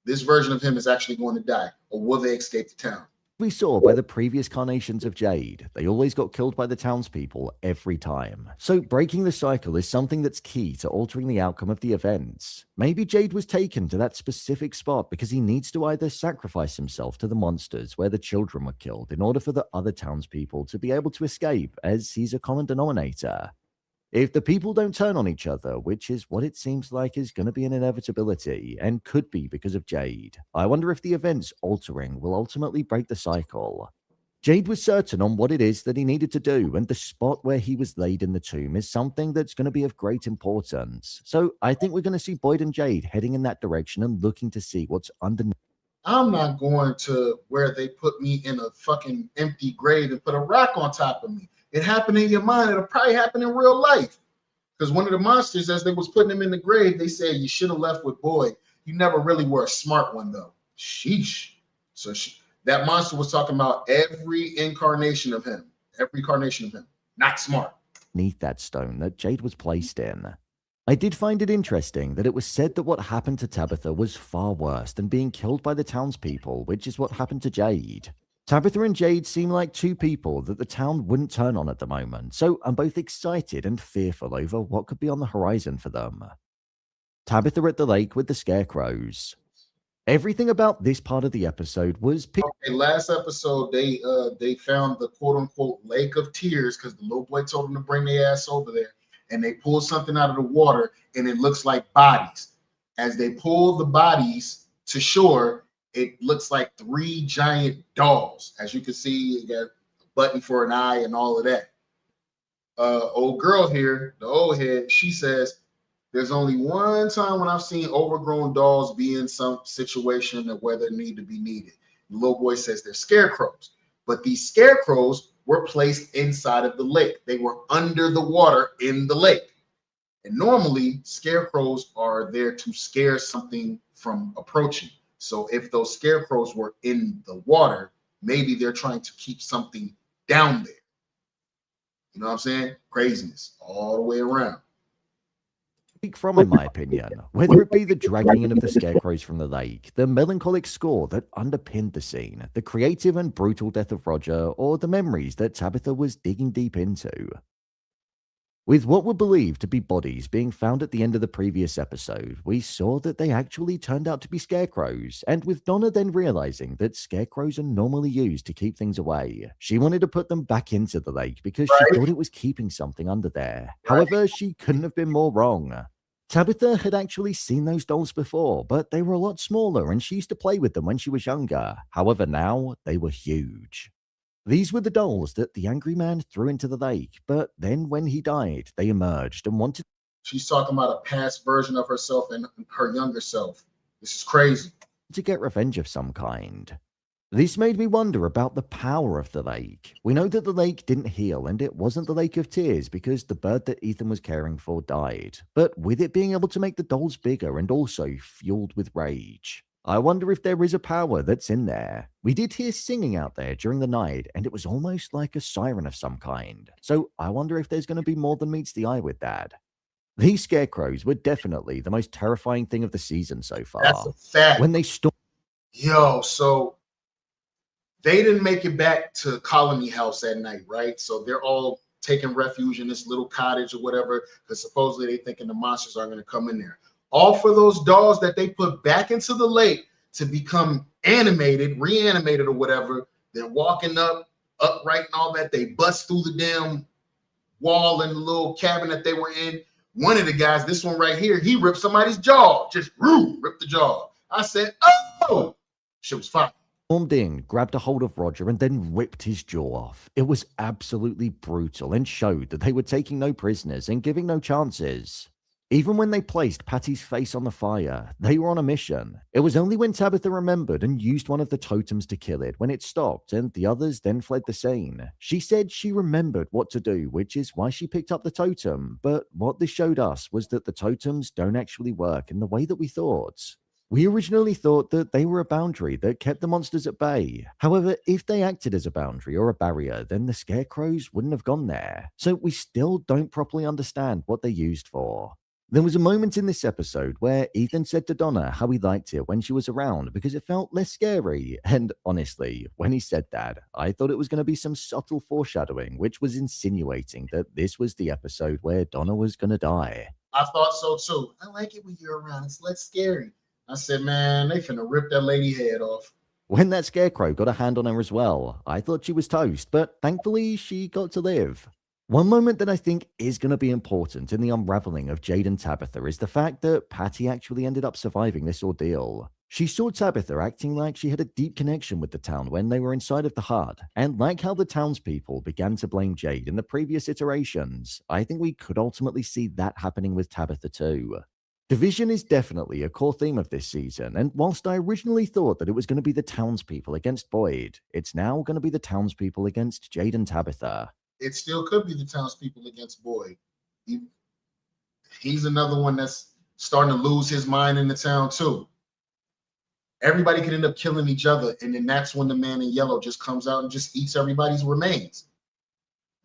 this version of him, is actually going to die, or will they escape the town? We saw by the previous carnations of Jade, they always got killed by the townspeople every time. So breaking the cycle is something that's key to altering the outcome of the events. Maybe Jade was taken to that specific spot because he needs to either sacrifice himself to the monsters where the children were killed in order for the other townspeople to be able to escape, as he's a common denominator. If the people don't turn on each other, which is what it seems like is going to be an inevitability, and could be because of Jade, I wonder if the events altering will ultimately break the cycle. Jade was certain on what it is that he needed to do, and the spot where he was laid in the tomb is something that's going to be of great importance. So I think we're going to see Boyd and Jade heading in that direction and looking to see what's underneath. I'm not going to where they put me in a fucking empty grave and put a rock on top of me. It happened in your mind. It'll probably happen in real life. Because one of the monsters, as they was putting him in the grave, they said you should have left with Boyd. You never really were a smart one, though. Sheesh. So that monster was talking about every incarnation of him. Every incarnation of him. Not smart. Beneath that stone that Jade was placed in. I did find it interesting that it was said that what happened to Tabitha was far worse than being killed by the townspeople, which is what happened to Jade. Tabitha and Jade seem like two people that the town wouldn't turn on at the moment, so I'm both excited and fearful over what could be on the horizon for them. Tabitha at the lake with the scarecrows. Everything about this part of the episode was... Okay, last episode, they found the quote-unquote lake of tears because the little boy told them to bring their ass over there, and they pulled something out of the water, and it looks like bodies. As they pull the bodies to shore, it looks like 3 giant dolls. As you can see, you got a button for an eye and all of that. Old girl here, the old head, she says, there's only one time when I've seen overgrown dolls be in some situation that where they need to be needed. The little boy says they're scarecrows. But these scarecrows were placed inside of the lake. They were under the water in the lake. And normally, scarecrows are there to scare something from approaching. So if those scarecrows were in the water, maybe they're trying to keep something down there. You know what I'm saying? Craziness all the way around. From, in my opinion, whether it be the dragging in of the scarecrows from the lake, the melancholic score that underpinned the scene, the creative and brutal death of Roger, or the memories that Tabitha was digging deep into. With what were believed to be bodies being found at the end of the previous episode, we saw that they actually turned out to be scarecrows, and with Donna then realizing that scarecrows are normally used to keep things away, she wanted to put them back into the lake because she thought it was keeping something under there. However, she couldn't have been more wrong. Tabitha had actually seen those dolls before, but they were a lot smaller and she used to play with them when she was younger. However, now they were huge. These were the dolls that the angry man threw into the lake, but then when he died, they emerged and wanted... She's talking about a past version of herself and her younger self. This is crazy. ...to get revenge of some kind. This made me wonder about the power of the lake. We know that the lake didn't heal, and it wasn't the Lake of Tears because the bird that Ethan was caring for died. But with it being able to make the dolls bigger and also fueled with rage, I wonder if there is a power that's in there. We did hear singing out there during the night, and it was almost like a siren of some kind. So I wonder if there's going to be more than meets the eye with that. These scarecrows were definitely the most terrifying thing of the season so far. That's a fact. When they stormed. Yo, so they didn't make it back to Colony House at night, right? So they're all taking refuge in this little cottage or whatever, because supposedly they thinking the monsters are going to come in there. All for those dolls that they put back into the lake to become animated, reanimated or whatever. They're walking upright and all that. They bust through the damn wall in the little cabin that they were in. One of the guys, this one right here, he ripped somebody's jaw. Just ripped the jaw. I said, oh, shit was fine. Stormed in, grabbed a hold of Roger, and then ripped his jaw off. It was absolutely brutal and showed that they were taking no prisoners and giving no chances. Even when they placed Patty's face on the fire, they were on a mission. It was only when Tabitha remembered and used one of the totems to kill it when it stopped, and the others then fled the scene. She said she remembered what to do, which is why she picked up the totem, but what this showed us was that the totems don't actually work in the way that we thought. We originally thought that they were a boundary that kept the monsters at bay. However, if they acted as a boundary or a barrier, then the scarecrows wouldn't have gone there. So we still don't properly understand what they're used for. There was a moment in this episode where Ethan said to Donna how he liked it when she was around because it felt less scary. And honestly, when he said that, I thought it was going to be some subtle foreshadowing, which was insinuating that this was the episode where Donna was going to die. I thought so too. I like it when you're around. It's less scary. I said, man, they finna rip that lady head off. When that scarecrow got a hand on her as well, I thought she was toast, but thankfully she got to live. One moment that I think is going to be important in the unraveling of Jade and Tabitha is the fact that Patty actually ended up surviving this ordeal. She saw Tabitha acting like she had a deep connection with the town when they were inside of the hut, and like how the townspeople began to blame Jade in the previous iterations, I think we could ultimately see that happening with Tabitha too. Division is definitely a core theme of this season, and whilst I originally thought that it was going to be the townspeople against Boyd, it's now going to be the townspeople against Jade and Tabitha. It still could be the townspeople against Boyd. He's another one that's starting to lose his mind in the town too. Everybody could end up killing each other, and then that's when the man in yellow just comes out and just eats everybody's remains.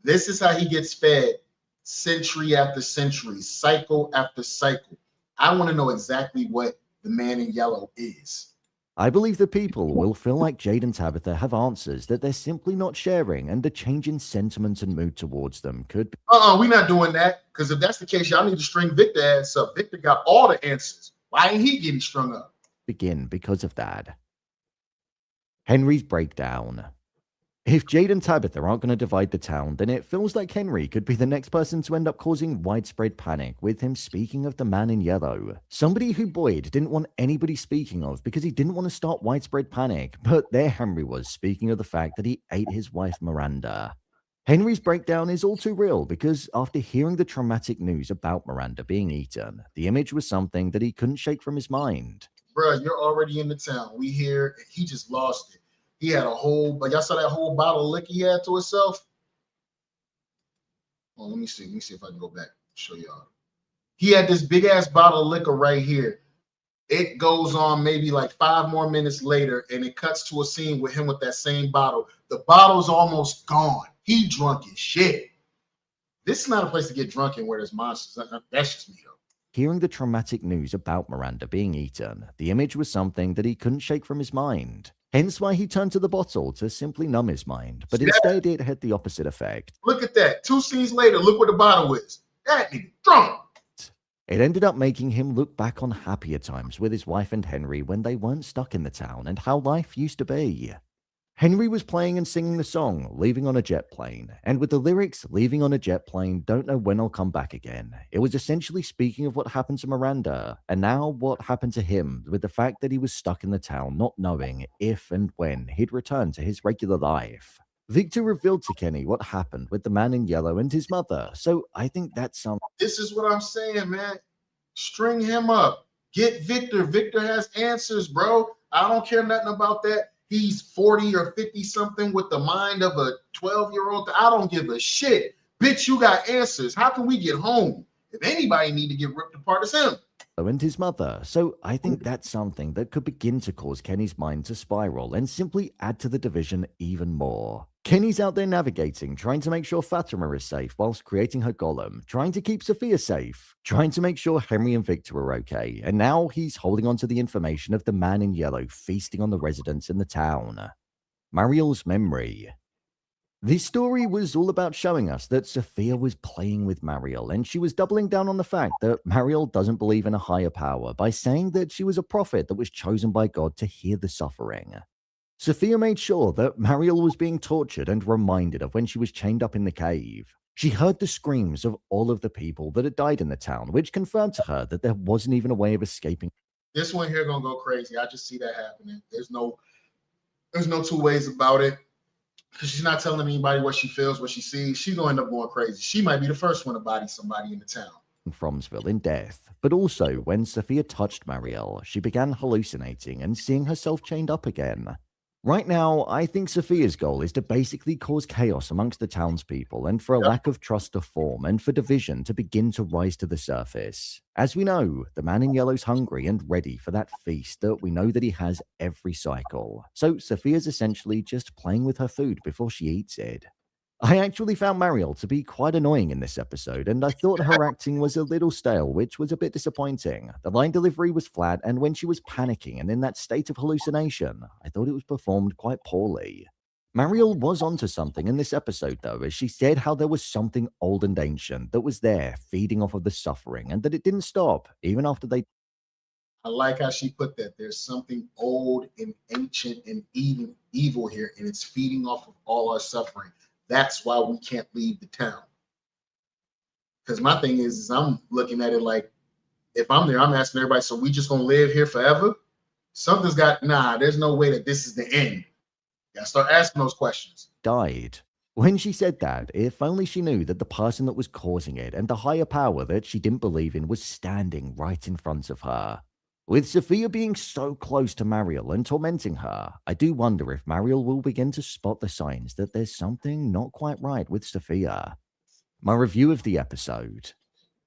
This is how he gets fed century after century, cycle after cycle. I want to know exactly what the man in yellow is. I believe the people will feel like Jade and Tabitha have answers that they're simply not sharing, and the change in sentiment and mood towards them could be. We're not doing that, because if that's the case, y'all need to string Victor ass up. Victor got all the answers. Why ain't he getting strung up? Begin because of that. Henry's breakdown. If Jade and Tabitha aren't going to divide the town, then it feels like Henry could be the next person to end up causing widespread panic with him speaking of the man in yellow. Somebody who Boyd didn't want anybody speaking of because he didn't want to start widespread panic, but there Henry was speaking of the fact that he ate his wife Miranda. Henry's breakdown is all too real because after hearing the traumatic news about Miranda being eaten, the image was something that he couldn't shake from his mind. Bruh, you're already in the town. We here, he just lost it. He had a whole, like y'all saw that whole bottle of liquor he had to himself. Oh, let me see if I can go back and show y'all. He had this big ass bottle of liquor right here. It goes on maybe like 5 more minutes later, and it cuts to a scene with him with that same bottle. The bottle's almost gone. He drunk as shit. This is not a place to get drunk in where there's monsters. That's just me though. Hearing the traumatic news about Miranda being eaten, the image was something that he couldn't shake from his mind. Hence why he turned to the bottle to simply numb his mind, but instead it had the opposite effect. Look at that. 2 scenes later, look where the bottle is. That nigga drunk. It ended up making him look back on happier times with his wife and Henry when they weren't stuck in the town and how life used to be. Henry was playing and singing the song, Leaving on a Jet Plane, and with the lyrics, Leaving on a Jet Plane, don't know when I'll come back again. It was essentially speaking of what happened to Miranda, and now what happened to him with the fact that he was stuck in the town, not knowing if and when he'd return to his regular life. Victor revealed to Kenny what happened with the man in yellow and his mother, so I think that's something. This is what I'm saying, man. String him up. Get Victor. Victor has answers, bro. I don't care nothing about that. he's 40 or 50 something with the mind of a 12-year-old. I don't give a shit. Bitch, you got answers. How can we get home? If anybody need to get ripped apart, it's him. And his mother. So I think that's something that could begin to cause Kenny's mind to spiral and simply add to the division even more. Kenny's out there navigating, trying to make sure Fatima is safe whilst creating her golem, trying to keep Sophia safe, trying to make sure Henry and Victor are okay, and now he's holding on to the information of the man in yellow feasting on the residents in the town. Mariel's memory. This story was all about showing us that Sophia was playing with Mariel, and she was doubling down on the fact that Mariel doesn't believe in a higher power by saying that she was a prophet that was chosen by God to hear the suffering. Sophia made sure that Mariel was being tortured and reminded of when she was chained up in the cave. She heard the screams of all of the people that had died in the town, which confirmed to her that there wasn't even a way of escaping. This one here gonna go crazy. I just see that happening. There's no two ways about it. Because she's not telling anybody what she feels, what she sees. She's going to end up going crazy. She might be the first one to body somebody in the town. Fromsville in death. But also, when Sophia touched Mariel, she began hallucinating and seeing herself chained up again. Right now, I think Sophia's goal is to basically cause chaos amongst the townspeople and for a lack of trust to form and for division to begin to rise to the surface. As we know, the man in yellow's hungry and ready for that feast that we know that he has every cycle. So Sophia's essentially just playing with her food before she eats it. I actually found Mariel to be quite annoying in this episode, and I thought her acting was a little stale, which was a bit disappointing. The line delivery was flat, and when she was panicking and in that state of hallucination, I thought it was performed quite poorly. Mariel was onto something in this episode, though, as she said how there was something old and ancient that was there, feeding off of the suffering, and that it didn't stop, even after they... I like how she put that. There's something old and ancient and evil here, and it's feeding off of all our suffering. That's why we can't leave the town. Because my thing is I'm looking at it like, if I'm there, I'm asking everybody, so we just gonna live here forever? Something's got, there's no way that this is the end. You gotta start asking those questions. Died. When she said that, if only she knew that the person that was causing it and the higher power that she didn't believe in was standing right in front of her. With Sophia being so close to Mariel and tormenting her, I do wonder if Mariel will begin to spot the signs that there's something not quite right with Sophia. My review of the episode.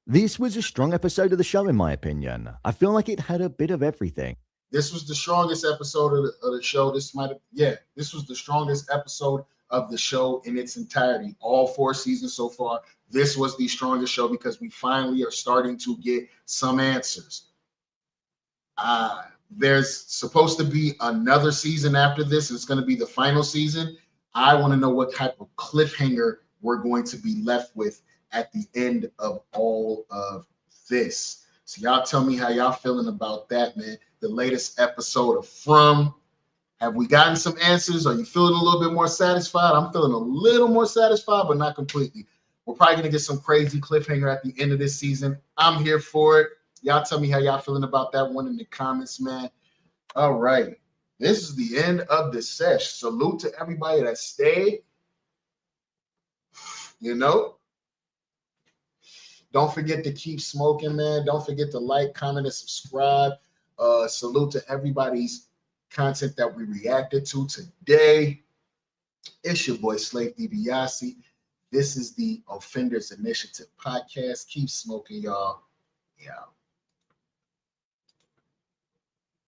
This was a strong episode of the show in my opinion. I feel like it had a bit of everything. This was the strongest episode of the show. This was the strongest episode of the show in its entirety. All 4 seasons so far, this was the strongest show because we finally are starting to get some answers. There's supposed to be another season after this. It's going to be the final season. I want to know what type of cliffhanger we're going to be left with at the end of all of this. So y'all tell me how y'all feeling about that, man. The latest episode of From. Have we gotten some answers? Are you feeling a little bit more satisfied? I'm feeling a little more satisfied, but not completely. We're probably going to get some crazy cliffhanger at the end of this season. I'm here for it. Y'all tell me how y'all feeling about that one in the comments, man. All right. This is the end of the sesh. Salute to everybody that stayed. Don't forget to keep smoking, man. Don't forget to like, comment, and subscribe. Salute to everybody's content that we reacted to today. It's your boy, Slave DiBiase. This is the Offenders Initiative podcast. Keep smoking, y'all. Yeah.